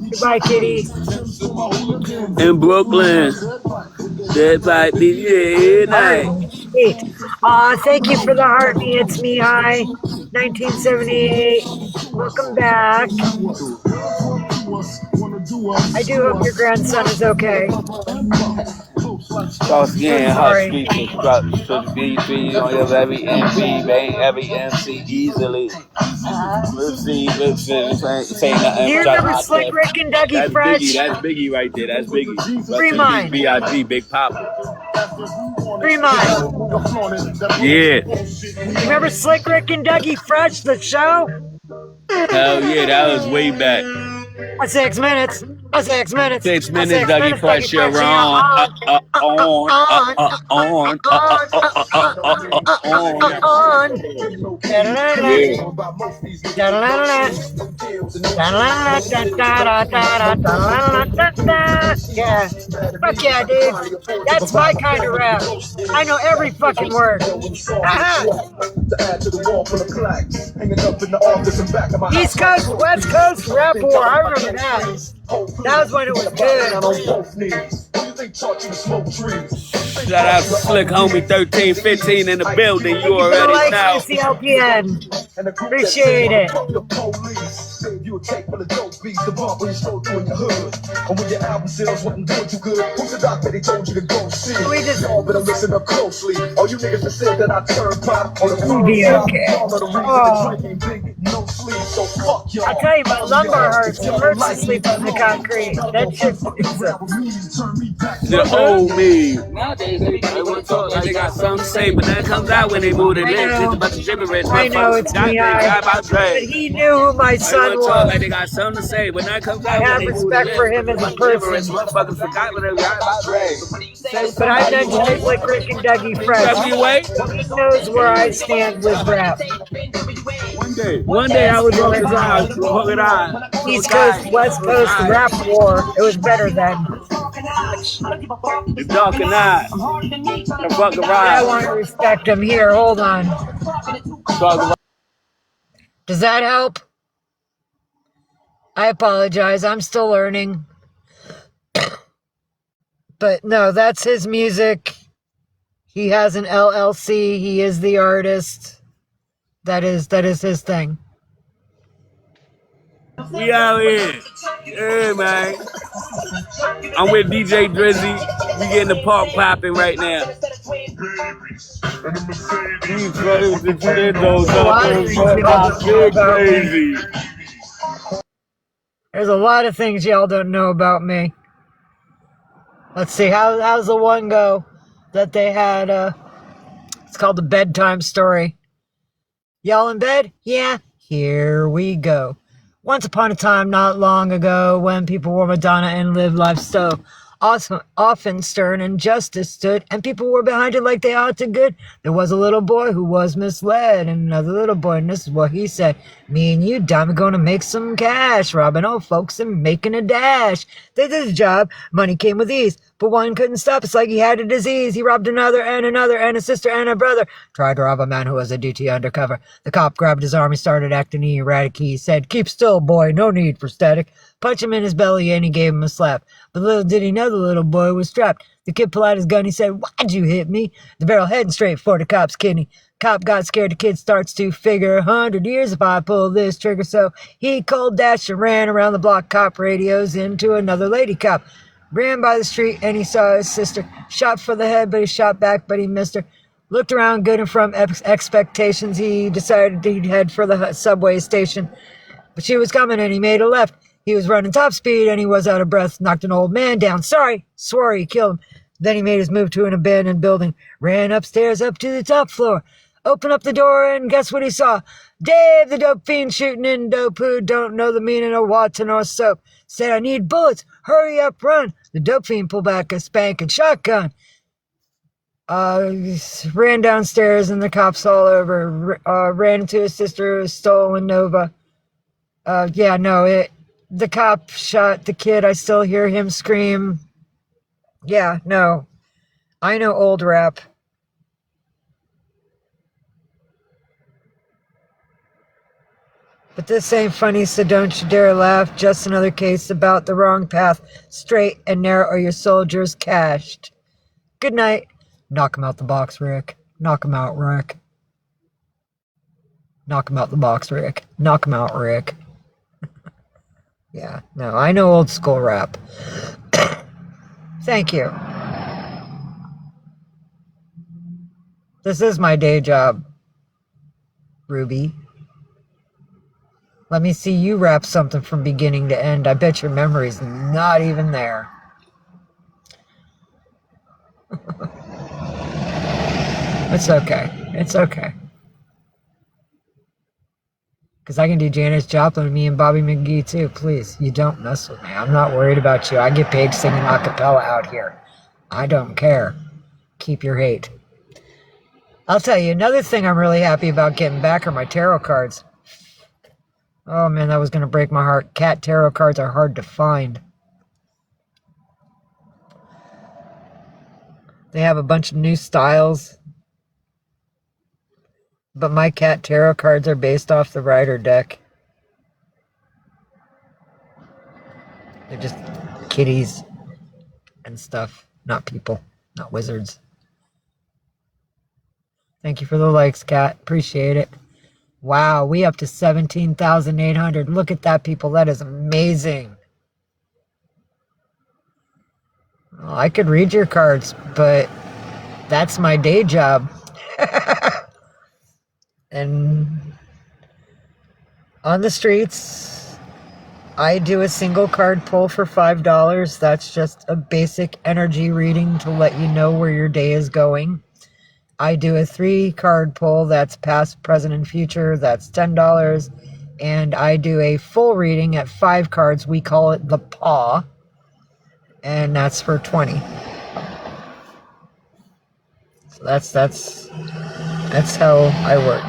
Goodbye, Kitty. In Brooklyn. That might be the night. Holy shit. Thank you for the heart me. It's me, hi. 1978. Welcome back. I do hope your grandson is okay. Cross again, So hot sorry. streets and struts. So the B3 on your every MV, bang every MC easily. Let's see, say nothing. Do you remember Slick Rick and Dougie That's Fresh? That's Biggie right there. That's Biggie. Free Mind. B.I.G. Big Papa. Free Mind. Yeah. Remember Slick Rick and Dougie Fresh, the show? Hell yeah, that was way back. 6 minutes. 6 minutes. 6 minutes, Dougie Fresh, you're on. Yeah. Fuck yeah, dude. That's my kind of rap. I know every fucking word. East Coast, West Coast rap war. I remember that. That was when it was good. Shout out to Slick Homie 1315 in the building. You already know. CLPN. Appreciate it. You take one of those beats, the bump when you stroll through in your hood. And when your album sales wasn't doing too good, who's the doc that he told you to go see? We just all better listen up closely. All you niggas that said that I turned pop on the phone. Okay. No sleep, so fuck y'all. I tell you, my lumbar hurts. It hurts to sleep on the concrete. That shit The old me. Nowadays, they want to talk like they got something to say, but that comes out when they move their lips. It's a bunch of gibberish. I know, it's me. But he knew who my son was. Like they got something to say, but that comes out. I have respect for him as a person. Motherfuckers forgot what they got about Dre. But I mentioned it like Rick and Dougie Fresh. He knows where I stand with rap. One day I was on his eyes, hook it on. East Coast, West Coast rap war. It was better then. The dark and I. The fuck around. I want to respect him. Here, hold on. Does that help? I apologize. I'm still learning. But no, that's his music. He has an LLC. He is the artist. That is his thing. We out here. Yeah, man. I'm with DJ Drizzy. We getting the park popping right now. Crazy. There's a lot of things y'all don't know about me. Let's see, how's the one go that they had? It's called The Bedtime Story. Y'all in bed? Yeah, here we go. Once upon a time, not long ago, when people wore Madonna and lived life so often stern and justice stood, and people were behind it like they ought to good. There was a little boy who was misled, and another little boy, and this is what he said: "Me and you, Dime, gonna make some cash, robbing old folks and making a dash." They did the job. Money came with ease, but one couldn't stop. It's like he had a disease. He robbed another, and a sister, and a brother. Tried to rob a man who was a duty undercover. The cop grabbed his arm. He started acting erratic. He said, "Keep still, boy. No need for static." Punched him in his belly, and he gave him a slap. But little did he know the little boy was strapped. The kid pulled out his gun. He said, "Why'd you hit me?" The barrel heading straight for the cop's kidney. Cop got scared. The kid starts to figure 100 years if I pull this trigger. So he cold dashed and ran around the block. Cop radios into another lady cop. Ran by the street, and he saw his sister. Shot for the head, but he shot back, but he missed her. Looked around good and from expectations. He decided he'd head for the subway station. But she was coming, and he made a left. He was running top speed, and he was out of breath. Knocked an old man down. Sorry. Swore he killed him. Then he made his move to an abandoned building. Ran upstairs up to the top floor. Opened up the door, and guess what he saw? Dave, the dope fiend, shooting in dope who don't know the meaning of Watson or soap. Said, "I need bullets. Hurry up, run." The dope fiend pulled back a spanking shotgun. Ran downstairs, and the cops all over. Ran into his sister, who was stolen Nova. The cop shot the kid. I still hear him scream. Yeah, no. I know old rap. But this ain't funny, so don't you dare laugh. Just another case about the wrong path. Straight and narrow are your soldiers cashed. Good night. Knock him out the box, Rick. Knock him out, Rick. Knock him out the box, Rick. Knock him out, Rick. Yeah, no, I know old school rap. Thank you. This is my day job, Ruby. Let me see you rap something from beginning to end. I bet your memory's not even there. It's okay. It's okay. Because I can do Janis Joplin and me and Bobby McGee too. Please, you don't mess with me. I'm not worried about you. I get paid singing a cappella out here. I don't care. Keep your hate. I'll tell you, another thing I'm really happy about getting back are my tarot cards. Oh man, that was going to break my heart. Cat tarot cards are hard to find. They have a bunch of new styles. But my cat tarot cards are based off the Rider deck. They're just kitties and stuff, not people, not wizards. Thank you for the likes, Cat. Appreciate it. Wow, we up to 17,800. Look at that, people. That is amazing. Well, I could read your cards, but that's my day job. And on the streets, I do a single card pull for $5. That's just a basic energy reading to let you know where your day is going. I do a 3-card pull, that's past, present, and future, that's $10. And I do a full reading at 5 cards, we call it the paw, and that's for $20. So that's how I work.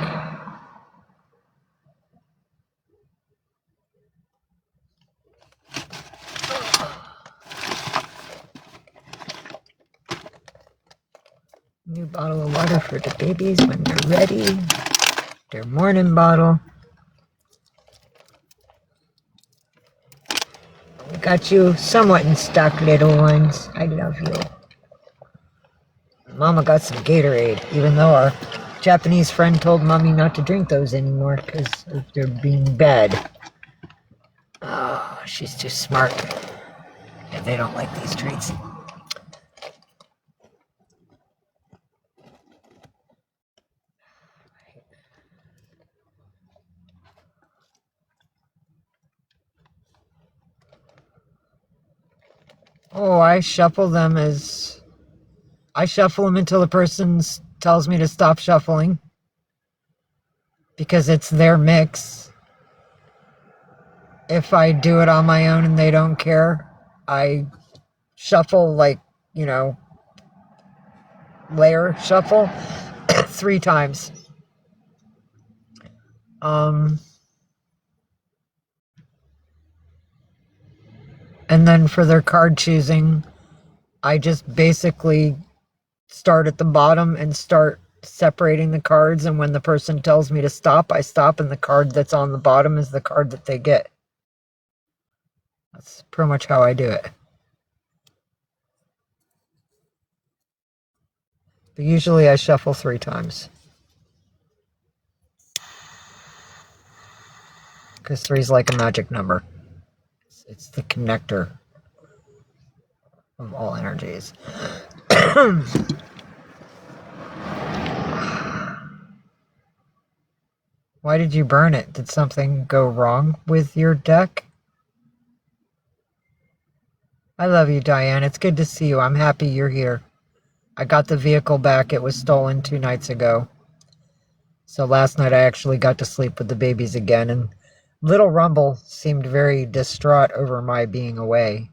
New bottle of water for the babies when they're ready. Their morning bottle. We got you somewhat in stock, little ones. I love you. Mama got some Gatorade, even though our Japanese friend told Mommy not to drink those anymore because they're being bad. Oh, she's too smart. Yeah, they don't like these treats. Oh, I shuffle them until the person tells me to stop shuffling. Because it's their mix. If I do it on my own and they don't care, I shuffle layer shuffle 3 times. And then for their card choosing, I just basically start at the bottom and start separating the cards, and when the person tells me to stop, I stop, and the card that's on the bottom is the card that they get. That's pretty much how I do it. But usually I shuffle 3 times. Because 3 is like a magic number. It's the connector of all energies. Why did you burn it? Did something go wrong with your deck? I love you, Diane. It's good to see you. I'm happy you're here. I got the vehicle back. It was stolen 2 nights ago. So last night I actually got to sleep with the babies again, and Little Rumble seemed very distraught over my being away.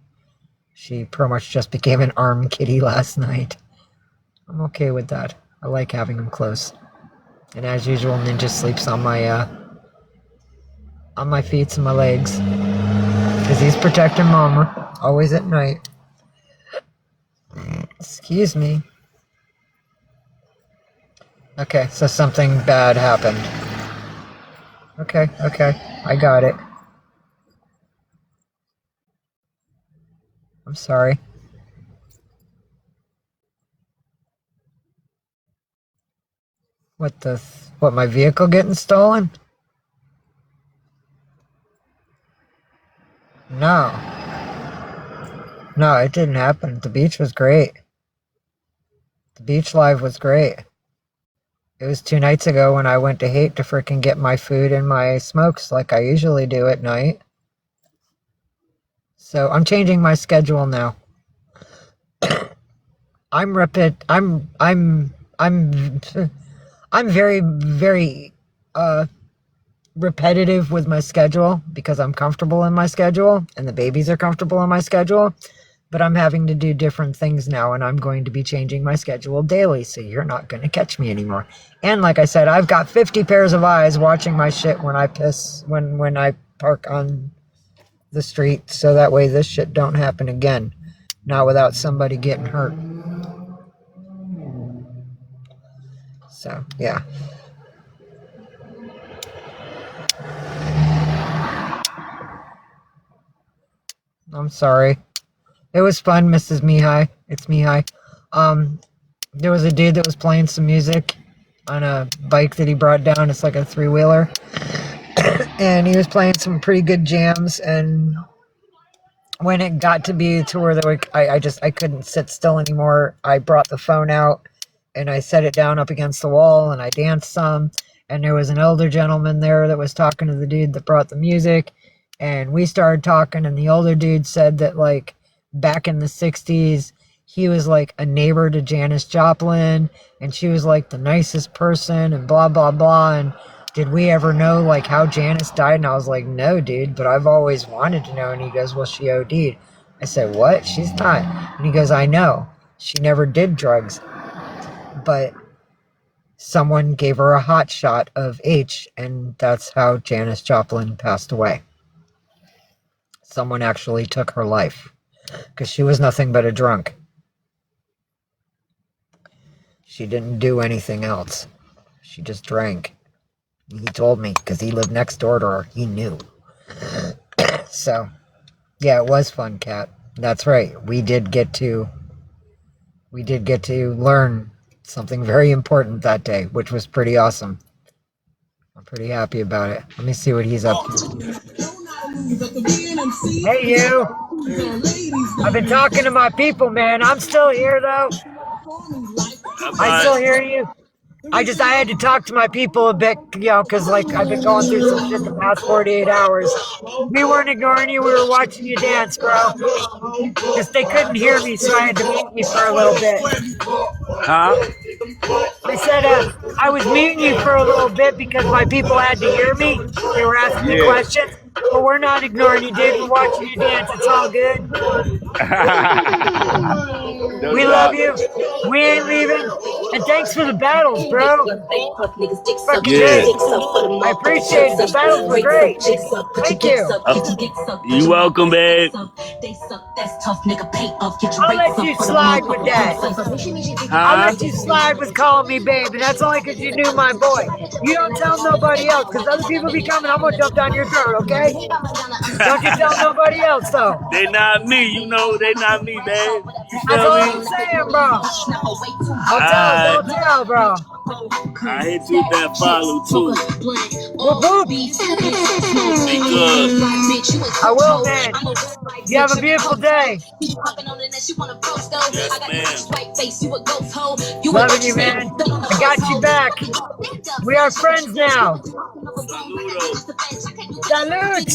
She pretty much just became an arm kitty last night. I'm okay with that. I like having him close. And as usual, Ninja sleeps on my feet and my legs. Because he's protecting Mama, always at night. Excuse me. Okay, so something bad happened. Okay. I got it. I'm sorry. What, my vehicle getting stolen? No. No, it didn't happen. The beach was great. The beach live was great. It was 2 nights ago when I went to Hate to frickin' get my food and my smokes like I usually do at night. So I'm changing my schedule now. I'm very, very repetitive with my schedule because I'm comfortable in my schedule and the babies are comfortable in my schedule. But I'm having to do different things now, and I'm going to be changing my schedule daily, so you're not going to catch me anymore. And like I said, I've got 50 pairs of eyes watching my shit when I piss, when I park on the street, so that way this shit don't happen again. Not without somebody getting hurt. So, yeah. I'm sorry. It was fun, Mrs. Mihai. It's Mihai. There was a dude that was playing some music on a bike that he brought down. It's like a 3-wheeler. And he was playing some pretty good jams. And when it got to be to where I couldn't sit still anymore, I brought the phone out and I set it down up against the wall and I danced some. And there was an older gentleman there that was talking to the dude that brought the music. And we started talking, and the older dude said that, like, back in the 60s, he was, like, a neighbor to Janis Joplin, and she was, like, the nicest person, and blah, blah, blah, and did we ever know, like, how Janis died? And I was like, no, dude, but I've always wanted to know. And he goes, well, she OD'd. I said, what? She's not. And he goes, I know. She never did drugs. But someone gave her a hot shot of H, and that's how Janis Joplin passed away. Someone actually took her life because she was nothing but a drunk. She didn't do anything else. She just drank. He told me because he lived next door to her. He knew. So, yeah, it was fun, Kat. That's right. We did get to learn something very important that day, which was pretty awesome. I'm pretty happy about it. Let me see what he's up to. Hey, you. I've been talking to my people, man. I'm still here, though. I still hear you. I had to talk to my people a bit, because, like, I've been going through some shit the past 48 hours. We weren't ignoring you. We were watching you dance, bro. Because they couldn't hear me, so I had to mute you for a little bit. Huh? I said, I was muting you for a little bit because my people had to hear me. They were asking me questions. But we're not ignoring you, dude. We're watching you dance. It's all good. We love you. We ain't leaving. And thanks for the battles, bro. Fucking great. I appreciate it. The battles were great. Thank you. You welcome, babe. I'll let you slide with that. I'll let you slide with calling me babe, and that's only because you knew my boy. You don't tell nobody else, because other people be coming. I'm going to jump down your throat, okay? Don't you tell nobody else, though. They not me, you know. They not me, babe. That's all I'm saying, bro. Don't tell, bro. I hit you with that follow, too. Whoop, whoop. Be good. I will, man. You have a beautiful day. Yes, man. Loving you, man. I got you back. We are friends now. Salute.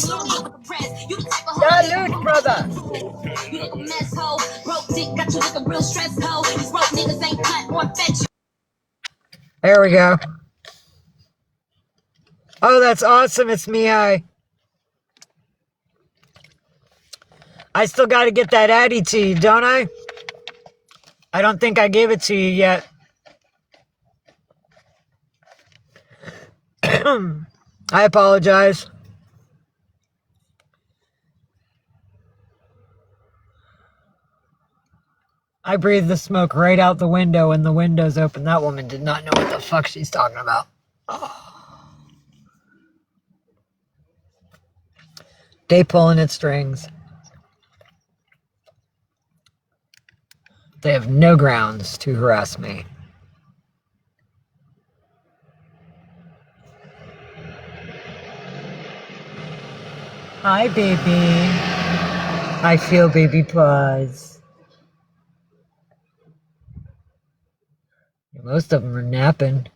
Salute, brother. There we go. Oh, that's awesome. It's Mihai. I still got to get that Addy to you, don't I? I don't think I gave it to you yet. I apologize. I breathed the smoke right out the window and the window's open. That woman did not know what the fuck she's talking about. They pulling at strings. They have no grounds to harass me. Hi, baby. I feel baby paws. Most of them are napping.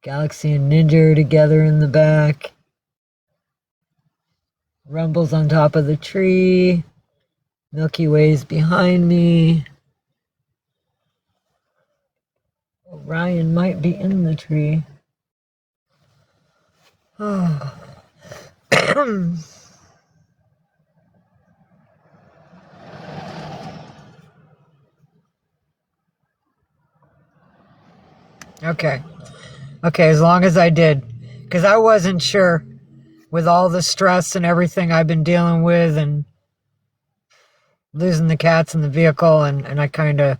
Galaxy and Ninja are together in the back. Rumble's on top of the tree. Milky Way's behind me. Orion might be in the tree. Oh. Okay. Okay, as long as I did. Because I wasn't sure with all the stress and everything I've been dealing with and losing the cats in the vehicle, and I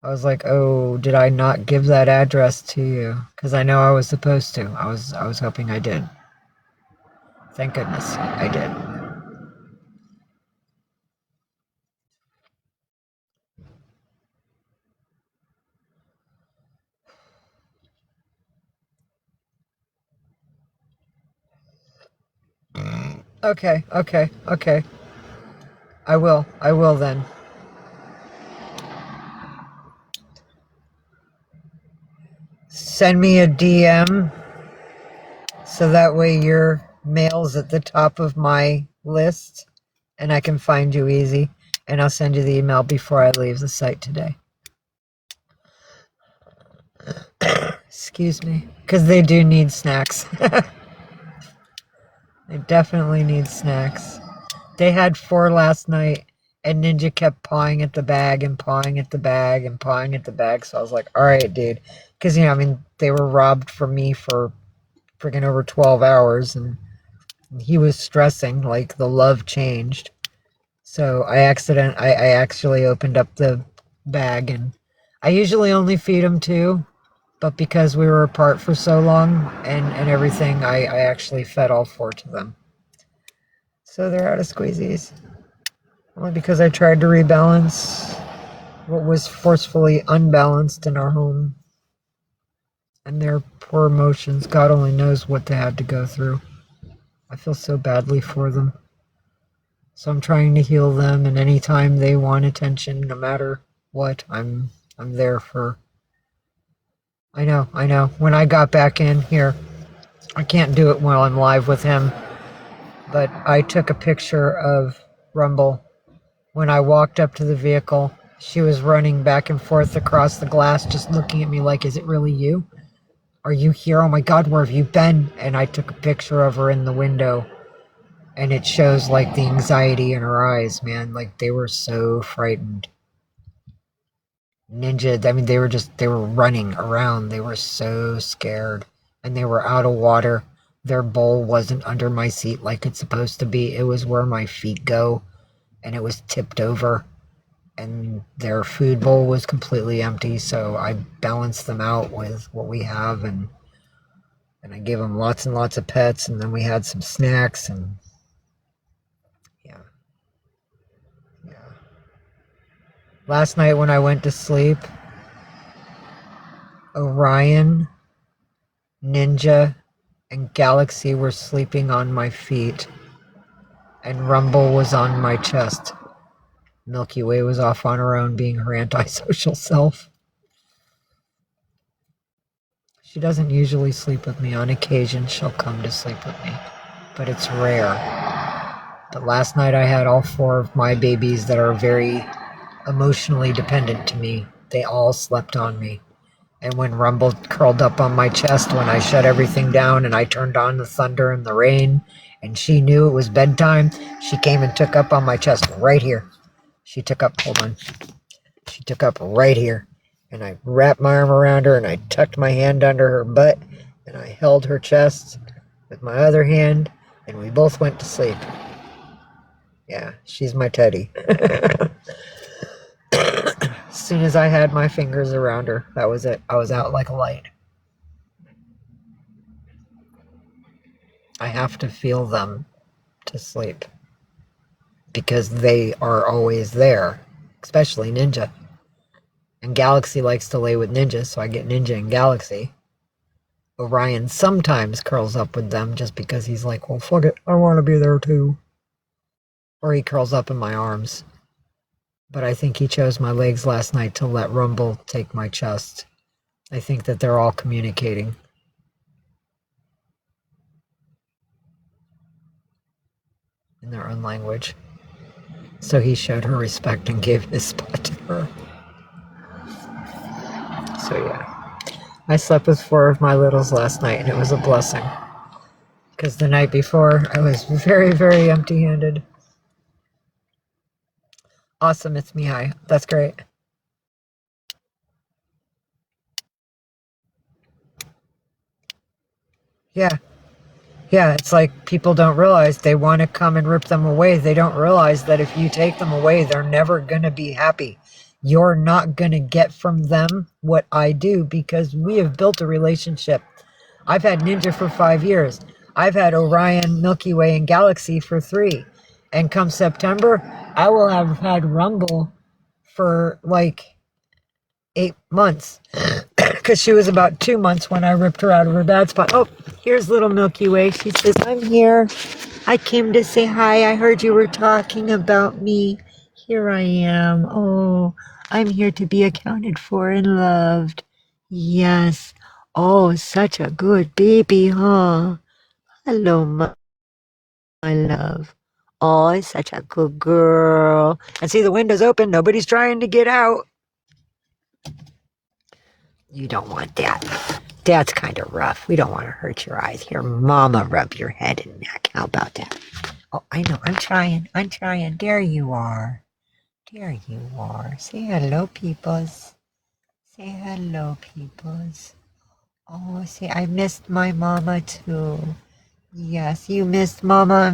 was like, oh, did I not give that address to you? Because I know I was supposed to. I was hoping I did. Thank goodness I did. Okay. I will then. Send me a DM so that way your mail's at the top of my list and I can find you easy. And I'll send you the email before I leave the site today. Excuse me. Because they do need snacks. They definitely need snacks. They had 4 last night, and Ninja kept pawing at the bag and pawing at the bag and pawing at the bag. So I was like, all right, dude. Because, they were robbed from me for freaking over 12 hours, and he was stressing, like the love changed. So I actually opened up the bag, and I usually only feed him 2, but because we were apart for so long and everything, I actually fed all 4 to them. So they're out of squeezies. Only because I tried to rebalance what was forcefully unbalanced in our home. And their poor emotions, God only knows what they had to go through. I feel so badly for them. So I'm trying to heal them, and anytime they want attention, no matter what, I'm there for. I know. When I got back in here, I can't do it while I'm live with him, but I took a picture of Rumble. When I walked up to the vehicle, she was running back and forth across the glass, just looking at me like, is it really you? Are you here? Oh my God, where have you been? And I took a picture of her in the window, and it shows like the anxiety in her eyes, man. Like they were so frightened. Ninja, they were running around. They were so scared, and they were out of water. Their bowl wasn't under my seat like it's supposed to be. It was where my feet go, and it was tipped over, and their food bowl was completely empty. So I balanced them out with what we have, and I gave them lots and lots of pets, and then we had some snacks, and yeah. Last night when I went to sleep, Orion, Ninja, and Galaxy were sleeping on my feet, and Rumble was on my chest. Milky Way was off on her own, being her antisocial self. She doesn't usually sleep with me. On occasion, she'll come to sleep with me, but it's rare. But last night I had all 4 of my babies that are very emotionally dependent to me. They all slept on me. And when Rumble curled up on my chest when I shut everything down and I turned on the thunder and the rain, and she knew it was bedtime, she came and took up on my chest right here. She took up right here. And I wrapped my arm around her, and I tucked my hand under her butt, and I held her chest with my other hand, and we both went to sleep. Yeah, she's my teddy. As soon as I had my fingers around her, that was it. I was out like a light. I have to feel them to sleep. Because they are always there, especially Ninja. And Galaxy likes to lay with Ninja, so I get Ninja and Galaxy. Orion sometimes curls up with them just because he's like, well, fuck it, I want to be there too. Or he curls up in my arms. But I think he chose my legs last night to let Rumble take my chest. I think that they're all communicating. In their own language. So he showed her respect and gave his spot to her. So yeah. I slept with 4 of my littles last night, and it was a blessing. Because the night before, I was very, very empty-handed. Awesome, it's Mihai. That's great. Yeah. Yeah, it's like people don't realize they want to come and rip them away. They don't realize that if you take them away, they're never going to be happy. You're not going to get from them what I do because we have built a relationship. I've had Ninja for 5 years. I've had Orion, Milky Way, and Galaxy for 3. And come September, I will have had Rumble for like 8 months. Because she was about 2 months when I ripped her out of her bad spot. Oh, here's little Milky Way. She says, I'm here. I came to say hi. I heard you were talking about me. Here I am. Oh, I'm here to be accounted for and loved. Yes. Oh, such a good baby, huh? Hello, my love. Oh, such a good girl. And see, the window's open. Nobody's trying to get out. You don't want that. That's kind of rough. We don't want to hurt your eyes. Here, Mama, rub your head and neck. How about that? Oh, I know. I'm trying. I'm trying. There you are. There you are. Say hello, peoples. Say hello, peoples. Oh, say, I missed my mama, too. Yes, you missed Mama.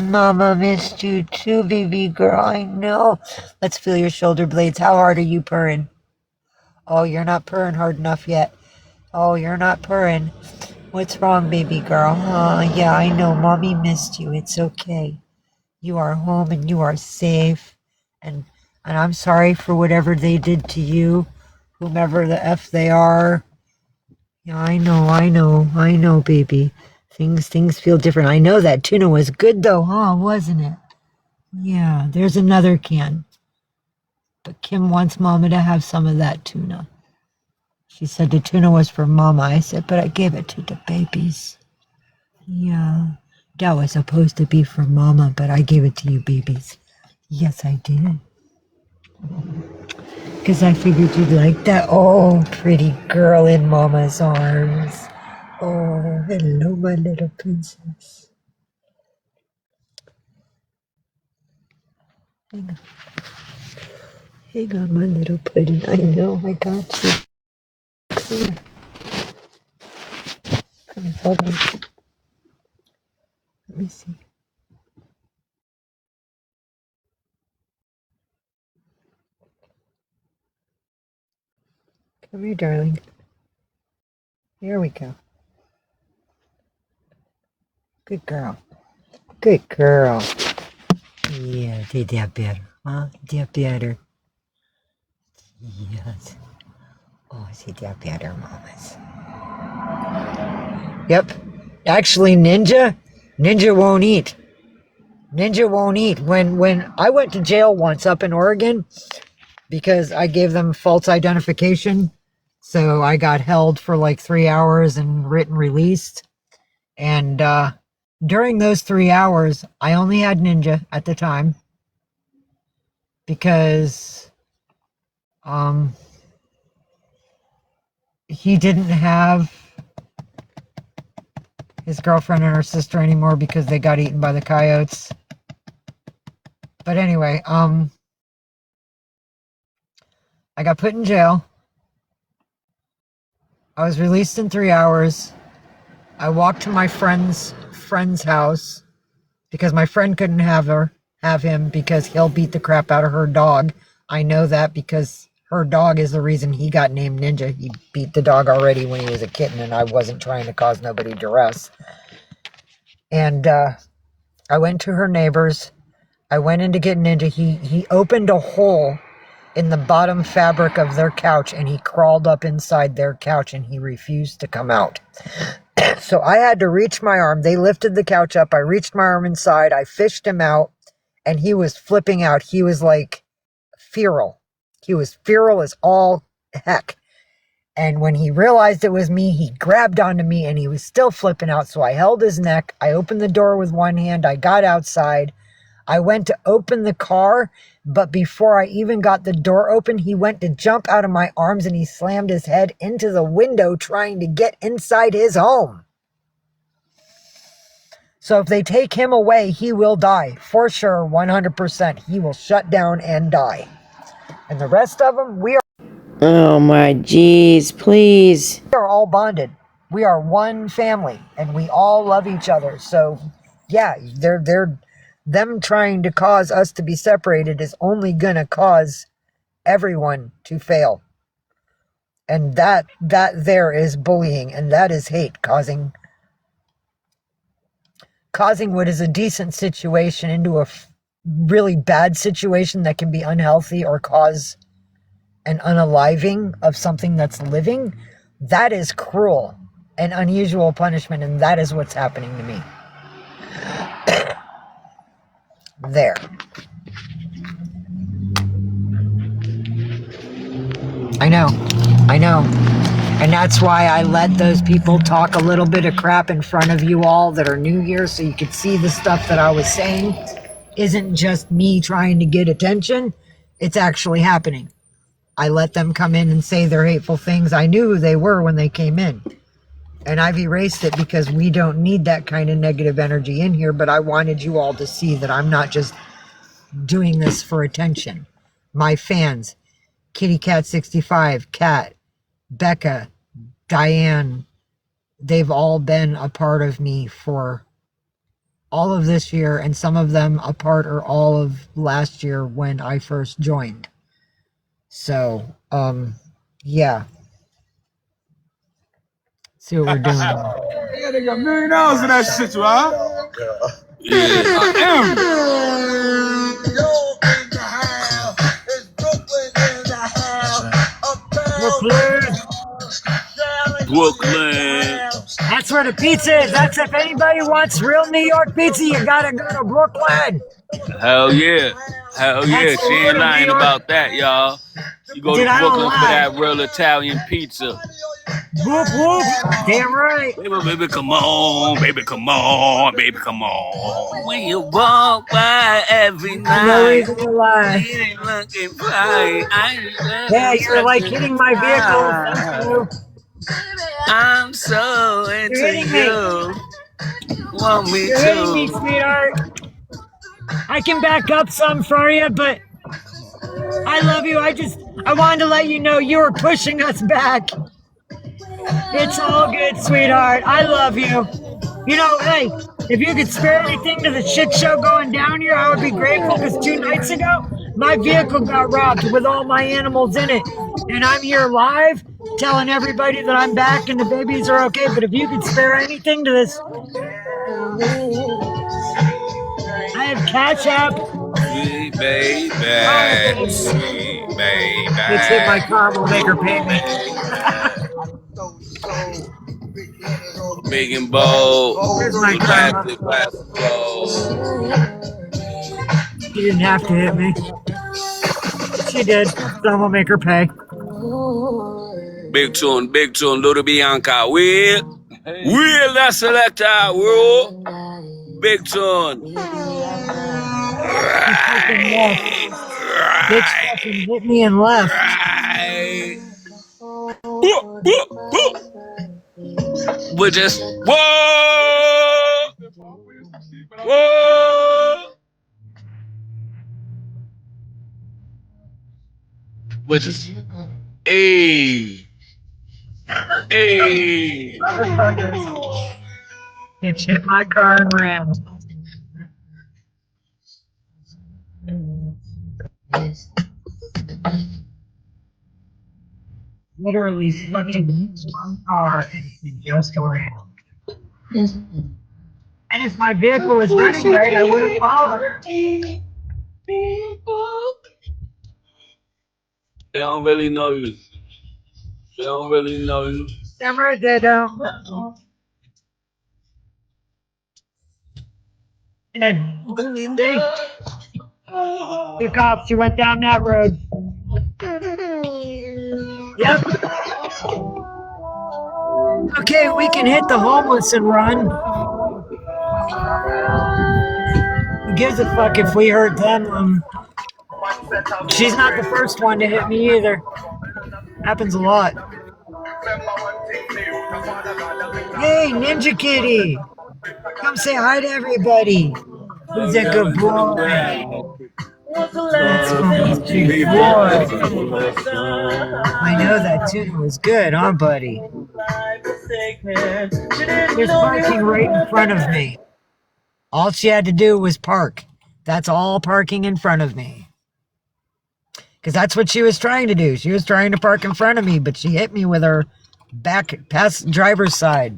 Mama missed you, too, baby girl. I know. Let's feel your shoulder blades. How hard are you purring? Oh, you're not purring hard enough yet. Oh, you're not purring. What's wrong, baby girl? Yeah, I know. Mommy missed you. It's okay. You are home and you are safe. And I'm sorry for whatever they did to you, whomever the F they are. Yeah, I know, baby. Things feel different. I know that tuna was good though, huh? Wasn't it? Yeah, there's another can. But Kim wants Mama to have some of that tuna. She said the tuna was for Mama. I said, but I gave it to the babies. Yeah, that was supposed to be for Mama, but I gave it to you babies. Yes, I did. Because I figured you'd like that. Oh, pretty girl in Mama's arms. Oh, hello, my little princess. Hang on, my little pudding. I know, I got you. Come here. Come here, hold on. Let me see. Come here, darling. Here we go. Good girl. Good girl. Yeah, did that better, huh? Did that better. Yes. Oh, see that better, mamas. Yep. Actually, Ninja won't eat. Ninja won't eat. When I went to jail once up in Oregon because I gave them false identification, so I got held for like 3 hours and written released. And during those 3 hours, I only had Ninja at the time because he didn't have his girlfriend and her sister anymore because they got eaten by the coyotes. But anyway, I got put in jail. I was released in 3 hours. I walked to my friend's house because my friend couldn't have him because he'll beat the crap out of her dog. I know that because her dog is the reason he got named Ninja. He beat the dog already when he was a kitten, and I wasn't trying to cause nobody duress. And I went to her neighbor's. I went into getting into, he opened a hole in the bottom fabric of their couch, and he crawled up inside their couch, and he refused to come out. So I had to reach my arm. They lifted the couch up. I reached my arm inside. I fished him out, and he was flipping out. He was like feral. He was feral as all heck. And when he realized it was me, he grabbed onto me, and he was still flipping out. So I held his neck. I opened the door with one hand. I got outside. I went to open the car, but before I even got the door open, he went to jump out of my arms, and he slammed his head into the window trying to get inside his home. So if they take him away, he will die. For sure, 100%. He will shut down and die. And the rest of them, we Oh my jeez, please. are all bonded. We are one family, and we all love each other. So, yeah, them trying to cause us to be separated is only going to cause everyone to fail. And that there is bullying, and that is hate, causing what is a decent situation into a really bad situation that can be unhealthy or cause an unaliving of something that's living. That is cruel and unusual punishment, and that is what's happening to me. There. I know. And that's why I let those people talk a little bit of crap in front of you all that are new here, so you could see the stuff that I was saying isn't just me trying to get attention. It's actually happening. I let them come in and say their hateful things. I knew who they were when they came in. And I've erased it because we don't need that kind of negative energy in here, but I wanted you all to see that I'm not just doing this for attention. My fans, Kitty Cat 65, Cat, Becca, Diane, they've all been a part of me for all of this year, and some of them a part or all of last year when I first joined. So, yeah. See what we're doing. Yeah, they got $1 million in that shit, right? Yeah. Brooklyn. That's where the pizza is. That's if anybody wants real New York pizza, you gotta go to Brooklyn. Hell yeah. She ain't lying about that, y'all. You go to Brooklyn for that real Italian pizza. Whoop, whoop. Damn right. Baby, come on. When you walk by every night, No reason to lie. you ain't looking fine. Yeah, you're like hitting my vehicle. Thank you. I'm so into hitting you. Want me You're hitting me, to? sweetheart. I can back up some for you, but I love you. I wanted to let you know you were pushing us back. It's all good, sweetheart. I love you. You know, hey, if you could spare anything to the shit show going down here, I would be grateful, because 2 nights ago, my vehicle got robbed with all my animals in it. And I'm here live telling everybody that I'm back and the babies are okay. But if you could spare anything to this, I have Cash App. Sweet baby. It's hit my car, will make her pay me. Big and bold. Here's my Plastic karma. bowl. She didn't have to hit me. She did. So we'll make her pay. Big tune, Little Bianca. Will that selector, will. Big tune. Bitch fucking hit me and left. We're just whoa. We're just hey. It hit my car and ran. Literally fucking one car and just around. And if my vehicle was running right, I would have followed. They don't really know you. They don't really know you. Never did. And the cops, you went down that road. Yep. Okay, we can hit the homeless and run. Who gives a fuck if we hurt them? She's not the first one to hit me either. Happens a lot. Hey, Ninja Kitty! Come say hi to everybody. Who's a good boy? That's my big boy. I know that tune was good, huh, buddy? There's parking right in front of me. All she had to do was park. That's all parking in front of me. Because that's what she was trying to do. She was trying to park in front of me, but she hit me with her back past driver's side.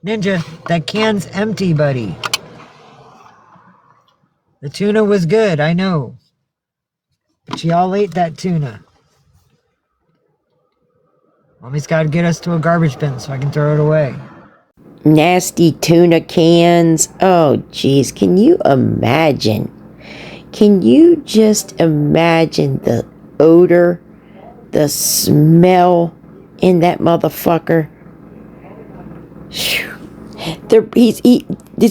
Ninja, that can's empty, buddy. The tuna was good, I know. But she all ate that tuna. Mommy's got to get us to a garbage bin so I can throw it away. Nasty tuna cans. Oh, jeez. Can you imagine? Can you just imagine the odor, the smell in that motherfucker? He's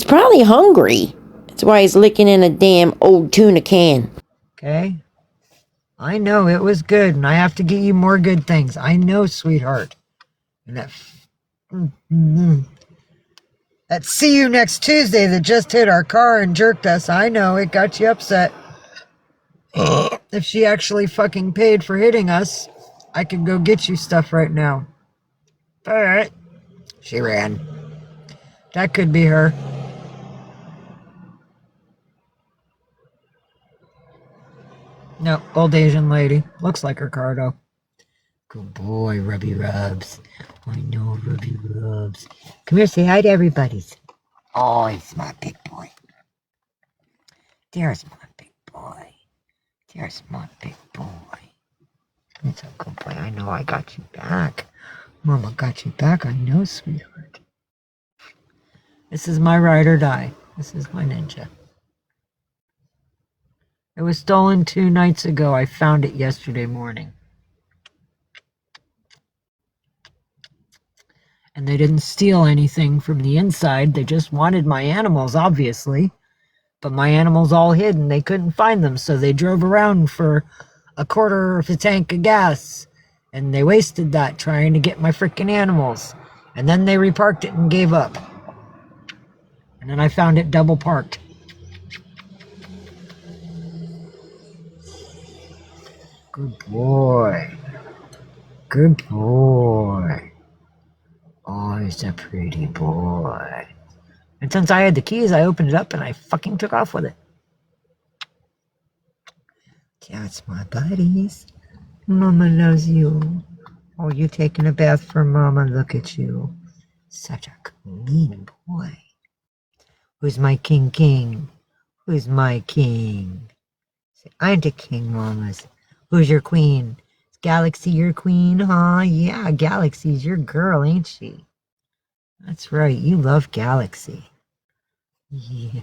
probably hungry. That's why he's licking in a damn old tuna can. Okay? I know it was good, and I have to get you more good things. I know, sweetheart. And that see you next Tuesday that just hit our car and jerked us, I know, it got you upset. If she actually fucking paid for hitting us, I could go get you stuff right now. Alright. She ran. That could be her. No, old Asian lady. Looks like Ricardo. Good boy, Rubby Rubs. I know, Rubby Rubs. Come here, say hi to everybody. Oh, he's my big boy. There's my big boy. There's my big boy. It's a good boy. I know I got you back. Mama got you back. I know, sweetheart. This is my ride or die. This is my Ninja. It was stolen 2 nights ago. I found it yesterday morning. And they didn't steal anything from the inside. They just wanted my animals, obviously. But my animals all hid and they couldn't find them. So they drove around for a quarter of a tank of gas. And they wasted that trying to get my freaking animals. And then they reparked it and gave up. And then I found it double parked. Good boy. Good boy. Oh, he's a pretty boy. And since I had the keys, I opened it up and I fucking took off with it. That's my buddies. Mama loves you. Oh, you taking a bath for Mama. Look at you. Such a clean boy. Who's my king? Who's my king? Say, I'm the king, Mamas. Who's your queen? Is Galaxy your queen, huh? Yeah, Galaxy's your girl, ain't she? That's right, you love Galaxy. Yeah,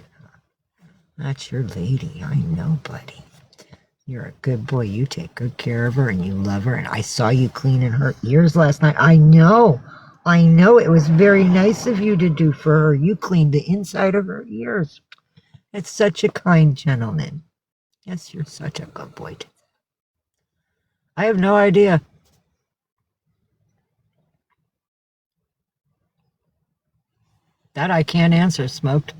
that's your lady, I know, buddy. You're a good boy, you take good care of her and you love her, and I saw you cleaning her ears last night. I know, it was very nice of you to do for her. You cleaned the inside of her ears. It's such a kind gentleman. Yes, you're such a good boy. I have no idea. That I can't answer, Smoked.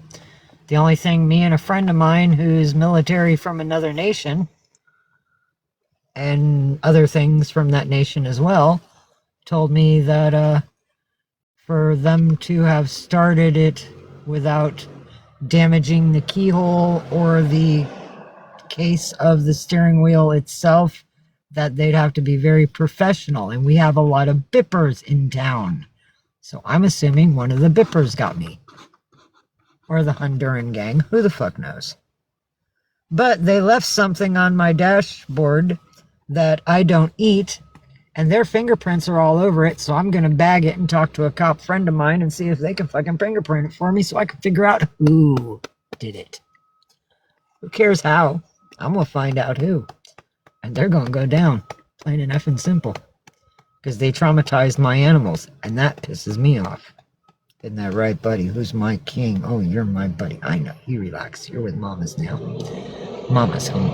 The only thing, me and a friend of mine who's military from another nation, and other things from that nation as well, told me that for them to have started it without damaging the keyhole or the case of the steering wheel itself, that they'd have to be very professional, and we have a lot of bippers in town. So I'm assuming one of the bippers got me. Or the Honduran gang. Who the fuck knows? But they left something on my dashboard that I don't eat, and their fingerprints are all over it, so I'm going to bag it and talk to a cop friend of mine and see if they can fucking fingerprint it for me so I can figure out who did it. Who cares how? I'm going to find out who. And they're going to go down. Plain and effing simple. Because they traumatized my animals, and that pisses me off. Isn't that right, buddy? Who's my king? Oh, you're my buddy. I know. You relax. You're with Mama's now. Mama's home.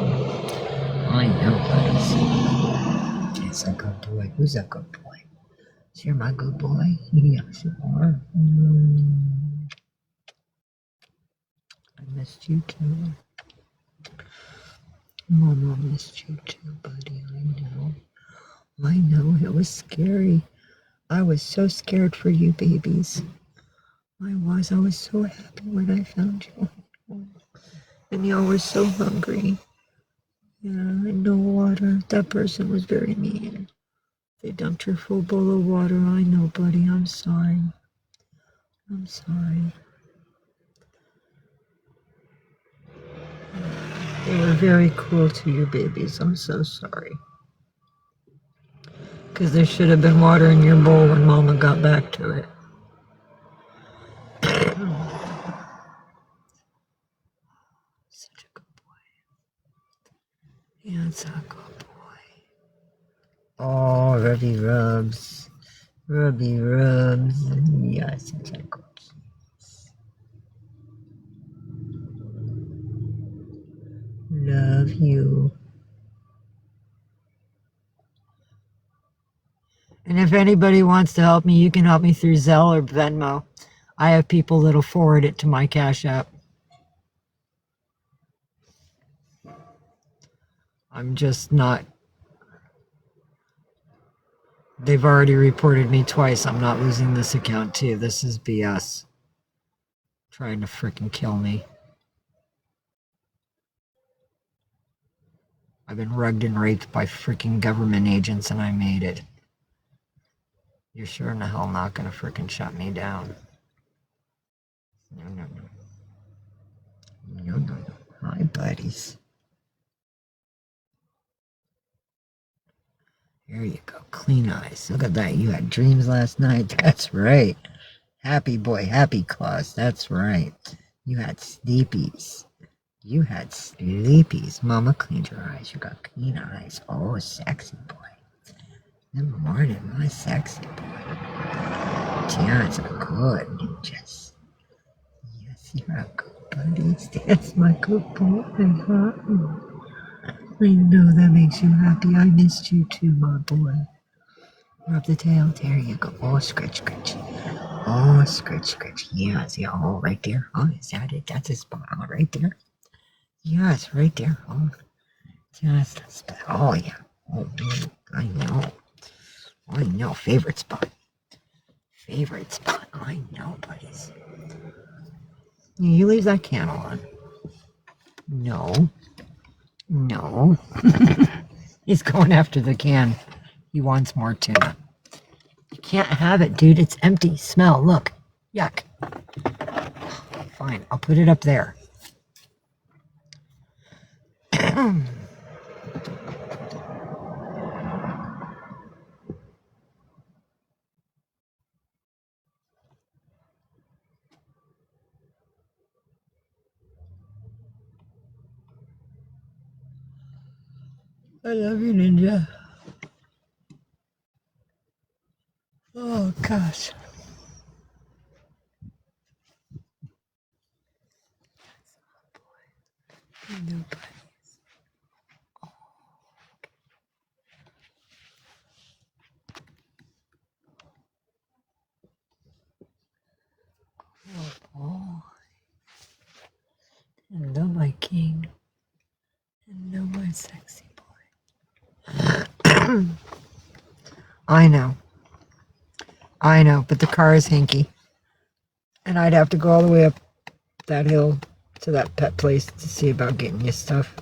I know, buddies. Yes, a good boy. Who's a good boy? You're my good boy. Yes, you are. I missed you too. Mama missed you too, buddy. I know. It was scary. I was so scared for you babies. I was so happy when I found you. And y'all were so hungry. Yeah, and no water. That person was very mean. They dumped your full bowl of water. I know, buddy. I'm sorry. I'm sorry. They were very cruel to you babies. I'm so sorry. Because there should have been water in your bowl when Mama got back to it. Such a good boy. Yeah, it's a good boy. Oh, rubby rubs. Rubby rubs. Yeah, such a good kiss. Love you. And if anybody wants to help me, you can help me through Zelle or Venmo. I have people that'll forward it to my Cash App. I'm just not. They've already reported me twice. I'm not losing this account too. This is BS. Trying to freaking kill me. I've been rugged and raped by freaking government agents and I made it. You're sure in the hell not gonna freaking shut me down. No, no, no. No, no, no. Hi, buddies. There you go. Clean eyes. Look at that. You had dreams last night. That's right. Happy boy. Happy claws. That's right. You had sleepies. You had sleepies. Mama cleaned your eyes. You got clean eyes. Oh, sexy boy. Good morning, my sexy boy. That's good, ninjas. Yes, you're a good buddy. That's my good boy, huh? I know that makes you happy. I missed you too, my boy. Rub the tail. There you go. Oh, scratch, scratch. Oh, scratch, scratch. Yeah, see, oh, right there. Oh, is that it? That's a spot. Oh, right there. Yes, right there. Oh, just a spot. Oh, yeah. Oh, I know. I know. Favorite spot. Favorite spot. I know, buddies. You leave that candle on. No. No. He's going after the can. He wants more tuna. You can't have it, dude. It's empty. Smell. Look. Yuck. Fine. I'll put it up there. I love you, Ninja. Oh, gosh. Nobody. Oh, boy. Hello, my king. Hello, my sexy boy. I know. I know, but the car is hinky. And I'd have to go all the way up that hill to that pet place to see about getting you stuff.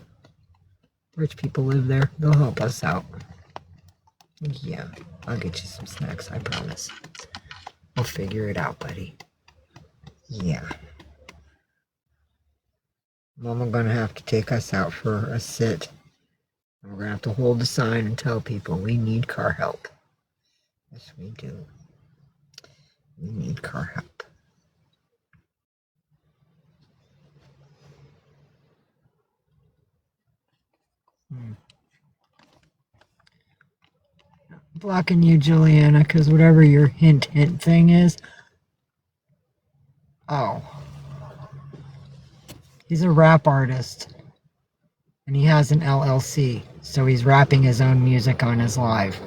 Rich people live there. They'll help us out. Yeah, I'll get you some snacks, I promise. We'll figure it out, buddy. Yeah. Mama gonna have to take us out for a sit. And we're gonna have to hold the sign and tell people we need car help. Yes, we do. We need car help. Blocking you, Juliana, because whatever your hint thing is. Oh. He's a rap artist. And he has an LLC. So he's rapping his own music on his live.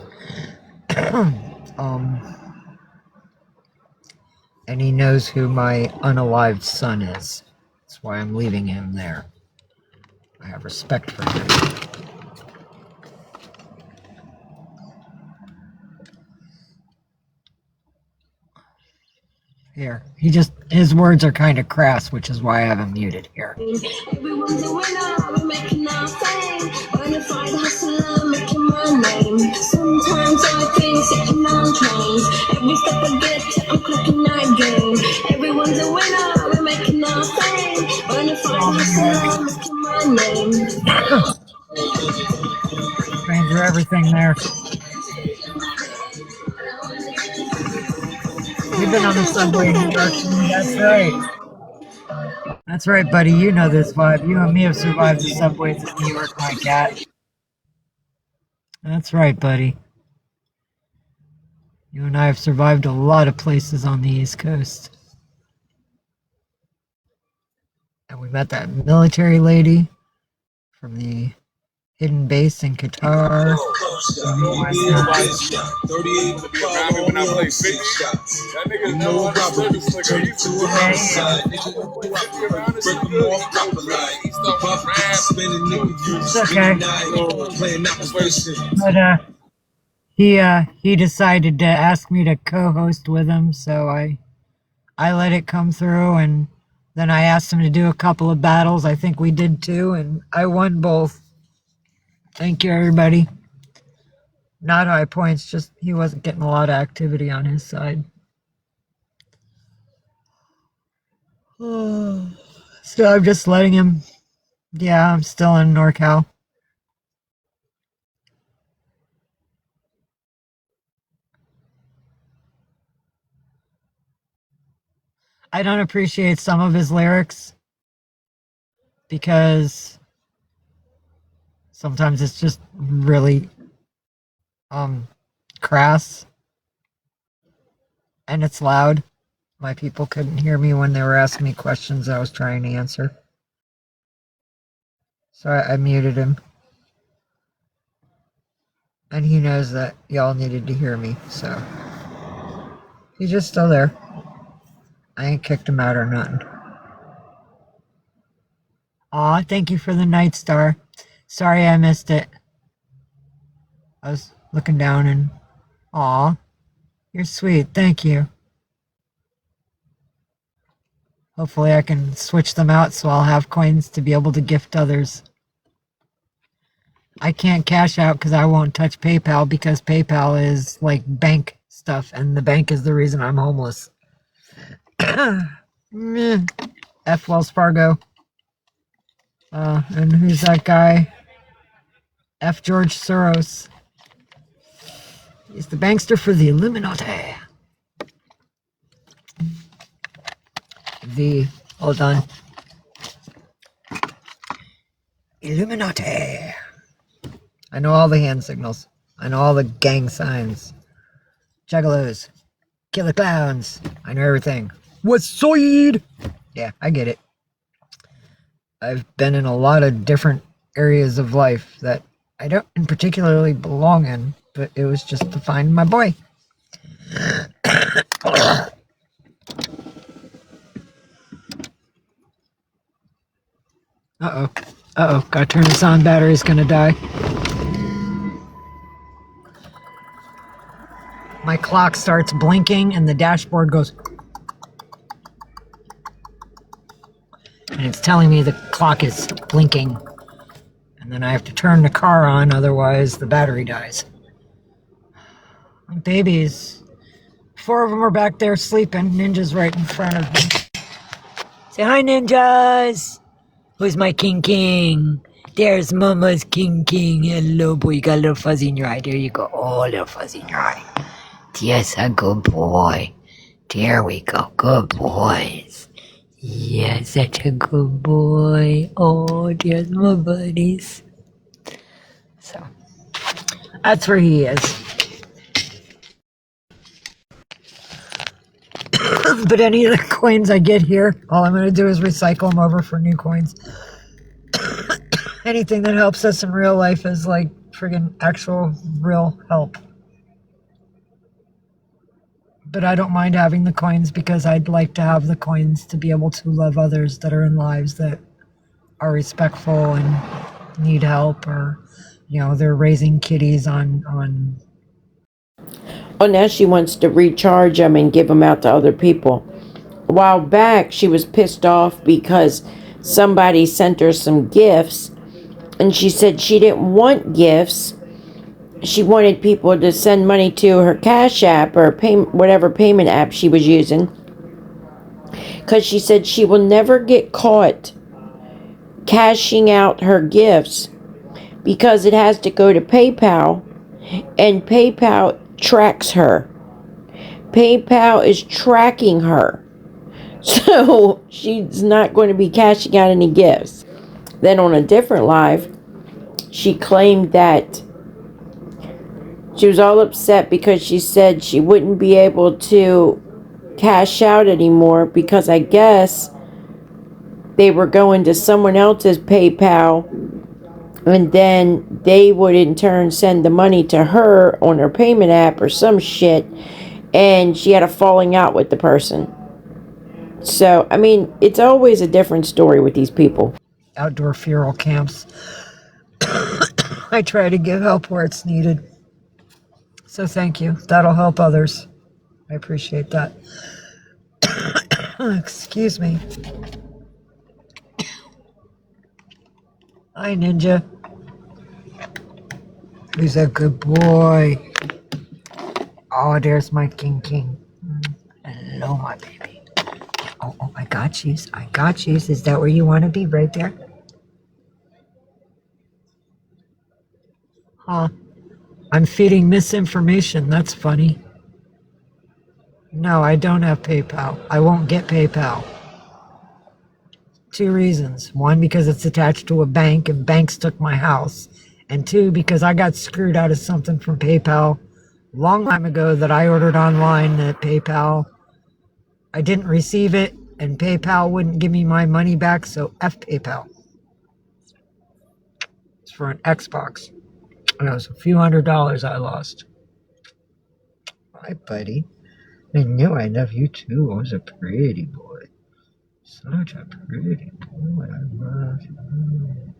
And he knows who my unalived son is. That's why I'm leaving him there. I have respect for him. Here. His words are kind of crass, which is why I have him muted here. Everyone's a winner, we're making our fame. Bonafide hustler, making my name. Sometimes I think sitting on trains. Every step I get, I'm clocking that game. Everyone's a winner, we're making our fame. Bonafide hustler, making my name. Trains are everything there. You've been on the subway in New York. That's right. That's right, buddy. You know this vibe. You and me have survived the subways in New York, my cat. That's right, buddy. You and I have survived a lot of places on the East Coast. And we met that military lady from the hidden base in Qatar. But he decided to ask me to co-host with him, so I let it come through, and then I asked him to do a couple of battles. I think we did 2, and I won both. Thank you, everybody. Not high points, just he wasn't getting a lot of activity on his side. So I'm just letting him. Yeah, I'm still in NorCal. I don't appreciate some of his lyrics because sometimes it's just really crass and it's loud. My people couldn't hear me when they were asking me questions I was trying to answer. So I muted him. And he knows that y'all needed to hear me, so he's just still there. I ain't kicked him out or nothing. Aw, thank you for the Night Star. Sorry I missed it. I was looking down and... Aw, you're sweet, thank you. Hopefully I can switch them out so I'll have coins to be able to gift others. I can't cash out because I won't touch PayPal because PayPal is like bank stuff and the bank is the reason I'm homeless. F Wells Fargo. And who's that guy? F George Soros. He's the bankster for the Illuminati. Hold on. Illuminati. I know all the hand signals. I know all the gang signs. Juggalos. Killer clowns. I know everything. West Side! Yeah, I get it. I've been in a lot of different areas of life that I don't particularly belong in, but it was just to find my boy. Uh-oh. Uh-oh. Gotta turn this on. Battery's gonna die. My clock starts blinking and the dashboard goes... And it's telling me the clock is blinking. And then I have to turn the car on, otherwise the battery dies. My babies. 4 of them are back there sleeping. Ninja's right in front of me. Say hi, ninjas! Who's my king king? There's Mama's king king. Hello, boy. You got a little fuzzy in your eye. There you go. Oh, a little fuzzy in your eye. Yes, a good boy. There we go. Good boys. Yes, such a good boy. Oh, there's my buddies. So, that's where he is. But any of the coins I get here, all I'm going to do is recycle them over for new coins. Anything that helps us in real life is like friggin' actual real help. But I don't mind having the coins because I'd like to have the coins to be able to love others that are in lives that are respectful and need help, or, you know, they're raising kitties on. Oh, now she wants to recharge them and give them out to other people. A while back, she was pissed off because somebody sent her some gifts, and she said she didn't want gifts. She wanted people to send money to her Cash App or whatever payment app she was using, because she said she will never get caught cashing out her gifts because it has to go to PayPal, and PayPal tracks her. PayPal is tracking her. So she's not going to be cashing out any gifts. Then on a different live, she claimed that she was all upset because she said she wouldn't be able to cash out anymore because I guess they were going to someone else's PayPal, and then they would in turn send the money to her on her payment app or some shit, and she had a falling out with the person. So, I mean, it's always a different story with these people. Outdoor funeral camps. I try to give help where it's needed. So thank you. That'll help others. I appreciate that. Excuse me. Hi, Ninja. Who's a good boy? Oh, there's my king king. Hello, my baby. Oh, I got you. I got you. Is that where you want to be? Right there? Huh. I'm feeding misinformation. That's funny. No, I don't have PayPal. I won't get PayPal. 2 reasons. 1, because it's attached to a bank and banks took my house. And 2, because I got screwed out of something from PayPal a long time ago that I ordered online at PayPal. I didn't receive it, and PayPal wouldn't give me my money back, so F PayPal. It's for an Xbox. And it was a few $100s I lost. Hi, buddy. I knew I love you too. I was a pretty boy. Such a pretty boy. I love you.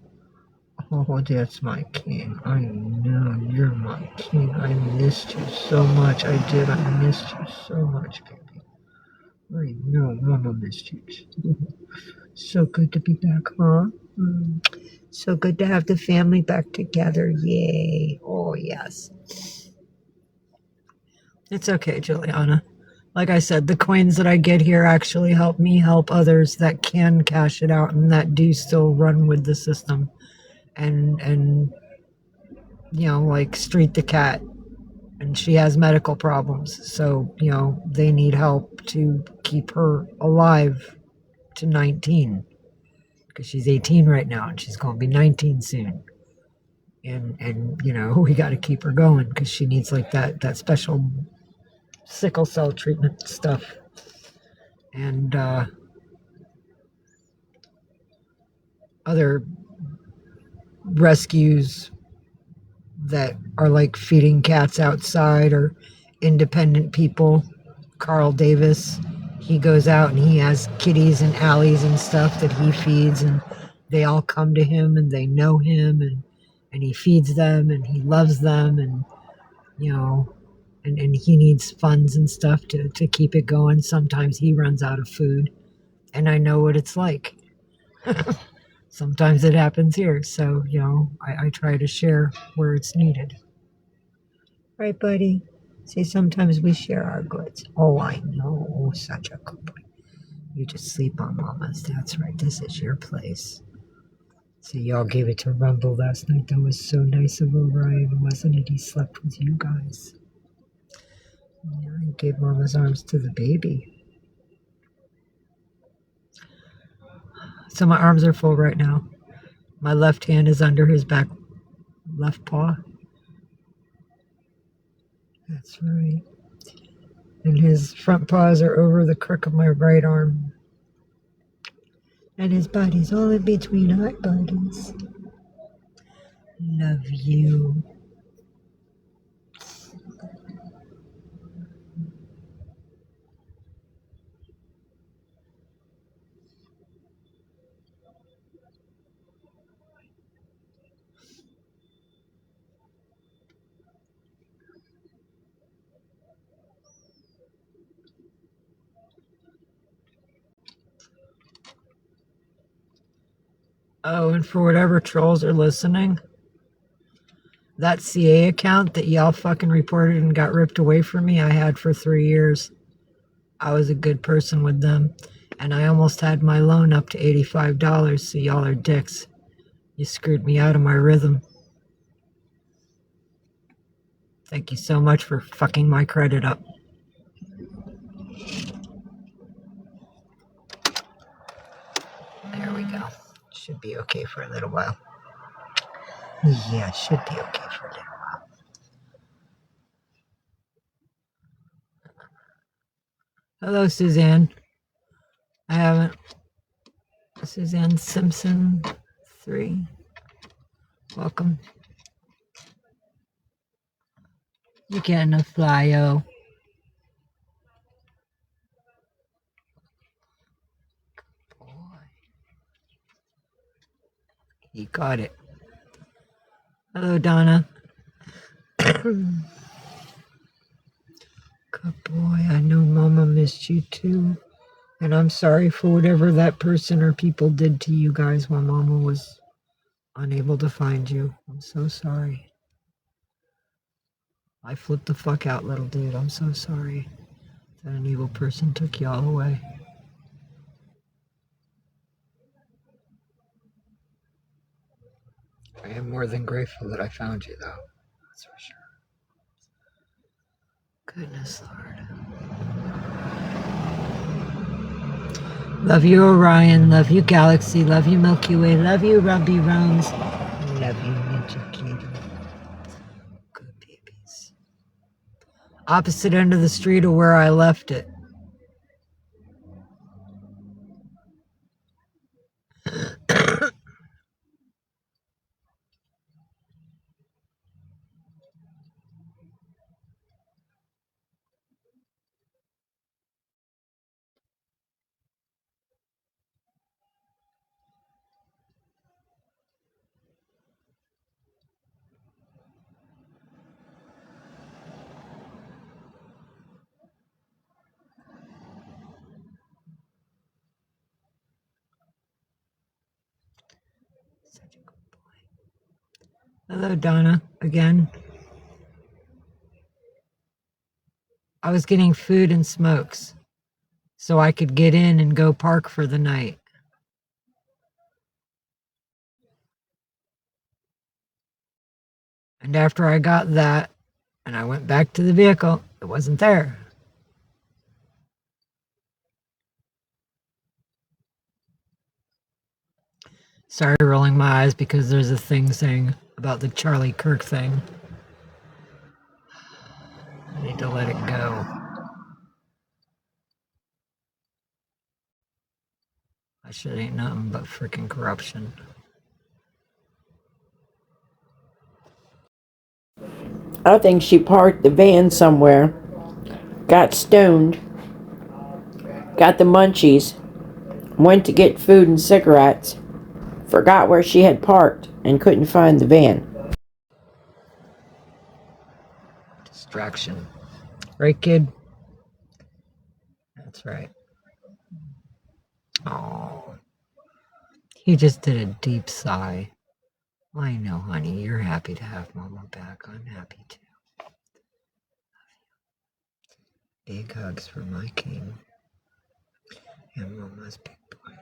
Oh, that's my king. I know you're my king. I missed you so much. I did. I missed you so much, baby. I know Mama missed you too. So good to be back, huh? So good to have the family back together. Yay. Oh, yes. It's okay, Juliana. Like I said, the coins that I get here actually help me help others that can cash it out and that do still run with the system. And you know, like Street the cat, and she has medical problems, so, you know, they need help to keep her alive to 19, because she's 18 right now and she's going to be 19 soon. And you know, we got to keep her going because she needs like that special sickle cell treatment stuff. And other rescues that are like feeding cats outside, or independent people. Carl Davis, he goes out and he has kitties and Allies and stuff that he feeds, and they all come to him and they know him, and he feeds them and he loves them, and, you know, and he needs funds and stuff to keep it going. Sometimes he runs out of food, and I know what it's like. Sometimes it happens here, so, you know, I try to share where it's needed. Right, buddy? See, sometimes we share our goods. Oh, I know. Oh, such a good boy. You just sleep on Mama's. That's right. This is your place. So y'all gave it to Rumble last night. That was so nice of Orion, wasn't it? He slept with you guys. Yeah, he gave Mama's arms to the baby. So my arms are full right now. My left hand is under his back left paw. That's right. And his front paws are over the crook of my right arm. And his body's all in between our bodies. Love you. Oh, and for whatever trolls are listening, that CA account that y'all fucking reported and got ripped away from me, I had for 3 years. I was a good person with them. And I almost had my loan up to $85, so y'all are dicks. You screwed me out of my rhythm. Thank you so much for fucking my credit up. There we go. Should be okay for a little while. Yeah, should be okay for a little while. Hello, Suzanne. I haven't. Suzanne Simpson 3. Welcome. You getting a flyo. Boy. He got it. Hello, Donna. Good boy. I know Mama missed you too. And I'm sorry for whatever that person or people did to you guys while Mama was unable to find you. I'm so sorry. I flipped the fuck out, little dude. I'm so sorry that an evil person took y'all away. I am more than grateful that I found you, though. That's for sure. Goodness, Lord. Love you, Orion. Love you, Galaxy. Love you, Milky Way. Love you, Ruby Rounds. Love you, Ninja Kitty. Good babies. Opposite end of the street of where I left it. Such a good boy. Hello, Donna. Again. I was getting food and smokes so I could get in and go park for the night. And after I got that and I went back to the vehicle, it wasn't there. Sorry, rolling my eyes because there's a thing saying about the Charlie Kirk thing. I need to let it go. That shit ain't nothing but freaking corruption. I think she parked the van somewhere, got stoned, got the munchies, went to get food and cigarettes, forgot where she had parked, and couldn't find the van. Distraction. Right, kid? That's right. Oh. He just did a deep sigh. I know, honey. You're happy to have Mama back. I'm happy too. Big hugs for my king and Mama's big boy.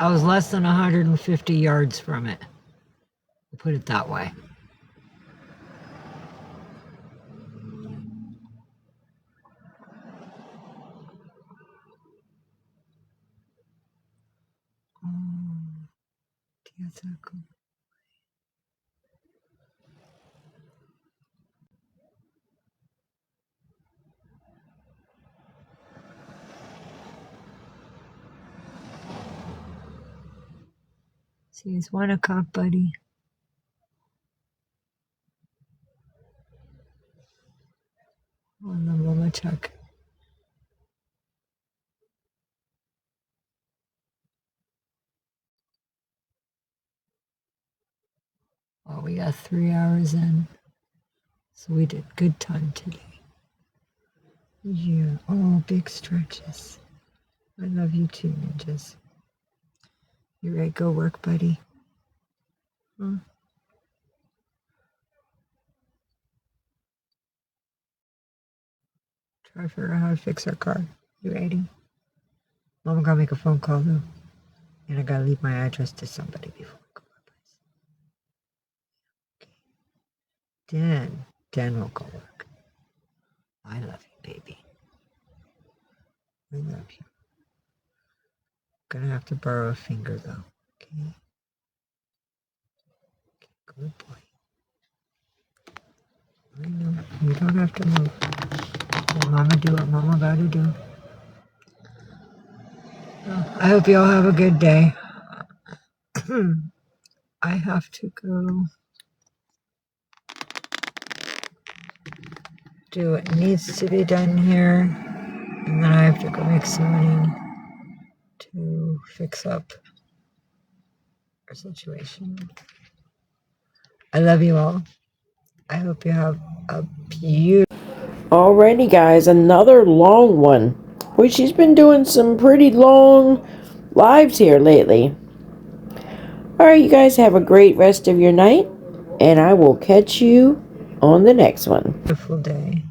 I was less than 150 yards from it. We'll put it that way. See, it's 1 o'clock, buddy. On the mama check. Well, we got 3 hours in, so we did good time today. Yeah, oh, big stretches. I love you too, ninjas. You ready to go work, buddy? Huh? Try to figure out how to fix our car. You ready? Mama gotta make a phone call though. And I gotta leave my address to somebody before I go to place. Okay. Dan will go work. I love you, baby. I love you. Gonna have to borrow a finger though. Okay. Good boy. I know. You don't have to move. Let Mama do what Mama gotta do. Well, I hope you all have a good day. I have to go do what needs to be done here. And then I have to go make some money to fix up our situation. I love you all. I hope you have a beautiful... Alrighty, guys, another long one. Boy, she's been doing some pretty long lives here lately. Alright, you guys have a great rest of your night, and I will catch you on the next one. Beautiful day.